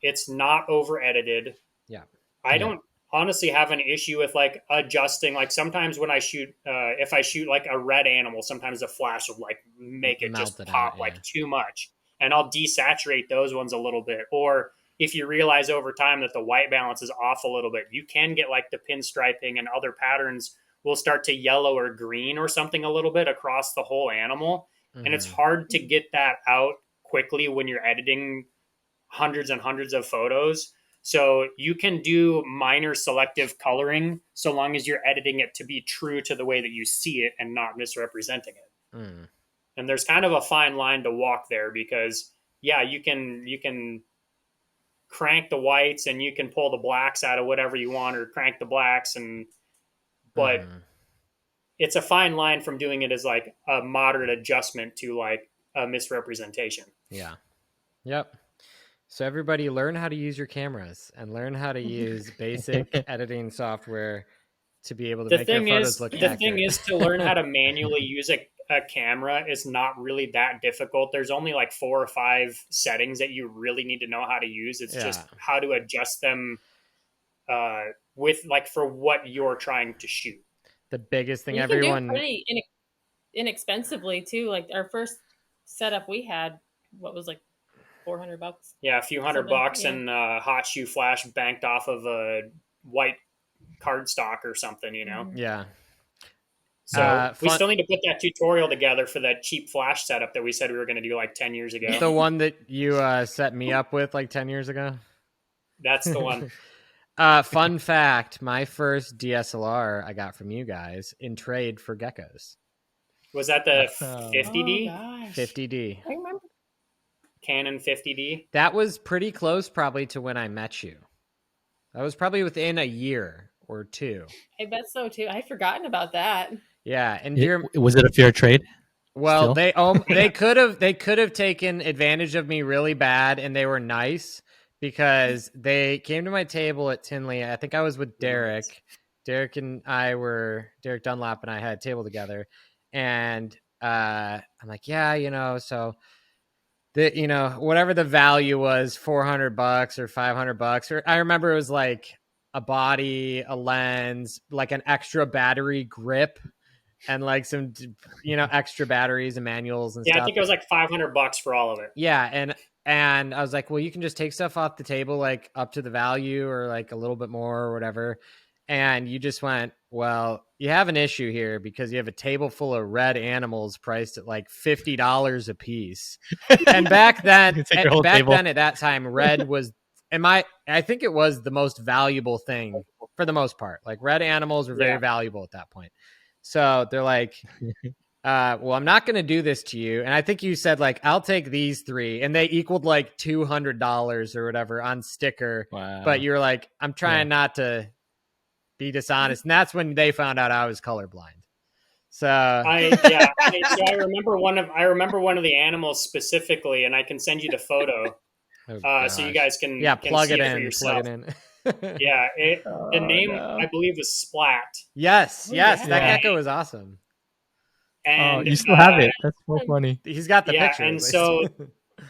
it's not over edited. Yeah, I don't honestly have an issue with like adjusting. Like sometimes when I shoot, if I shoot like a red animal, sometimes the flash will like make it just pop like too much, and I'll desaturate those ones a little bit. Or if you realize over time that the white balance is off a little bit, you can get like the pinstriping and other patterns will start to yellow or green or something a little bit across the whole animal. Mm-hmm. And it's hard to get that out quickly when you're editing hundreds and hundreds of photos. So you can do minor selective coloring so long as you're editing it to be true to the way that you see it and not misrepresenting it. Mm. And there's kind of a fine line to walk there, because you can crank the whites and you can pull the blacks out of whatever you want, or crank the blacks, but it's a fine line from doing it as like a moderate adjustment to like a misrepresentation. Yeah. Yep. So everybody learn how to use your cameras and learn how to use basic editing software to be able to make your photos look accurate. The thing is, to learn how to manually use a camera is not really that difficult. There's only like 4 or 5 settings that you really need to know how to use. It's just how to adjust them with like for what you're trying to shoot. The biggest thing you everyone can do pretty inexpensively too. Like our first setup we had, what was like $400? Yeah, a few $100 and hot shoe flash banked off of a white cardstock or something, you know? Yeah. So we still need to put that tutorial together for that cheap flash setup that we said we were going to do like 10 years ago. The one that you set me up with like 10 years ago? That's the one. Fun fact, my first DSLR I got from you guys in trade for Geckos. Was that the 50D? Oh, 50D. I remember. Canon 50D? That was pretty close probably to when I met you. That was probably within a year or 2. I bet so too. I'd forgotten about that. Yeah, and was it a fair trade? Well, they could have taken advantage of me really bad, and they were nice because they came to my table at Tinley. I think I was with Derek. Derek Dunlap and I had a table together, and I'm like, so whatever the value was, $400 or $500, or I remember it was like a body, a lens, like an extra battery grip, and like some, extra batteries and manuals and stuff. Yeah, I think it was like $500 for all of it. Yeah, and I was like, well, you can just take stuff off the table, like up to the value or like a little bit more or whatever. And you just went, well, you have an issue here because you have a table full of red animals priced at like $50 a piece. And back then, at that time, red was, I think it was the most valuable thing for the most part. Like red animals were very valuable at that point. So they're like, well, I'm not going to do this to you. And I think you said like, I'll take these 3, and they equaled like $200 or whatever on sticker. Wow. But you're like, I'm trying not to be dishonest. And that's when they found out I was colorblind. So I remember one of the animals specifically, and I can send you the photo. So you guys can plug see it for in. yourself. Plug it in. The name I believe was Splat. Yes, that gecko is awesome. And you still have it. That's so funny. He's got the picture. And so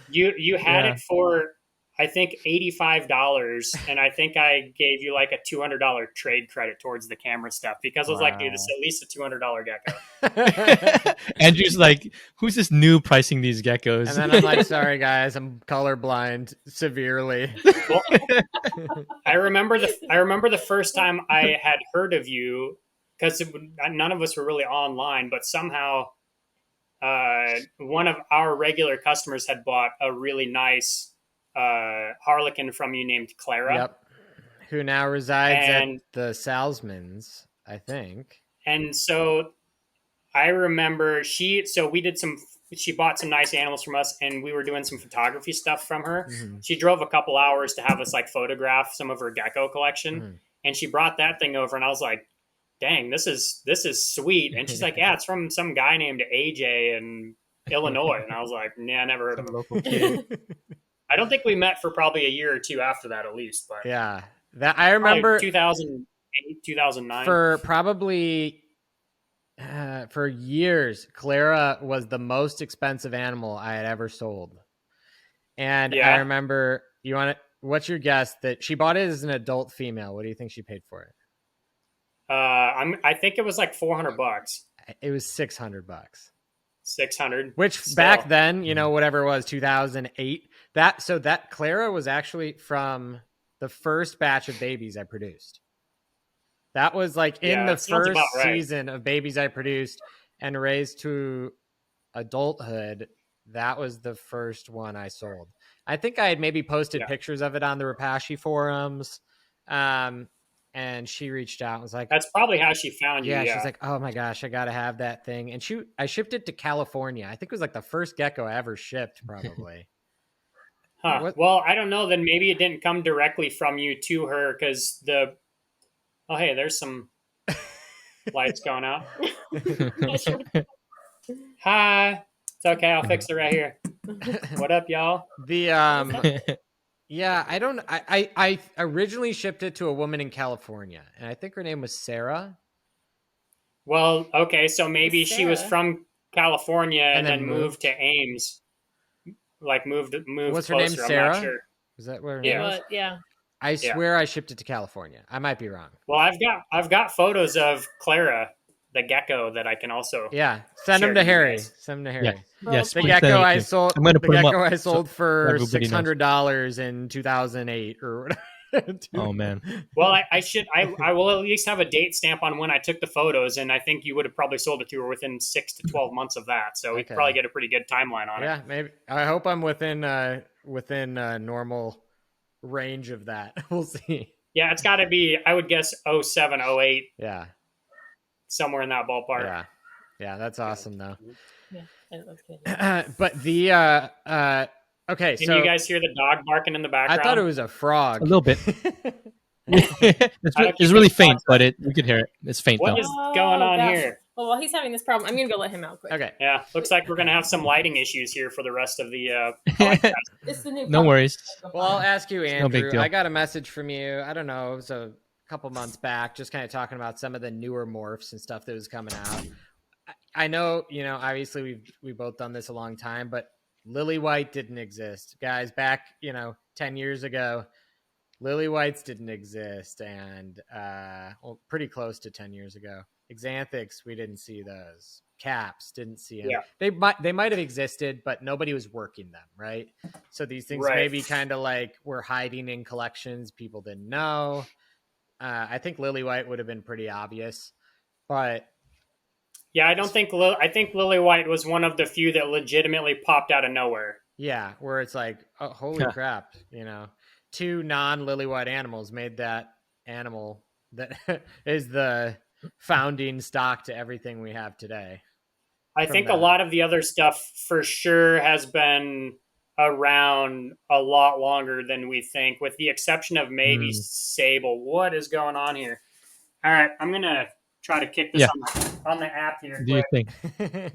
you had it for I think $85, and I think I gave you like a $200 trade credit towards the camera stuff because I was like, dude, this is at least a $200 gecko. Andrew's like, who's this new pricing these geckos? And then I'm like, sorry guys, I'm colorblind severely. Well, I remember the first time I had heard of you, because none of us were really online, but somehow one of our regular customers had bought a really nice harlequin from you named Clara. Yep. Who now resides at the Salzman's, I think. And so I remember she bought some nice animals from us, and we were doing some photography stuff from her. Mm-hmm. She drove a couple hours to have us like photograph some of her gecko collection. Mm-hmm. And she brought that thing over, and I was like, dang, this is sweet. And she's like, yeah, it's from some guy named AJ in Illinois. And I was like, nah, I never heard of him. Local kid. I don't think we met for probably a year or two after that, at least. But yeah, that I remember 2008, 2009. For probably for years, Clara was the most expensive animal I had ever sold. And I remember, what's your guess that she bought it as an adult female? What do you think she paid for it? I think it was like $400. It was $600. 600, which back then, whatever it was, 2008. That Clara was actually from the first batch of babies I produced. That was like in the first season of babies I produced and raised to adulthood. That was the first one I sold. I think I had maybe posted pictures of it on the Repashy forums. And she reached out and was like, that's probably how she found you. Yeah, she's like, oh my gosh, I got to have that thing. And I shipped it to California. I think it was like the first gecko I ever shipped, probably. Huh. Well, I don't know. Then maybe it didn't come directly from you to her because oh, hey, there's some lights going out. Hi. It's okay. I'll fix it right here. What up, y'all? Yeah, I originally shipped it to a woman in California, and I think her name was Sarah. Well, okay, so maybe she was from California and then moved to Ames. Like moved. What's her closer. name? Sarah? I'm not sure. Is that what her name was? Yeah. I swear I shipped it to California. I might be wrong. Well, I've got photos of Clara, the gecko, that I can also send them to Harry. Send them to Harry. Yeah. Yes, the gecko I sold. I'm gonna put the gecko I sold for $600 in 2008 or whatever. Oh man. Well, I will at least have a date stamp on when I took the photos, and I think you would have probably sold it to her within 6 to 12 months of that. So we could probably get a pretty good timeline on it. Yeah, maybe. I hope I'm within normal range of that. We'll see. Yeah, it's got to be. I would guess 07, 08. Yeah. Somewhere in that ballpark. Yeah, that's awesome though. Yeah, that's good. But okay, Can you guys hear the dog barking in the background? I thought it was a frog. A little bit. it's really faint, but we could hear it. It's faint though. What is going on here? Well, while he's having this problem, I'm going to go let him out quick. Okay. Yeah, looks like we're going to have some lighting issues here for the rest of the podcast. It's the new no worries. Well, I'll ask you, Andrew. No big deal. I got a message from you. I don't know. It was a couple months back, just kind of talking about some of the newer morphs and stuff that was coming out. I know, obviously we've both done this a long time, but lily white didn't exist. Guys, back, 10 years ago, lily whites didn't exist, and pretty close to 10 years ago. Xanthics, we didn't see those. Caps, didn't see them. Yeah. They might have existed, but nobody was working them, right? So these things maybe kind of like were hiding in collections. People didn't know. I think Lily White would have been pretty obvious, but yeah, I think Lily White was one of the few that legitimately popped out of nowhere. Yeah, where it's like, oh, holy crap, you know, 2 non-Lily White animals made that animal that is the founding stock to everything we have today. I think a lot of the other stuff for sure has been around a lot longer than we think, with the exception of maybe Sable. What is going on here? All right, I'm going to try to kick this on the app here. Do your thing.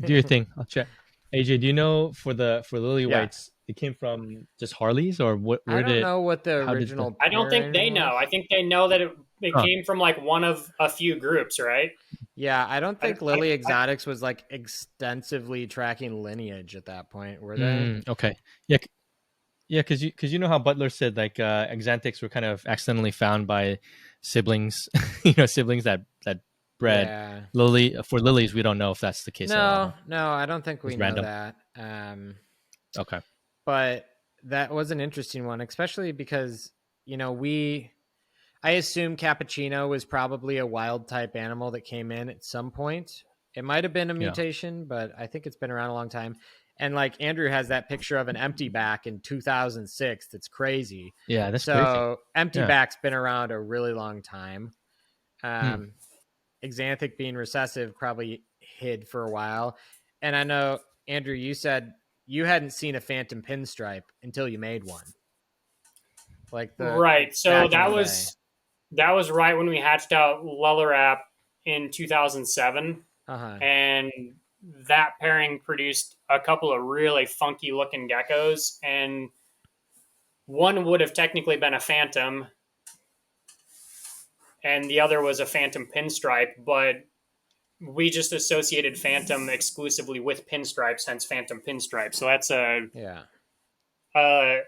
Do your thing. I'll check. AJ, do you know for Lily Whites, it came from just Harley's, or what? I don't know what the original. I don't think they know. I think they know that it came from like one of a few groups, right? Yeah, I don't think Lily Exotics was like extensively tracking lineage at that point, were they? Okay. Yeah. Yeah, because you know how Butler said like Xanthics were kind of accidentally found by siblings, siblings that bred. Yeah. For lilies, we don't know if that's the case at all. No, I don't think we know that. Okay. But that was an interesting one, especially because, I assume Cappuccino was probably a wild type animal that came in at some point. It might have been a mutation, but I think it's been around a long time. And like Andrew has that picture of an empty back in 2006. That's crazy. Yeah, that's crazy. So empty back's been around a really long time. Xanthic being recessive probably hid for a while. And I know, Andrew, you said you hadn't seen a phantom pinstripe until you made one. So that was right when we hatched out Lellarap in 2007. And that pairing produced a couple of really funky looking geckos, and one would have technically been a phantom and the other was a phantom pinstripe, but we just associated phantom exclusively with pinstripes, hence phantom pinstripe. So that's a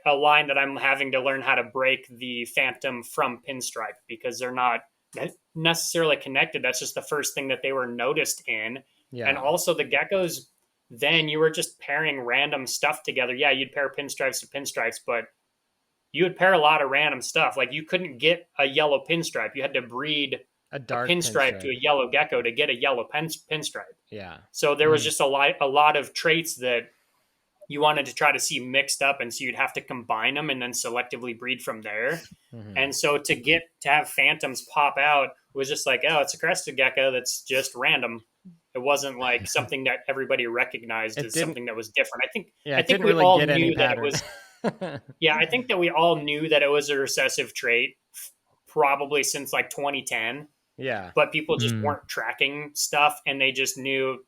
line that I'm having to learn how to break the phantom from pinstripe, because they're not necessarily connected. That's just the first thing that they were noticed in. Yeah. And also the geckos, then you were just pairing random stuff together. Yeah, you'd pair pinstripes to pinstripes, but you would pair a lot of random stuff. Like you couldn't get a yellow pinstripe. You had to breed a dark pinstripe to a yellow gecko to get a yellow pinstripe. Yeah. So there was just a lot of traits that you wanted to try to see mixed up, and so you'd have to combine them and then selectively breed from there. And so to have phantoms pop out was just like, oh, it's a crested gecko that's just random. It wasn't like something that everybody recognized as something that was different. I think we all knew that it was. Yeah, I think that we all knew that it was a recessive trait, probably since like 2010. Yeah, but people just weren't tracking stuff, and they just knew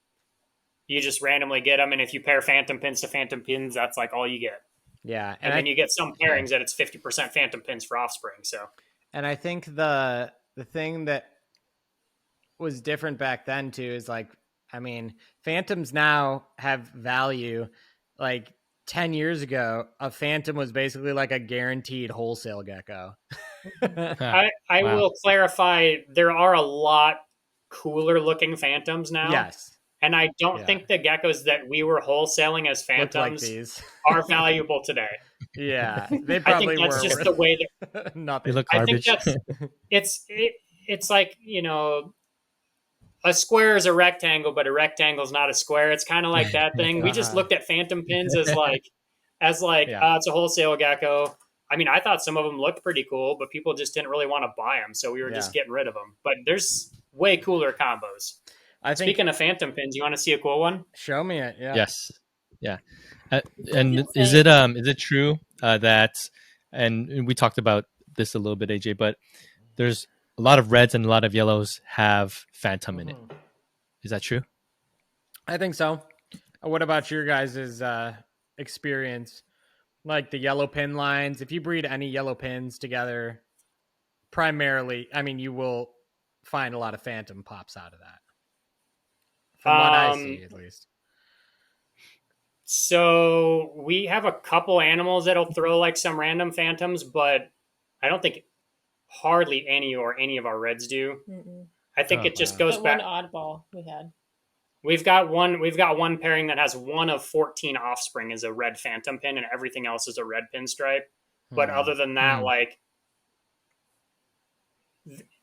you just randomly get them, and if you pair phantom pins to phantom pins, that's like all you get. Yeah, and then you get some pairings that it's 50% phantom pins for offspring. So, and I think the thing that was different back then too is like, I mean, phantoms now have value. Like 10 years ago, a phantom was basically like a guaranteed wholesale gecko. I will clarify, there are a lot cooler looking phantoms now. Yes. And I don't think the geckos that we were wholesaling as phantoms are valuable today. Yeah, they probably were. I think that's just the way that they look garbage. I think that's it's like, you know, a square is a rectangle, but a rectangle is not a square. It's kind of like that thing. We just looked at phantom pins as it's a wholesale gecko. I mean, I thought some of them looked pretty cool, but people just didn't really want to buy them, so we were just getting rid of them. But there's way cooler combos. Speaking of phantom pins, you want to see a cool one? Show me it. Yeah. Yes. Yeah. And is it true that, and we talked about this a little bit, AJ, but there's a lot of reds and a lot of yellows have phantom in it. Is that true? I think so. What about your guys' experience? Like the yellow pin lines, if you breed any yellow pins together, primarily, I mean, you will find a lot of phantom pops out of that. From what I see, at least. So we have a couple animals that'll throw like some random phantoms, but I don't think hardly any of our reds do. I think it just goes back. One oddball we had. We've got one pairing that has one of 14 offspring is a red phantom pin, and everything else is a red pinstripe. But other than that, like,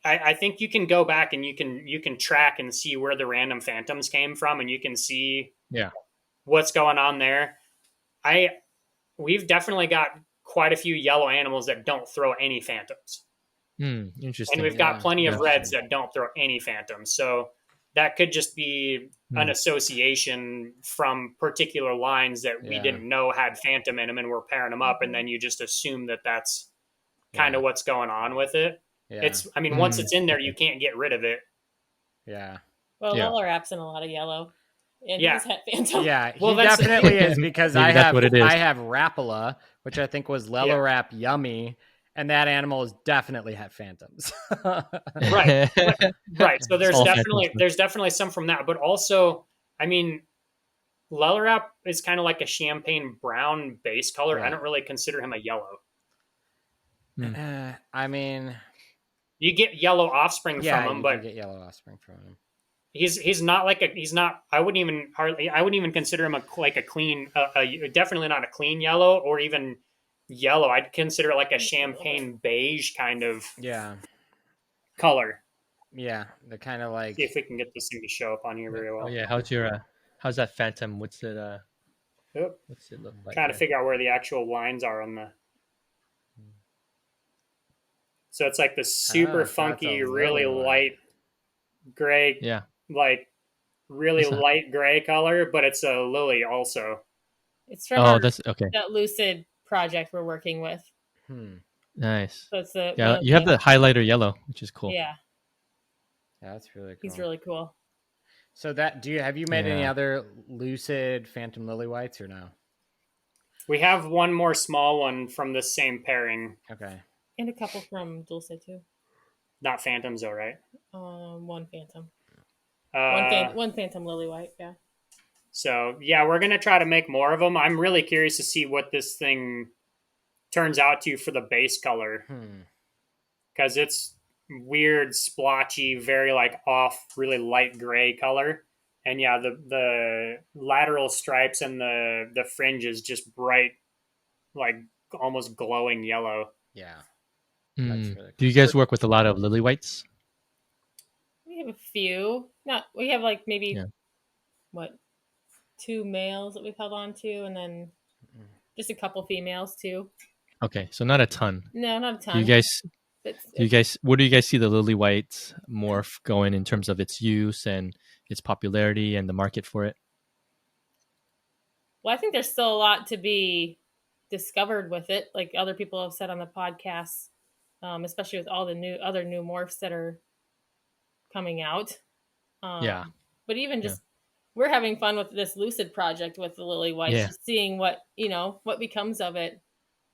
I think you can go back and you can track and see where the random phantoms came from, and you can see what's going on there. We've definitely got quite a few yellow animals that don't throw any phantoms. Interesting. And we've got plenty of reds that don't throw any phantoms. So that could just be an association from particular lines that we didn't know had phantom in them, and we're pairing them up, and then you just assume that that's kind of what's going on with it. Yeah. Once it's in there, you can't get rid of it. Yeah. Well, Lellarap's in a lot of yellow. And he's had phantom. Yeah, he definitely is, because I have Rapala, which I think was Lellarap Yummy, and that animal has definitely had phantoms. Right. So there's definitely some from that, but also, Lellarap is kind of like a champagne brown base color. Right. I don't really consider him a yellow. You get yellow offspring from him, but get yellow offspring from him. He's not I wouldn't even consider him a clean, definitely not a clean yellow or even yellow. I'd consider it like a champagne beige kind of color. Yeah, the kind of like. See if we can get this thing to show up on here very well. Oh yeah, how's that phantom? What's it what's it look like? Trying to figure out where the actual lines are on the. So it's like the super funky, really light gray. Yeah. Like really light gray color, but it's a lily also. It's from that Lucid project we're working with. Nice. So it's you have the highlighter yellow, which is cool. Yeah, that's really cool. He's really cool. So have you made any other Lucid Phantom Lily Whites or no? We have one more small one from the same pairing. Okay. And a couple from Dulce too. Not phantoms though, right? One phantom. One phantom lily white, yeah. So we're gonna try to make more of them. I'm really curious to see what this thing turns out to for the base color, because it's weird, splotchy, very like off, really light gray color, and the lateral stripes and the fringe is just bright, like almost glowing yellow. Yeah. Really cool. Do you guys work with a lot of lily whites? We have a few. We have like maybe 2 males that we've held on to, and then just a couple females too. Okay, so not a ton. No, not a ton. Where do you guys see the lily white morph going in terms of its use and its popularity and the market for it? Well, I think there's still a lot to be discovered with it, like other people have said on the podcast, especially with all the other new morphs that are coming out. But even just we're having fun with this Lucid project with the lily whites, just seeing what becomes of it,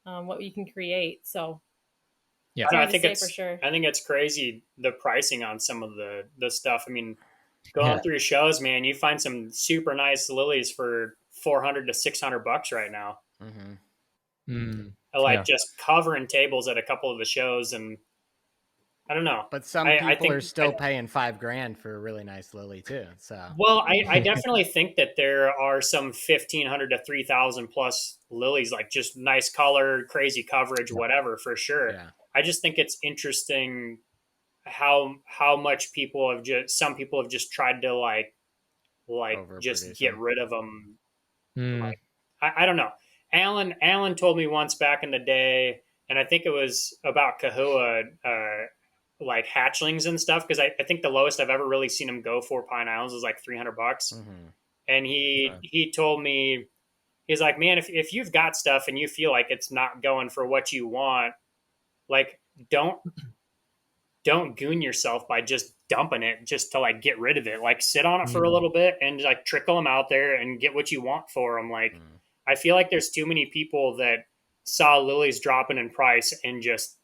what you can create. So I think it's for sure. I think it's crazy the pricing on some of the stuff. Going through shows, man, you find some super nice lilies for $400 to $600 right now. Just covering tables at a couple of the shows, and I don't know. But some people are still paying $5,000 for a really nice lily too. So I definitely think that there are some $1,500 to $3,000 plus lilies, like just nice color, crazy coverage, whatever, for sure. Yeah. I just think it's interesting how much some people have just tried to like just get rid of them. Like, I don't know. Allen told me once back in the day, and I think it was about Chahoua, like hatchlings and stuff, because I think the lowest I've ever really seen him go for Pine Islands was like $300. And he told me, he's like, man, if you've got stuff and you feel like it's not going for what you want, like don't goon yourself by just dumping it just to like get rid of it. Like sit on it for a little bit and like trickle them out there and get what you want for them. Like I feel like there's too many people that saw lilies dropping in price and just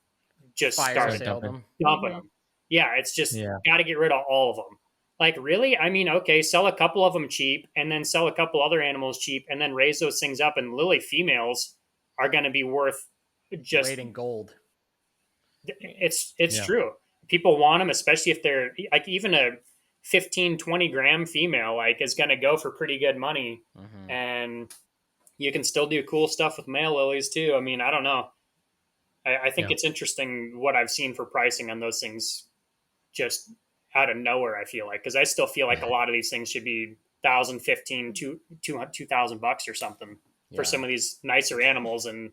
started dumping them. Yeah, it's just got to get rid of all of them. Like really? Okay, sell a couple of them cheap and then sell a couple other animals cheap and then raise those things up, and lily females are going to be worth just weight in gold. It's true. people want them, especially if they're like even a 15, 20 gram female, like is going to go for pretty good money. Mm-hmm. And you can still do cool stuff with male lilies too. I mean, I don't know. I think it's interesting what I've seen for pricing on those things just out of nowhere, I feel like, because I still feel like a lot of these things should be $1,000, $1,500, $2,000 or something for some of these nicer animals. And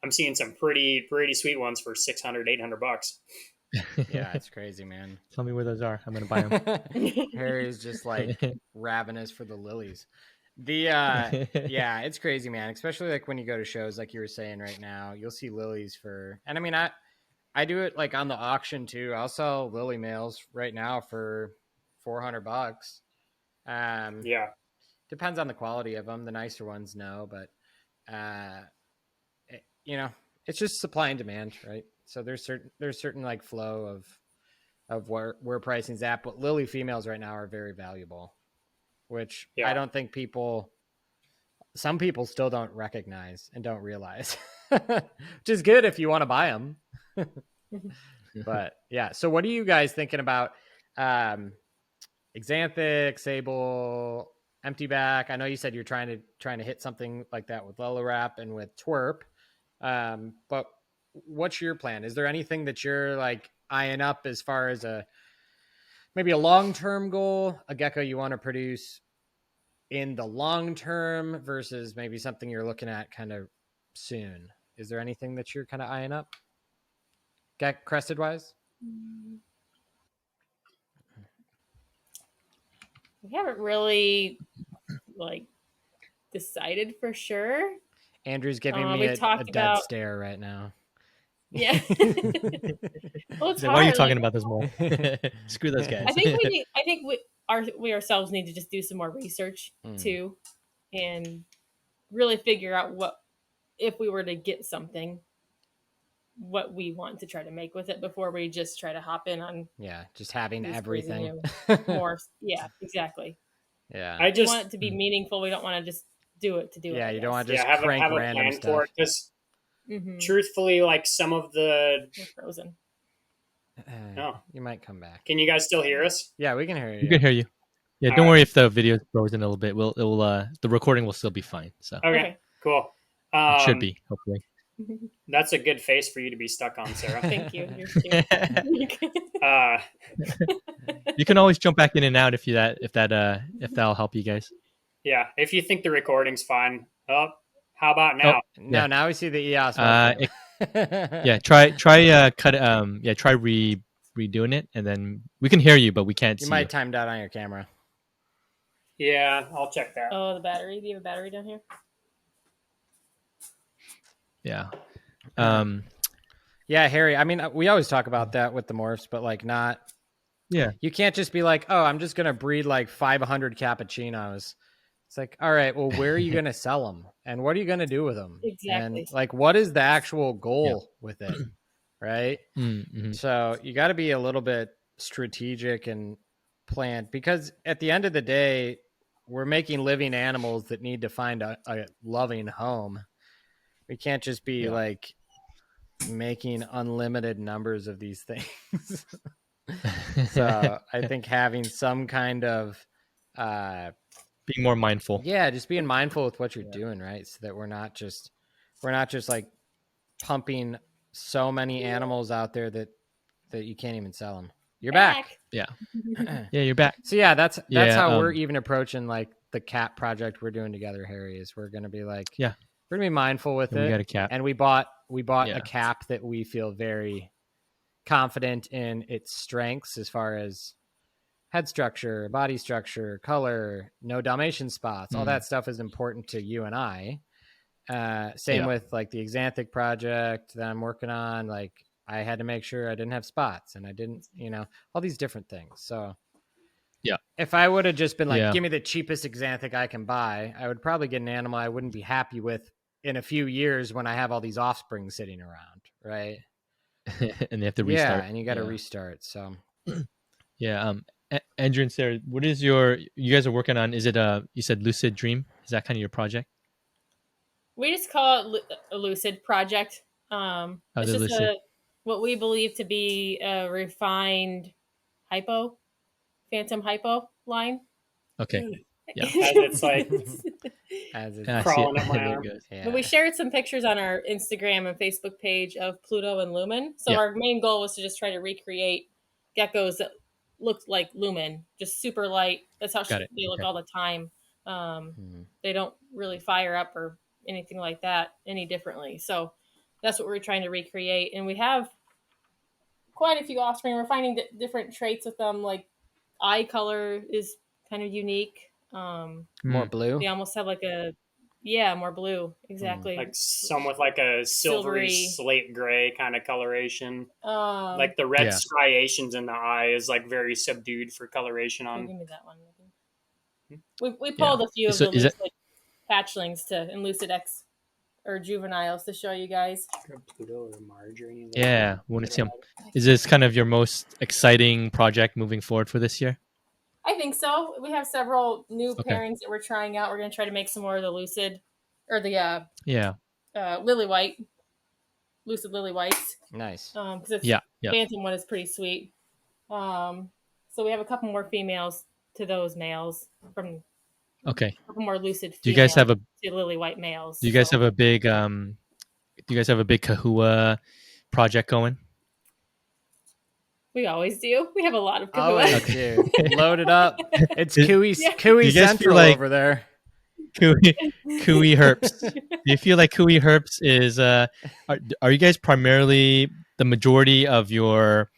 I'm seeing some pretty sweet ones for $600, $800. Yeah, it's crazy, man. Tell me where those are. I'm gonna buy them. Harry's just like ravenous for the lilies. Yeah, it's crazy, man. Especially like when you go to shows, like you were saying right now, you'll see lilies and I mean, I do it like on the auction too. I'll sell lily males right now for $400. Yeah, depends on the quality of them. The nicer ones, no, but it's just supply and demand, right? So there's certain like flow of where pricing's at, but lily females right now are very valuable, which I don't think some people still don't recognize and don't realize, which is good if you want to buy them. But yeah, so what are you guys thinking about? Exanthic, sable, empty back. I know you said you're trying to hit something like that with Lellarap and with twerp. But what's your plan? Is there anything that you're like eyeing up as far as maybe a long-term goal, a gecko you want to produce in the long term versus maybe something you're looking at kind of soon? Is there anything that you're kind of eyeing up? Crested wise? We haven't really like decided for sure. Andrew's giving me a dead stare right now. Yeah. Well, why are you talking about this more? Screw those guys. I think we ourselves need to just do some more research too, and really figure out what, if we were to get something, what we want to try to make with it before we just try to hop in on. Yeah, just having everything. More. Yeah, exactly. Yeah, I just want it to be meaningful. We don't want to just do it to do it. Yeah, you don't want to just crank have random a plan stuff. for it, because truthfully, like some of the frozen. You might come back. Can you guys still hear us? Yeah, we can hear you. We can hear you. Yeah, don't worry if the video is frozen a little bit. The recording will still be fine. So okay. Cool. It should be, hopefully. That's a good face for you to be stuck on, Sarah. Thank you. You can always jump back in and out if that'll help you guys. Yeah, if you think the recording's fine. Oh, how about now? No, now we see the EOS. Try redoing it, and then we can hear you, but we can't see you. You might timed out on your camera. Yeah, I'll check that. Oh, the battery. Do you have a battery down here? Yeah. Yeah, Harry, I mean, we always talk about that with the morphs, but like not. Yeah. You can't just be like, oh, I'm just going to breed like 500 cappuccinos. It's like, all right, well, where are you going to sell them? And what are you going to do with them? Exactly. And like, what is the actual goal with it? Right. Mm-hmm. So you got to be a little bit strategic and planned, because at the end of the day, we're making living animals that need to find a loving home. We can't just be like making unlimited numbers of these things. So I think having some kind of being more mindful. Yeah, just being mindful with what you're doing, right? So that we're not just like pumping so many animals out there that you can't even sell them. You're back. Yeah. Yeah, you're back. So yeah, that's how we're even approaching like the cap project we're doing together, Harry, is we're going to be like, we're going to be mindful with it. We got a cap. And we bought a cap that we feel very confident in its strengths as far as head structure, body structure, color, no Dalmatian spots. All that stuff is important to you and I. Same with like the Exanthic project that I'm working on. Like I had to make sure I didn't have spots and I didn't, all these different things. So if I would have just been like, give me the cheapest Exanthic I can buy, I would probably get an animal I wouldn't be happy with in a few years when I have all these offspring sitting around. Right. And they have to restart. Yeah. And you got to restart. So yeah. Andrew and Sarah, what is you guys are working on? Is it you said Lucid Dream? Is that kind of your project? We just call it a Lucid Project. It's just what we believe to be a refined phantom hypo line. Okay. Yeah. As it's like As it's crawling up my arm. Yeah. But we shared some pictures on our Instagram and Facebook page of Pluto and Lumen. So our main goal was to just try to recreate geckos that looked like Lumen, just super light. That's how they look all the time. They don't really fire up or anything like that any differently. So that's what we're trying to recreate. And we have quite a few offspring. We're finding different traits with them, like eye color is kind of unique. More blue. They almost have like more blue, exactly. Like some with like a silvery slate gray kind of coloration. Like the red striations in the eye is like very subdued for coloration on. Give me that one. We pulled a few of the Lucid hatchlings and Lucid X or juveniles to show you guys. Pluto or Marjorie. Yeah, want to see them. Is this kind of your most exciting project moving forward for this year? I think so. We have several new pairings that we're trying out. We're going to try to make some more of the Lucid or the Lily White, Lucid Lily Whites. Nice. Because Phantom one is pretty sweet. So we have a couple more females to those males from. Okay. A couple more Lucid. Do you guys have Lily White males? Do you guys have a big Chahoua project going? We always do. We have a lot of Chahoua. Load it up. It's Cooey Central over there. Cooey Herps. Do you feel like Cooey Herps is are you guys primarily the majority of your,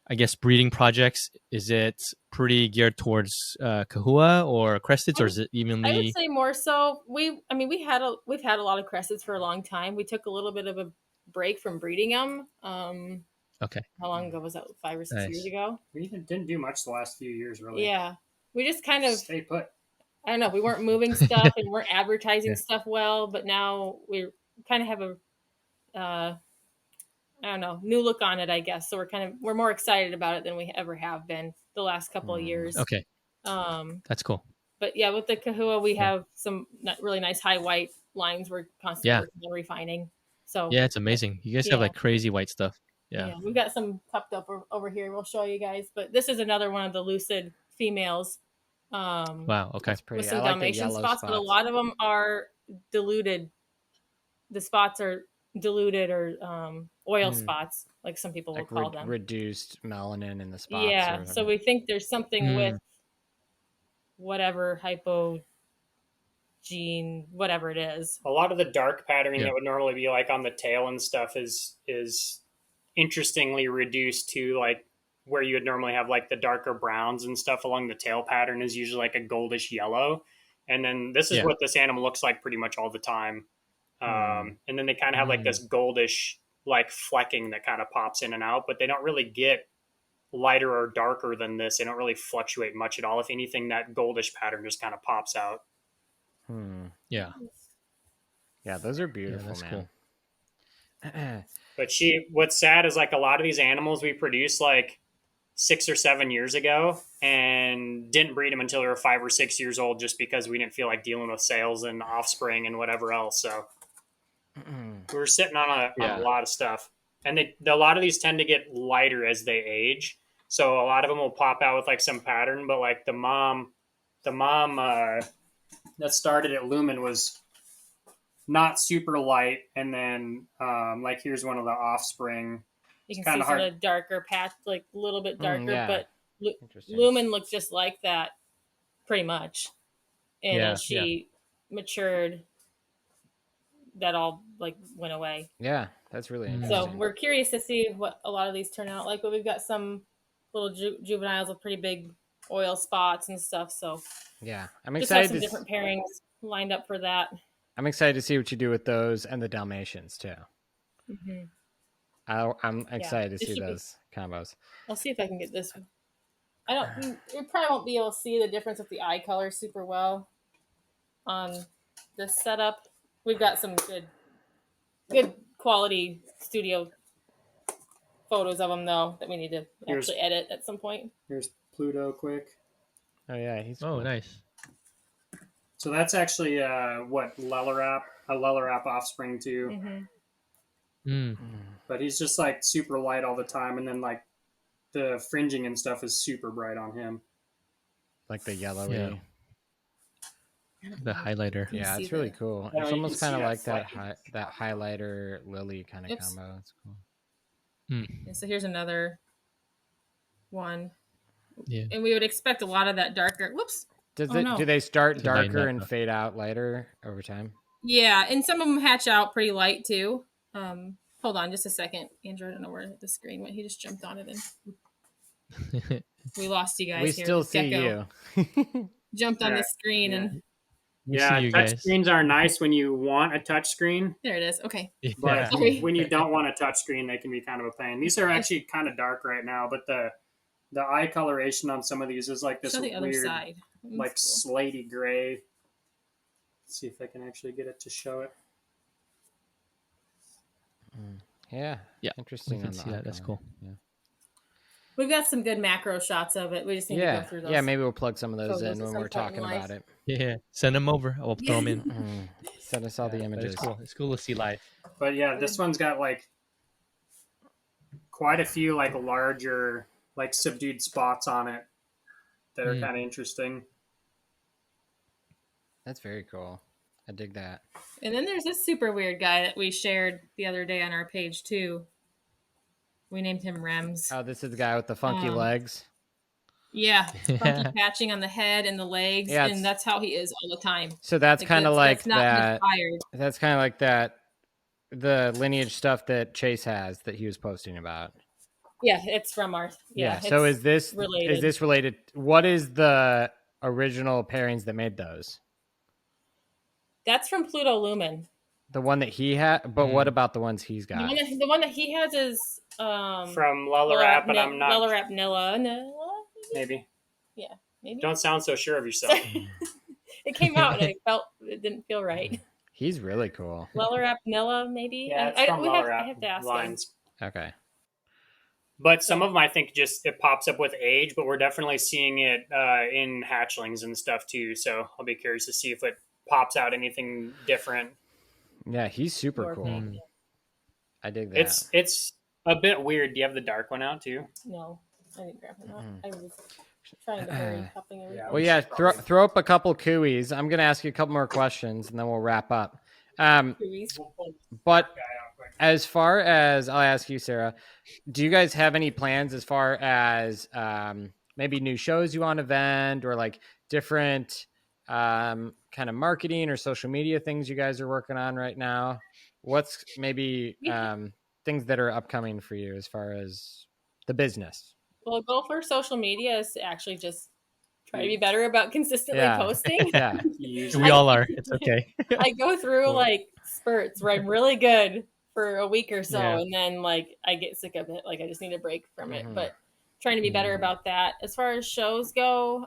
I guess, breeding projects? Is it pretty geared towards Chahoua or Cresteds, or is it evenly? I would say more so. We've had a lot of Cresteds for a long time. We took a little bit of a break from breeding them. Okay. How long ago was that? 5 or 6 years ago? We didn't do much the last few years, really. Yeah. We just kind of stay put. I don't know. We weren't moving stuff and weren't advertising stuff well, but now we kind of have a I don't know, new look on it, I guess. So we're more excited about it than we ever have been the last couple of years. Okay. That's cool. But yeah, with the Chahoua, we have some really nice high white lines we're constantly working on refining. So yeah, it's amazing. You guys have like crazy white stuff. Yeah. We've got some cupped up over here. We'll show you guys. But this is another one of the Lucid females. Wow. Okay. That's pretty. With some Dalmatian spots, but a lot of them are diluted. The spots are diluted or oil spots, like some people will call them. Reduced melanin in the spots. Yeah. So we think there's something with whatever hypo gene, whatever it is. A lot of the dark patterning that would normally be like on the tail and stuff is interestingly reduced to like where you would normally have like the darker browns and stuff along the tail pattern is usually like a goldish yellow. And then this is what this animal looks like pretty much all the time. And then they kind of have like this goldish like flecking that kind of pops in and out, but they don't really get lighter or darker than this. They don't really fluctuate much at all. If anything, that goldish pattern just kind of pops out. Yeah. Yeah, those are beautiful, man. Cool. But what's sad is like a lot of these animals we produced like 6 or 7 years ago and didn't breed them until they were 5 or 6 years old, just because we didn't feel like dealing with sales and offspring and whatever else. So we were sitting on a lot of stuff, and a lot of these tend to get lighter as they age. So a lot of them will pop out with like some pattern, but like the mom that started at Lumen was not super light, and then like here's one of the offspring. You can see sort of darker patch, like a little bit darker, but Lumen looked just like that, pretty much. And as she matured, that all like went away. Yeah, that's really interesting. So we're curious to see what a lot of these turn out like. But we've got some little juveniles with pretty big oil spots and stuff. So yeah, I'm excited. Just have some different pairings lined up for that. I'm excited to see what you do with those and the Dalmatians too. Mm-hmm. I'm excited to see those combos. I'll see if I can get this one. We probably won't be able to see the difference with the eye color super well on this setup. We've got some good quality studio photos of them though that we need to actually edit at some point. Here's Pluto quick. Oh yeah, he's cool. Nice. So that's actually a Lellarap offspring too. Mm-hmm. But he's just like super light all the time, and then like the fringing and stuff is super bright on him. Like the yellowy. Yeah. The highlighter. Yeah, it's really cool. It's almost kind of like that highlighter lily kind of combo. It's cool. Yeah, so here's another one. Yeah. And we would expect a lot of that darker. Whoops. Do they start darker and fade out lighter over time? Yeah, and some of them hatch out pretty light too. Hold on just a second. Andrew, I don't know where the screen went. He just jumped on it and we lost you guys. We still see Gecko you. jumped on the screen and touch screens are nice when you want a touch screen. There it is. Okay. But when you don't want a touch screen, they can be kind of a pain. These are actually kind of dark right now, but the eye coloration on some of these is like this weird, like slatey gray. Let's see if I can actually get it to show it. Yeah. Interesting. We can see that. That's cool. Yeah. We've got some good macro shots of it. We just need to go through those. Yeah, maybe we'll plug some of those in when we're talking about it. Yeah, send them over. I'll throw them in. Send us all the images. It's cool. It's cool to see live. But yeah, this one's got like quite a few like larger, like subdued spots on it that are kind of interesting. That's very cool. I dig that. And then there's this super weird guy that we shared the other day on our page too. We named him Rems. Oh, this is the guy with the funky legs. Yeah, funky patching on the head and the legs, and that's how he is all the time. So that's kind of like that. That's kind of like that. The lineage stuff that Chase has that he was posting about. Yeah, it's from our. Yeah. So is this related? Is this related? What is the original pairings that made those? That's from Pluto Lumen. The one that he had, but what about the ones he's got? The one that he has is from Lellarap, but I'm not. Lellarap Nilla. Maybe. Yeah, maybe. Don't sound so sure of yourself. It came out and it didn't feel right. He's really cool. Lellarap Nilla, maybe. Yeah, it's from Lellarap. I have to ask lines. him. Okay. But some of them, I think, just it pops up with age, but we're definitely seeing it in hatchlings and stuff too. So I'll be curious to see if it pops out anything different. Yeah, he's super cool. I dig that. It's a bit weird. Do you have the dark one out too? No, I didn't grab him out. I was trying to hurry, helping everything. Well, yeah, throw up a couple cooies. I'm going to ask you a couple more questions, and then we'll wrap up. But as far as, I'll ask you, Sarah, do you guys have any plans as far as maybe new shows you want to vend or like different kind of marketing or social media things you guys are working on right now? What's maybe things that are upcoming for you as far as the business? Well, a goal for social media is to actually just try to be better about consistently posting. Yeah, we all are. It's okay. I go through like spurts where I'm really good for a week or so, and then like I get sick of it. Like I just need a break from it. But trying to be better about that. As far as shows go,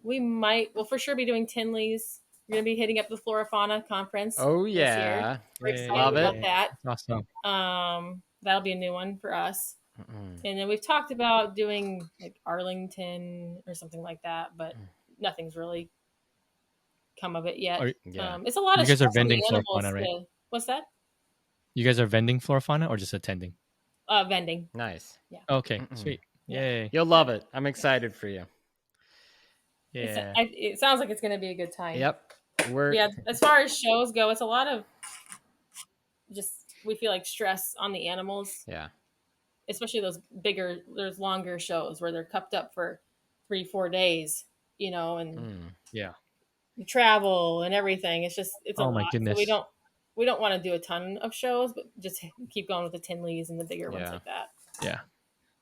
we'll for sure be doing Tinley's. We're going to be hitting up the Flora Fauna Conference. Oh, yeah. We're excited about that. Awesome. That'll be a new one for us. And then we've talked about doing like Arlington or something like that, but nothing's really come of it yet. It's a lot of. You guys are vending Flora Fauna, right? What's that? You guys are vending Flora Fauna or just attending? Vending. Nice. Yeah. Okay. Sweet. Yay. You'll love it. I'm excited for you. Yeah. It sounds like it's going to be a good time. Yep. As far as shows go, it's a lot of we feel like stress on the animals. Yeah. Especially there's longer shows where they're cupped up for 3-4 days, and travel and everything. It's a lot. My goodness. So we don't want to do a ton of shows, but just keep going with the Tinleys and the bigger ones like that. Yeah.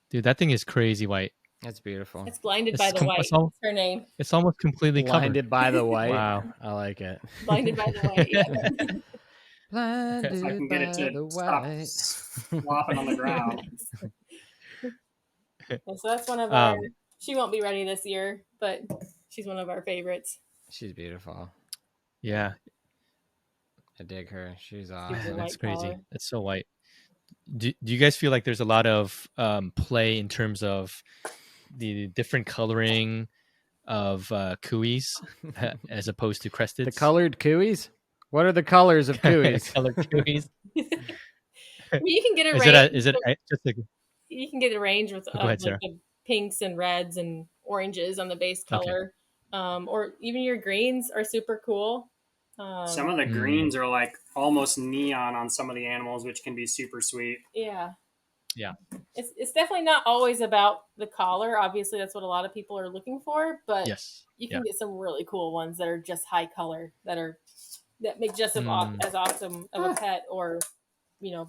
Dude, that thing is crazy white. That's beautiful. It's blinded by the white. That's her name. It's almost completely blinded by the white. Wow. I like it. Blinded by the white. Yeah. Blinded if I can get it to stop flopping on the ground. So that's one of our. She won't be ready this year, but she's one of our favorites. She's beautiful. Yeah. I dig her. She's awesome. That's crazy. Collar. It's so white. Do you guys feel like there's a lot of play in terms of the different coloring of cooies as opposed to Cresteds? The colored cooies? What are the colors of cooies? Colored cooies. you can get a range. You can get a range with like the pinks and reds and oranges on the base color. Okay. Or even your greens are super cool. Some of the greens are like almost neon on some of the animals, which can be super sweet. Yeah. Yeah. It's definitely not always about the collar. Obviously, that's what a lot of people are looking for, but you can get some really cool ones that are just high color that make just as awesome of a pet or,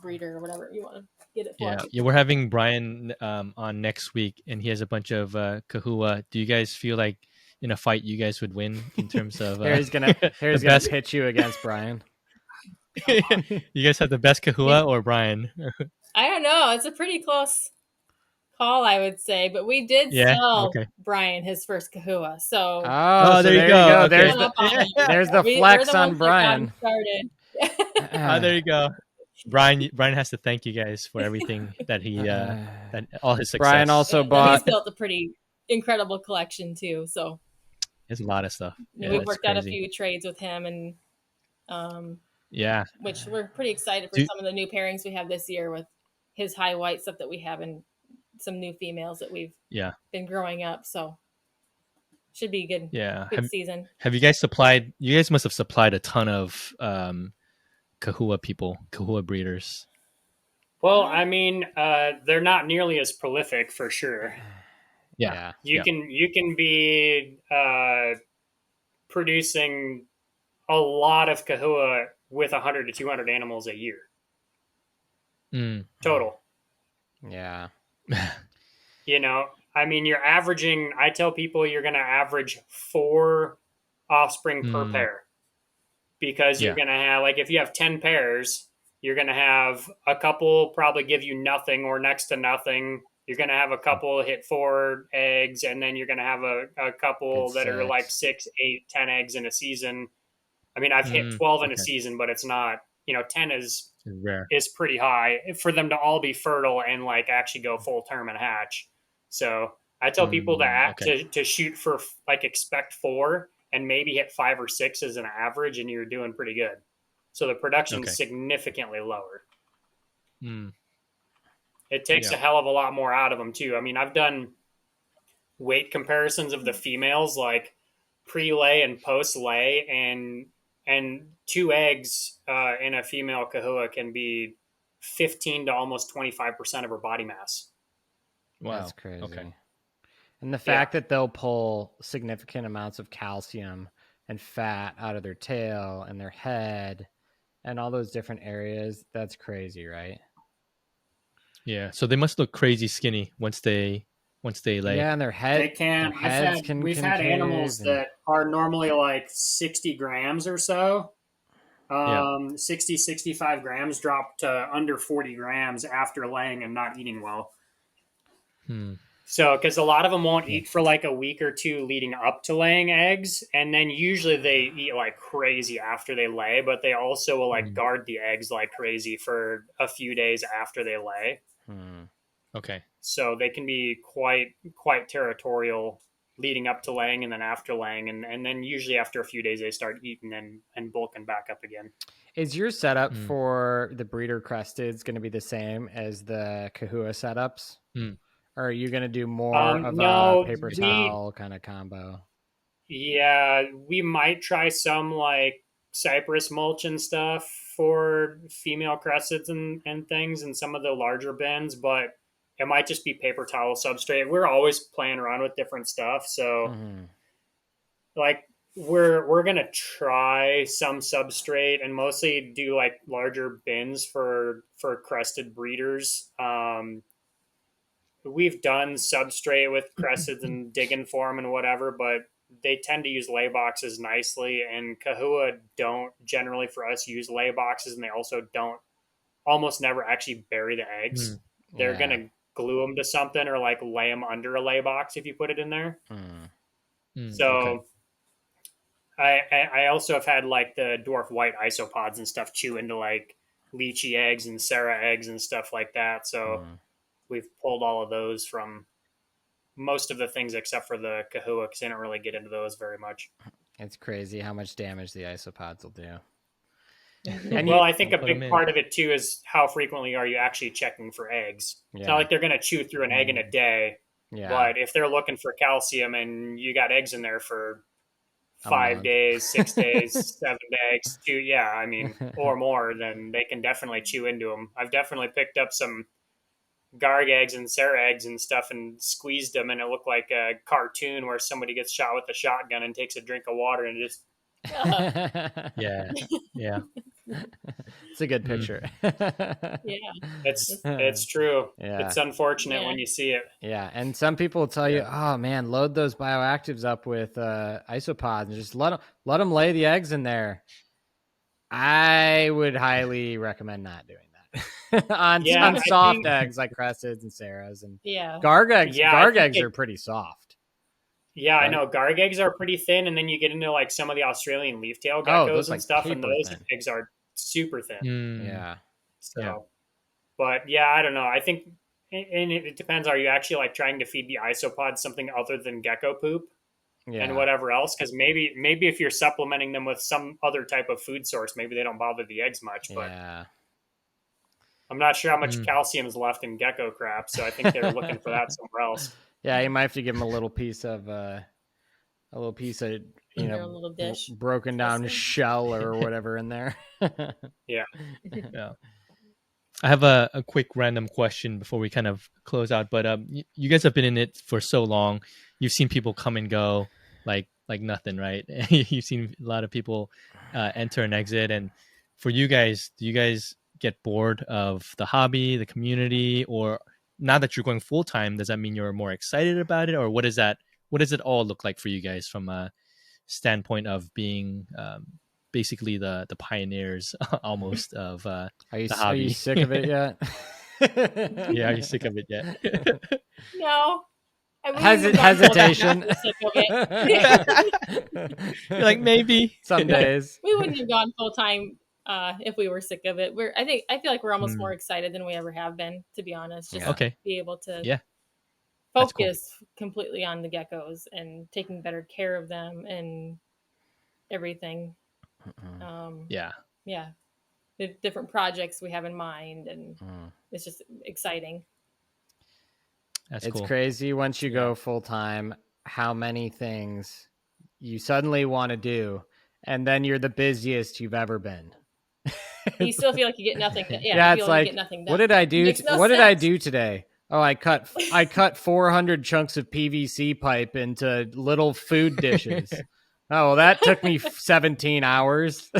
breeder or whatever you want to get it for. Yeah, we're having Brian on next week, and he has a bunch of Chahoua. Do you guys feel like in a fight you guys would win in terms of Harry's gonna pitch you against Brian? You guys have the best Chahoua or Brian? I don't know. It's a pretty close call, I would say, but we did sell Brian his first Chahoua. So there you go. Okay. There's the flex on Brian. There you go. Brian has to thank you guys for everything that he that all his success. Brian also bought. He's built a pretty incredible collection too. So there's a lot of stuff. We've worked out a few trades with him, and which we're pretty excited for some of the new pairings we have this year with his high white stuff that we have, and some new females that we've been growing up. So should be good. Yeah, good season. Have you guys supplied? You guys must have supplied a ton of Chahoua breeders. Well, I mean, they're not nearly as prolific for sure. Yeah. You can be producing a lot of Chahoua with 100 to 200 animals a year. Total. Yeah. I mean, you're averaging, I tell people you're going to average 4 offspring per pair. Because you're going to have, like, if you have 10 pairs, you're going to have a couple probably give you nothing or next to nothing. You're going to have a couple hit 4 eggs, and then you're going to have a couple that are like 6, 8, 10 eggs in a season. I mean, I've hit 12 in a season, but it's not, 10 is rare. Is pretty high for them to all be fertile and like actually go full term and hatch. So I tell people to shoot for, like, expect 4 and maybe hit 5 or 6 as an average, and you're doing pretty good. So the production is significantly lower. It takes a hell of a lot more out of them too. I mean, I've done weight comparisons of the females, like pre-lay and post-lay, and 2 eggs in a female Chahoua can be 15 to almost 25% of her body mass. Wow, that's crazy. Okay. And the fact that they'll pull significant amounts of calcium and fat out of their tail and their head and all those different areas, that's crazy, right? Yeah. So they must look crazy skinny once they lay. Yeah, and their head. They can. We've had animals that are normally like 60 grams or so. 60, 65 grams drop to under 40 grams after laying and not eating well. So, because a lot of them won't eat for like a week or 2 leading up to laying eggs, and then usually they eat like crazy after they lay, but they also will like guard the eggs like crazy for a few days after they lay. Okay. So they can be quite territorial leading up to laying and then after laying, and then usually after a few days they start eating and bulking back up again. Is your setup for the breeder Cresteds going to be the same as the Chahoua setups? Or are you going to do more of a paper towel kind of combo? Yeah, we might try some like cypress mulch and stuff for female Cresteds and things in some of the larger bins, but it might just be paper towel substrate. We're always playing around with different stuff. So like we're going to try some substrate and mostly do like larger bins for crested breeders. We've done substrate with Cresteds and digging for them and whatever, but they tend to use lay boxes nicely, and Chahoua don't generally for us use lay boxes, and they also don't almost never actually bury the eggs. They're going to glue them to something or like lay them under a lay box if you put it in there. So I also have had like the dwarf white isopods and stuff chew into like lychee eggs and Sarah eggs and stuff like that. So we've pulled all of those from most of the things except for the Chahoua, because they don't really get into those very much. It's crazy how much damage the isopods will do. And well, I think a big part of it too is how frequently are you actually checking for eggs? Yeah. It's not like they're going to chew through an egg in a day. Yeah. But if they're looking for calcium and you got eggs in there for 5 days, 6 days, 7 days, I mean, or more, then they can definitely chew into them. I've definitely picked up some garg eggs and Sarah eggs and stuff and squeezed them, and it looked like a cartoon where somebody gets shot with a shotgun and takes a drink of water and just yeah. It's a good picture. It's true. Yeah. It's unfortunate when you see it. Yeah, and some people will tell you, "Oh man, load those bioactives up with isopods and just let them lay the eggs in there." I would highly recommend not doing that on soft eggs like Cresteds and Sarahs and garg eggs. Garg eggs are pretty soft. Yeah, right? I know. Garg eggs are pretty thin, and then you get into like some of the Australian leaf-tailed geckos and stuff, and those eggs are super thin. Yeah. So, but I don't know. I think, and it depends. Are you actually like trying to feed the isopods something other than gecko poop and whatever else? Because maybe if you're supplementing them with some other type of food source, maybe they don't bother the eggs much. But I'm not sure how much calcium is left in gecko crap, so I think they're looking for that somewhere else. Yeah, you might have to give them a little piece of little dish, broken down shell or whatever in there. Yeah. I have a quick random question before we kind of close out. But you guys have been in it for so long. You've seen people come and go like nothing, right? You've seen a lot of people enter and exit. And for you guys, do you guys get bored of the hobby, the community, or now that you're going full time, does that mean you're more excited about it, or what does it all look like for you guys from a standpoint of being basically the pioneers almost of the hobby? Are you sick of it yet? Yeah, are you sick of it yet? No. Hesitation. Like maybe some days we wouldn't have gone full time if we were sick of it. I feel like we're almost more excited than we ever have been, to be honest. Just be able to focus completely on the geckos and taking better care of them and everything. The different projects we have in mind, and it's just exciting. It's cool. Crazy once you go full time how many things you suddenly want to do, and then you're the busiest you've ever been. You still feel like you get nothing done. It's like, get nothing done. What did I do? Did I do today? Oh, I cut 400 chunks of PVC pipe into little food dishes. Oh, well, that took me 17 hours.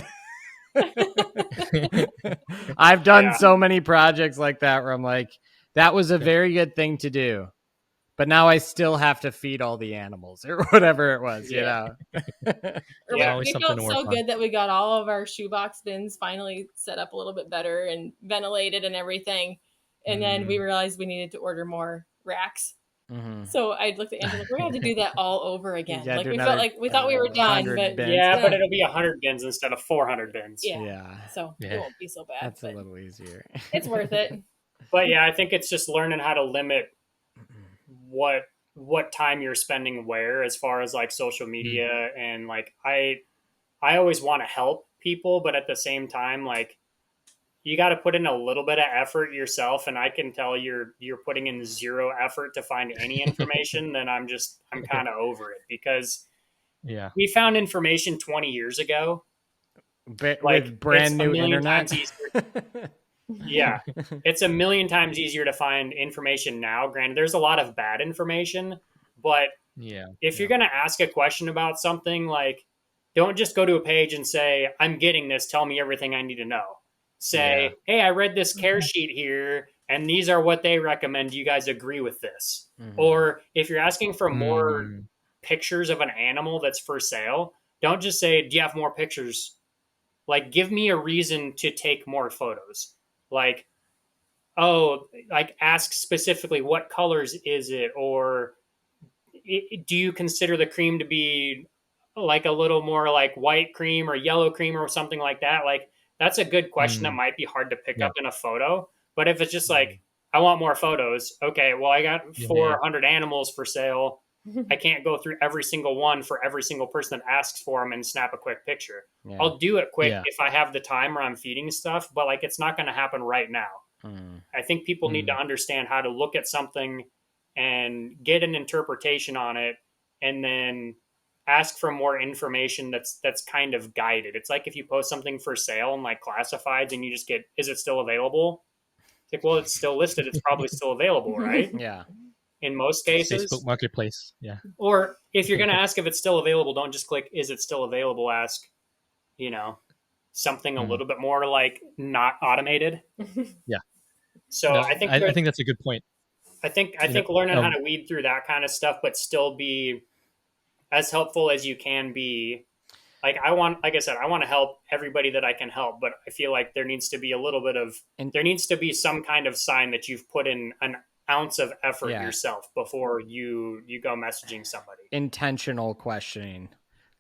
I've done so many projects like that where I'm like, that was a very good thing to do, but now I still have to feed all the animals or whatever it was, you know? We felt so good that we got all of our shoebox bins finally set up a little bit better and ventilated and everything. And then we realized we needed to order more racks. Mm-hmm. So I looked at Angela, we're going to have to do that all over again. Like we felt like we thought we were done, but but it'll be 100 bins instead of 400 bins. So it won't be so bad. That's a little easier. It's worth it. But I think it's just learning how to limit what time you're spending where, as far as like social media. And like I always want to help people, but at the same time, like you got to put in a little bit of effort yourself. And I can tell you're putting in zero effort to find any information. Then I'm kind of over it, because we found information 20 years ago, with brand new internet. It's a million times easier to find information now. Granted, there's a lot of bad information, but if you're going to ask a question about something, like, don't just go to a page and say, I'm getting this, tell me everything I need to know. Say, hey, I read this care sheet here, and these are what they recommend. Do you guys agree with this? Mm-hmm. Or if you're asking for more pictures of an animal that's for sale, don't just say, do you have more pictures? Like, give me a reason to take more photos. Like, ask specifically what colors is it? Or do you consider the cream to be like a little more like white cream or yellow cream or something like that? Like, that's a good question that might be hard to pick up in a photo. But if it's just like, I want more photos. Okay, well, I got 400 animals for sale. I can't go through every single one for every single person that asks for them and snap a quick picture. Yeah. I'll do it quick if I have the time or I'm feeding stuff, but like it's not going to happen right now. I think people need to understand how to look at something and get an interpretation on it, and then ask for more information that's kind of guided. It's like if you post something for sale in like classifieds and you just get, is it still available? It's like, well, it's still listed. It's probably still available, right? Yeah. In most cases. Facebook Marketplace. Yeah. Or if you're going to ask if it's still available, don't just click, is it still available? Ask, you know, something a little bit more like not automated. Yeah. So no, I think that's a good point. I think learning how to weed through that kind of stuff, but still be as helpful as you can be. Like I want to help everybody that I can help, but I feel like there needs to be a little bit of, there needs to be some kind of sign that you've put in an ounce of effort yourself before you go messaging somebody. Intentional questioning.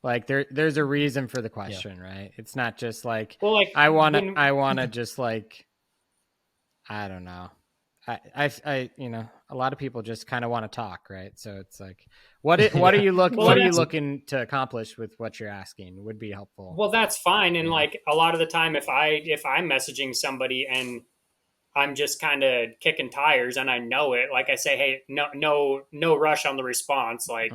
Like there's a reason for the question, right? It's not just like, well, like I want to just like, I don't know. I you know, a lot of people just kind of want to talk, right? So it's like, what are you looking to accomplish with what you're asking would be helpful. Well, that's fine. And like a lot of the time, if I'm messaging somebody and I'm just kind of kicking tires and I know it, like I say, hey, no rush on the response. Like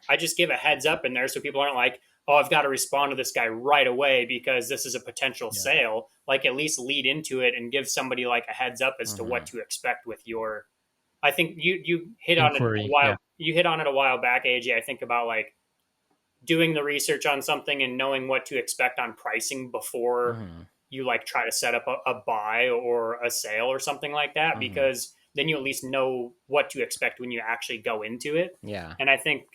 I just give a heads up in there so people aren't like, oh, I've got to respond to this guy right away because this is a potential sale. Like at least lead into it and give somebody like a heads up as to what to expect with your, I think you hit on it a while. You hit on it a while back, AJ. I think about like doing the research on something and knowing what to expect on pricing before you like try to set up a buy or a sale or something like that, because then you at least know what to expect when you actually go into it. Yeah. And I think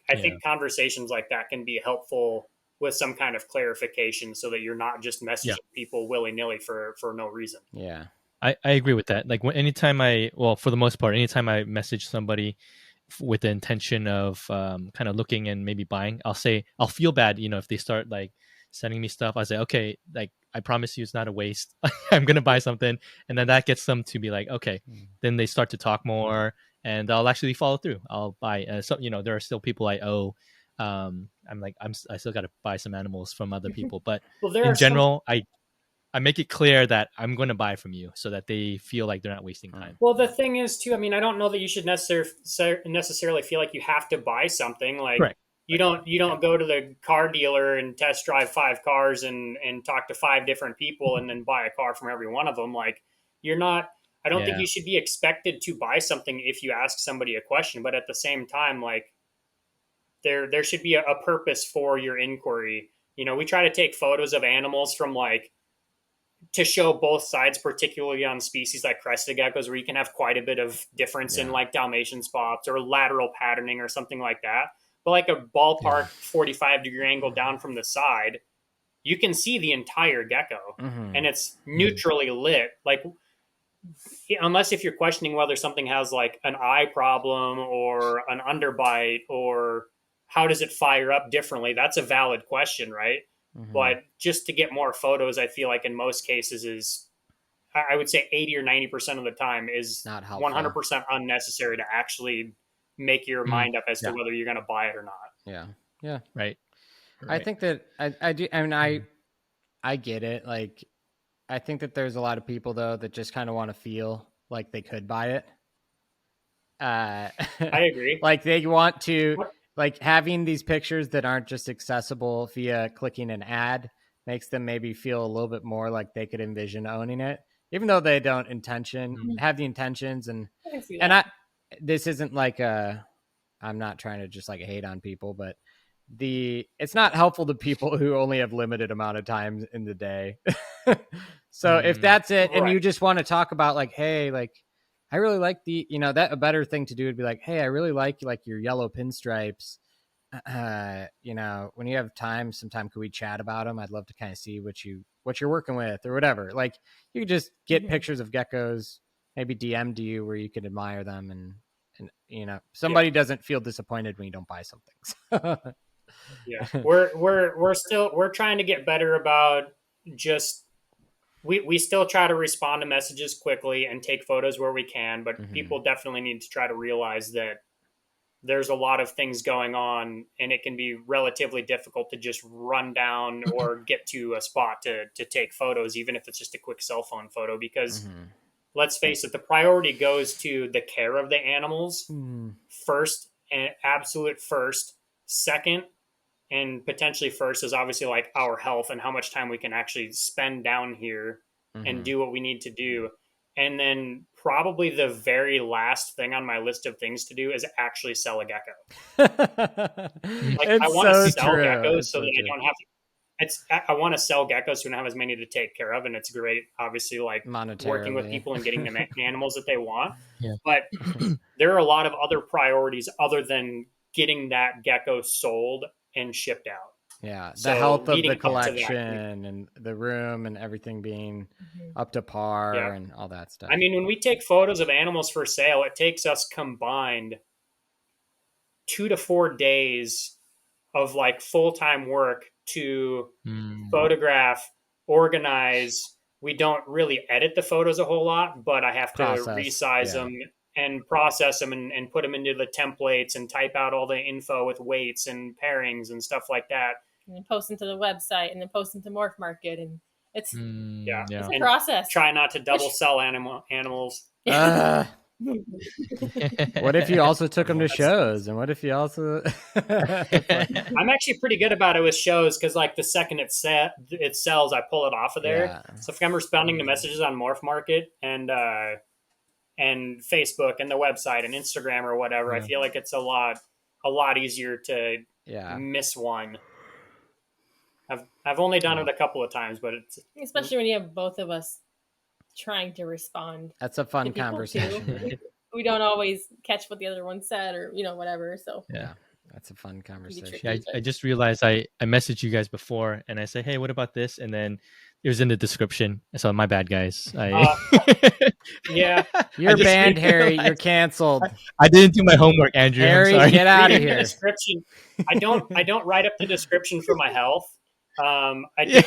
conversations like that can be helpful with some kind of clarification so that you're not just messaging people willy-nilly for no reason. Yeah. I agree with that. Like for the most part, anytime I message somebody with the intention of kind of looking and maybe buying, I'll feel bad, if they start like sending me stuff. I say, okay, like I promise you it's not a waste. I'm going to buy something. And then that gets them to be like, okay, then they start to talk more and I'll actually follow through. I'll buy there are still people I owe. I still got to buy some animals from other people, but in general, I make it clear that I'm going to buy from you so that they feel like they're not wasting time. Well, the thing is too, I mean, I don't know that you should necessarily feel like you have to buy something. Like you don't go to the car dealer and test drive 5 cars and talk to 5 different people and then buy a car from every one of them. Like you're not, I don't think you should be expected to buy something if you ask somebody a question, but at the same time, like there should be a purpose for your inquiry. We try to take photos of animals from like, to show both sides, particularly on species like crested geckos, where you can have quite a bit of difference in like Dalmatian spots or lateral patterning or something like that. But like a ballpark 45-degree angle down from the side, you can see the entire gecko and it's neutrally lit. Like, unless if you're questioning whether something has like an eye problem or an underbite or how does it fire up differently, that's a valid question, right? But just to get more photos, I feel like in most cases is, I would say 80 or 90% of the time is not 100% unnecessary to actually make your mind up as to whether you're going to buy it or not. Yeah. Yeah. Right. I think that I do. I mean, I get it. Like, I think that there's a lot of people though that just kind of want to feel like they could buy it. I agree. Like they want to, like having these pictures that aren't just accessible via clicking an ad makes them maybe feel a little bit more like they could envision owning it, even though they don't have the intentions. And this isn't like I'm not trying to just like hate on people, but it's not helpful to people who only have limited amount of time in the day. So if that's it, and you just want to talk about like, hey, like I really like that a better thing to do would be like, hey, I really like your yellow pinstripes. When you have time, sometime could we chat about them? I'd love to kind of see what you're working with or whatever. Like you could just get pictures of geckos, maybe DM to you where you could admire them and somebody doesn't feel disappointed when you don't buy something. Yeah, we're trying to get better about just we still try to respond to messages quickly and take photos where we can, but people definitely need to try to realize that there's a lot of things going on, and it can be relatively difficult to just run down or get to a spot to take photos, even if it's just a quick cell phone photo, because let's face it, the priority goes to the care of the animals first, and absolute first. Second, and potentially first, is obviously like our health and how much time we can actually spend down here and do what we need to do. And then probably the very last thing on my list of things to do is actually sell a gecko. Like, I want to sell geckos so that I don't have to. I want to sell geckos so I don't have as many to take care of, and it's great, obviously, like working with people and getting them animals that they want. Yeah. But there are a lot of other priorities other than getting that gecko sold and shipped out. Yeah, the health of the collection and the room and everything being up to par and all that stuff. I mean, when we take photos of animals for sale, it takes us combined 2 to 4 days of like full-time work to photograph, organize. We don't really edit the photos a whole lot, but I have to resize them and process them and put them into the templates and type out all the info with weights and pairings and stuff like that. And then post them to the website and then post them to Morph Market. And it's, it's a and process. Try not to double sell animals. What if you also took them to shows? And what if you also... I'm actually pretty good about it with shows, because like the second it sells, I pull it off of there. Yeah. So if I'm responding to messages on Morph Market and Facebook and the website and Instagram or whatever, I feel like it's a lot easier to miss one. I've only done it a couple of times, but it's especially when you have both of us trying to respond. That's a fun conversation. We don't always catch what the other one said, or whatever. So that's a fun conversation. Yeah, I just realized I messaged you guys before, and I say, hey, what about this? And then it was in the description. So my bad, guys. Yeah, you're banned, Harry. You're canceled. I didn't do my homework, Andrew. Harry, get out of here. Description. I don't write up the description for my health. I do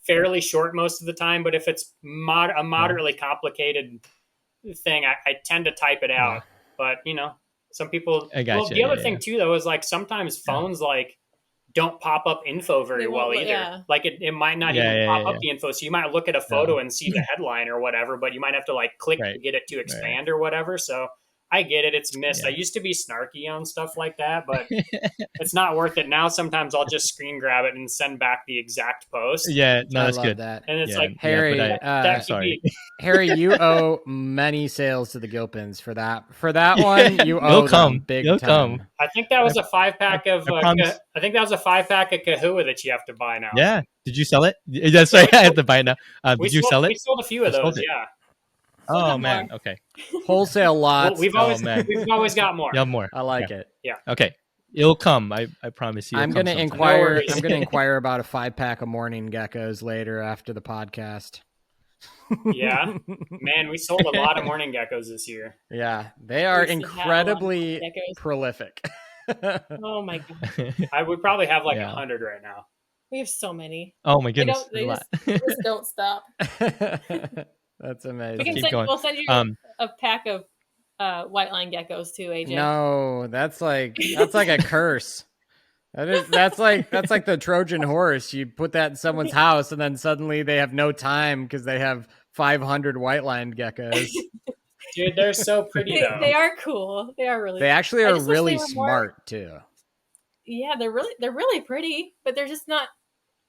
fairly short most of the time, but if it's a moderately complicated thing, I tend to type it out. But some people. The other thing too, though, is like sometimes phones like don't pop up info very well either. Yeah. Like it might not even pop up the info, so you might look at a photo and see the headline or whatever, but you might have to like click to get it to expand or whatever. So I get it. It's missed. I used to be snarky on stuff like that, but it's not worth it. Now sometimes I'll just screen grab it and send back the exact post. Yeah, no, that's good. That. And it's like, Harry, sorry. Harry, you owe many sales to the Gilpins for that. For that one, you owe them big time. I think that was a 5-pack of. I think that was a 5-pack of Chahoua that you have to buy now. Yeah. Did you sell it? That's right. I have to buy it now. Did you sell it? We sold a few of those. Yeah. Oh man, okay. Wholesale lots. Well, we've always got more. You have more. I like it. Yeah. Okay. It'll come. I promise you. I'm gonna inquire. I'm gonna inquire about a 5-pack of morning geckos later after the podcast. Yeah, man, we sold a lot of morning geckos this year. Yeah, they are incredibly prolific. Oh my god! I would probably have like 100 right now. We have so many. Oh my goodness! They just don't stop. That's amazing. We'll send you a pack of white line geckos too, AJ. No, that's like a curse. That's like the Trojan horse. You put that in someone's house, and then suddenly they have no time because they have 500 white lined geckos. Dude, they're so pretty though. They are cool. They are really. They actually are really smart too. Yeah, they're really pretty, but they're just not.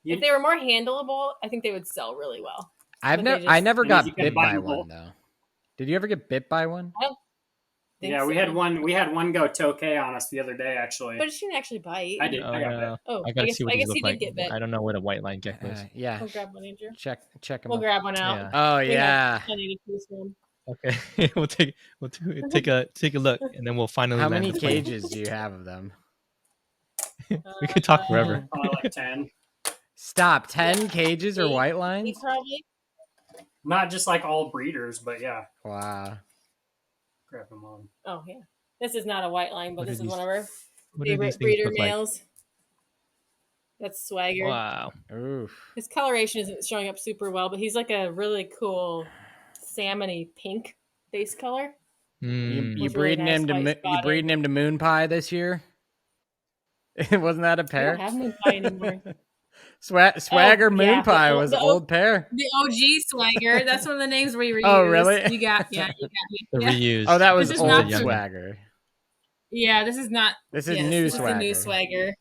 If they were more handleable, I think they would sell really well. I never got bit by one though. Did you ever get bit by one? Yeah, we had one. We had one go tokay on us the other day, actually. But she didn't actually bite. I did. I got bit. Oh, I gotta see what these look like. Get bit. I don't know what a white line gecko is. Yeah. We'll grab one, Andrew. Check them. We'll grab one out. Yeah. Oh yeah. Okay, we'll take a look, and then we'll finally. How many cages do you have of them? We could talk forever. Probably like 10. Stop. 10 cages or white lines? Probably. Not just like all breeders, but yeah. Wow. Grab them on. Oh yeah. This is not a white line, but this is one of our favorite breeder males. Like? That's Swagger. Wow. Oof. His coloration isn't showing up super well, but he's like a really cool salmony pink base color. You breeding him to Moon Pie this year? Wasn't that a pair? I don't have Moon Pie anymore. Swagger Moon Pie was old pair. The OG Swagger. That's one of the names we reused. Oh, really? You got me. The reused. Oh, that was old Swagger. Yeah, this is not. This is new Swagger. This is the new Swagger.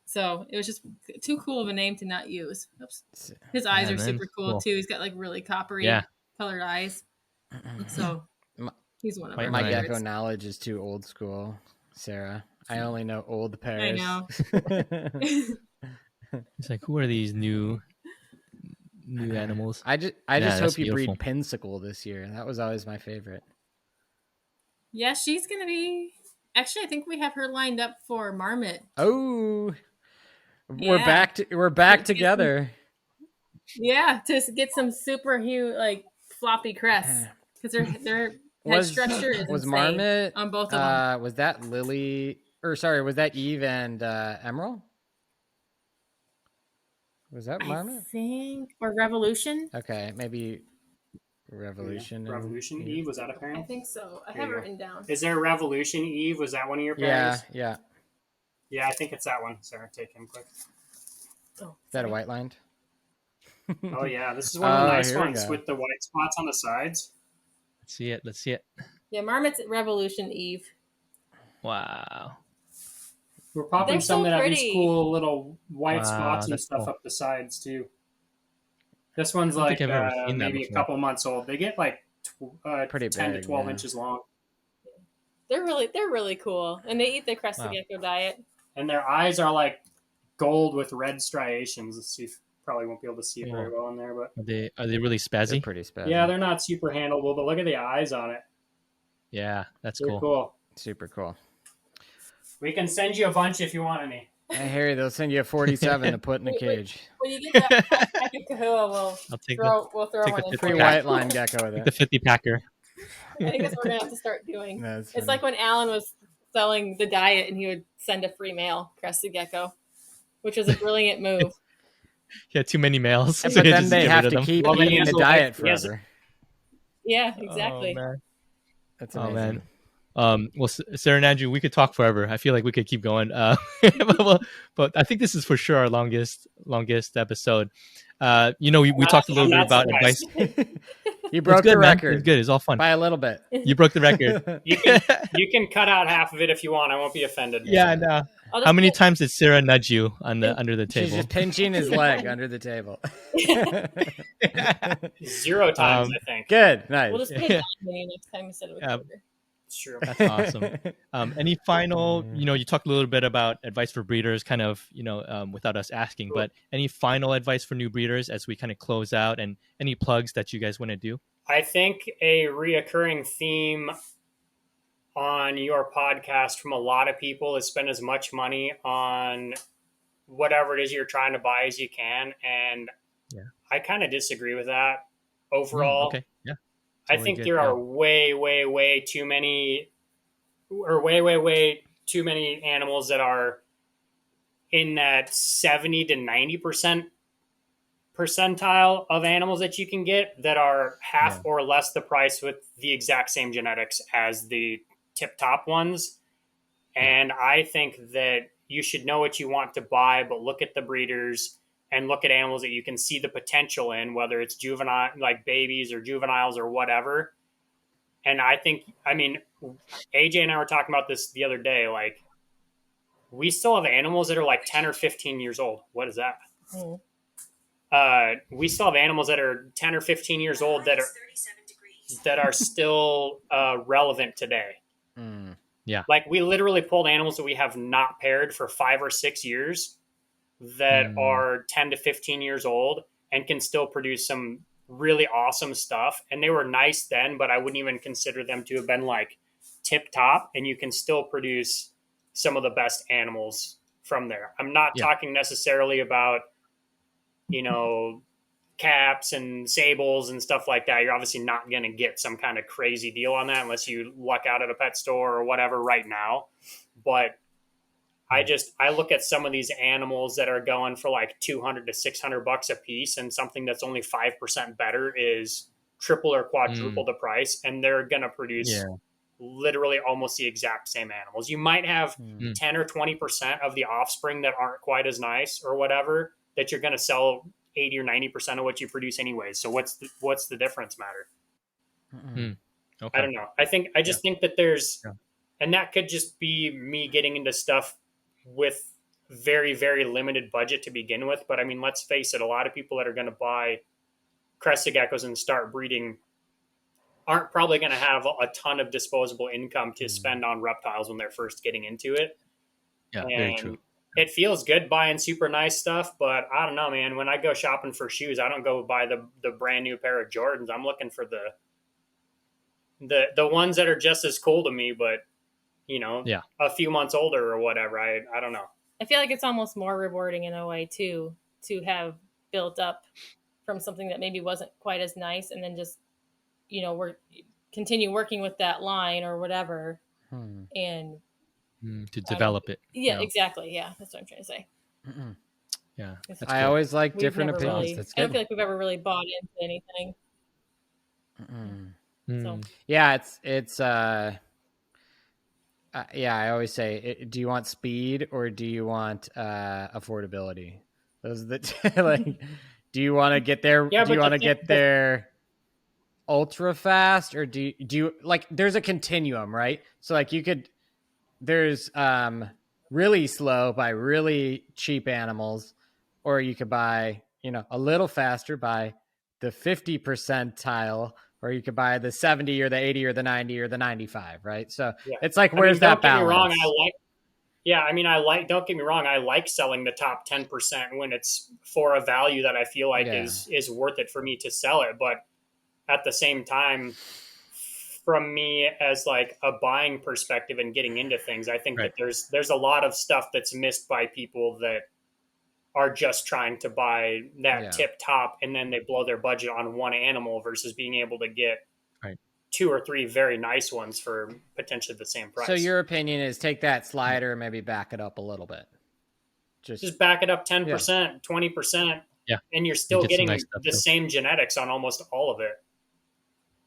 So it was just too cool of a name to not use. Oops. His eyes are super cool too. He's got like really coppery colored eyes. So he's one of my favorites. Gecko knowledge is too old school, Sarah. I only know old pairs. I know. It's like, who are these new animals? I just hope you breed Pinsicle this year. That was always my favorite. Yeah, she's gonna be. Actually, I think we have her lined up for Marmot. Oh, yeah. We're back together. To get some super huge like floppy crests because their head structure is was insane Marmot on both of them. Was that Lily? Or sorry, was that Eve and Emerald? Was that Marmot? I think or Revolution. Okay, maybe Revolution. Revolution Eve, was that a parent? I think so. I have it written down. Is there Revolution Eve? Was that one of your parents? Yeah. Yeah, I think it's that one. Sarah, take him quick. Oh, is that a white lined? Oh yeah, this is one of the nice ones with the white spots on the sides. Let's see it. Yeah, Marmot's Revolution Eve. Wow. We're popping some that have these cool little white spots and stuff up the sides too. This one's like maybe a couple months old. They get like pretty 10 big, to 12 inches long. They're really cool, and they eat the Crested Gecko diet. And their eyes are like gold with red striations. Let's see, probably won't be able to see it very well in there, but are they really spazzy? They're pretty spazzy. Yeah, they're not super handleable, but look at the eyes on it. Yeah, that's cool. Super cool. We can send you a bunch if you want any. Hey, Harry, they'll send you a 47 to put in a cage. When you get that pack of Chahoua, we'll throw one in. Free white line gecko with it. The 50 packer. I think that's what we're going to have to start doing. It's like when Allen was selling the diet and he would send a free male Crested Gecko, which was a brilliant move. He had too many males. But then they have to keep eating the diet forever. Yeah, exactly. Oh, man. That's amazing. Well, Sarah and Andrew, we could talk forever. I feel like we could keep going. But I think this is for sure our longest episode. We talked a little bit about advice. You broke the record. It's good. It's all fun. By a little bit. You broke the record. You can cut out half of it if you want. I won't be offended. Yeah, no. How many times did Sarah nudge you under the table? She's just pinching his leg under the table. 0 times, I think. Good. Nice. We'll just put it on next time instead of a quarter. True. That's awesome. Any final, you talked a little bit about advice for breeders, kind of, without us asking, but any final advice for new breeders as we kind of close out, and any plugs that you guys want to do? I think a reoccurring theme on your podcast from a lot of people is spend as much money on whatever it is you're trying to buy as you can. And I kind of disagree with that overall. Okay. Yeah. I think there are way too many, or way too many animals that are in that 70 to 90% percentile of animals that you can get that are half or less the price with the exact same genetics as the tip top ones. And I think that you should know what you want to buy, but look at the breeders and look at animals that you can see the potential in, whether it's juvenile, like babies or juveniles or whatever. And AJ and I were talking about this the other day. Like, we still have animals that are like 10 or 15 years old. What is that? We still have animals that are 10 or 15 years old that are still relevant today. Yeah. Like, we literally pulled animals that we have not paired for 5 or 6 years that are 10 to 15 years old and can still produce some really awesome stuff. And they were nice then, but I wouldn't even consider them to have been like tip top, and you can still produce some of the best animals from there. I'm not talking necessarily about, caps and sables and stuff like that. You're obviously not going to get some kind of crazy deal on that unless you luck out at a pet store or whatever right now. But I look at some of these animals that are going for like $200 to $600 a piece, and something that's only 5% better is triple or quadruple the price, and they're going to produce literally almost the exact same animals. You might have 10 or 20% of the offspring that aren't quite as nice or whatever, that you're going to sell 80 or 90% of what you produce anyways. So what's the difference matter? Okay. I don't know. I just think that there's, and that could just be me getting into stuff with very, very limited budget to begin with. But I mean, let's face it, a lot of people that are going to buy crested geckos and start breeding aren't probably going to have a ton of disposable income to spend on reptiles when they're first getting into it. Yeah, and very true. It feels good buying super nice stuff, but I don't know, man. When I go shopping for shoes, I don't go buy the brand new pair of Jordans. I'm looking for the ones that are just as cool to me, but a few months older or whatever. I don't know. I feel like it's almost more rewarding in a way too, to have built up from something that maybe wasn't quite as nice, and then just continue working with that line or whatever, and to develop it. Yeah, exactly. Yeah, that's what I'm trying to say. Yeah, I always like different opinions. I don't feel like we've ever really bought into anything. So. Yeah, it's I always say, do you want speed or do you want affordability? Those are the do you want to get there? Yeah, do you want to get there ultra fast, or do you like? There's a continuum, right? So like there's really slow by really cheap animals, or you could buy a little faster by the 50 percentile. Or you could buy the 70 or the 80 or the 90 or the 95, right? So it's like, where's that balance? Don't get me wrong, don't get me wrong, I like selling the top 10% when it's for a value that I feel like is worth it for me to sell it. But at the same time, from me as like a buying perspective and getting into things, I think that there's a lot of stuff that's missed by people that are just trying to buy that tip top, and then they blow their budget on one animal versus being able to get 2 or 3 very nice ones for potentially the same price. So your opinion is take that slider and maybe back it up a little bit. Just back it up 10%, 20%, and you're still getting the same genetics on almost all of it.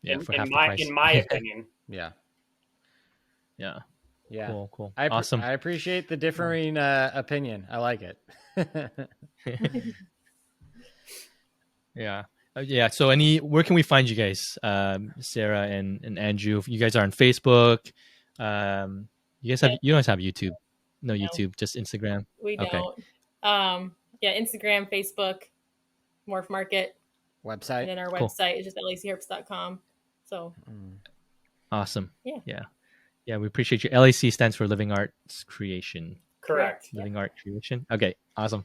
Yeah, in my opinion. Yeah. Cool. Awesome. I appreciate the differing opinion. I like it. Yeah. So where can we find you guys, Sarah and Andrew? You guys are on Facebook. You guys have YouTube? No, YouTube, just Instagram. We don't. Instagram, Facebook, Morph Market website, and then our website is just lacherps.com. So awesome. Yeah, we appreciate you. LAC stands for Living Arts Creation. Correct. Living Art Creation. Okay, awesome.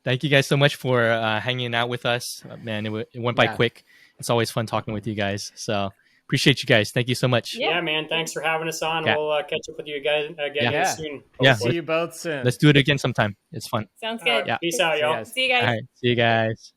Thank you guys so much for hanging out with us. Man, it went by quick. It's always fun talking with you guys. So appreciate you guys. Thank you so much. Yeah, man. Thanks for having us on. We'll catch up with you guys again soon. Yeah. See you both soon. Let's do it again sometime. It's fun. Sounds good. Peace out, y'all. See you guys. All right. See you guys.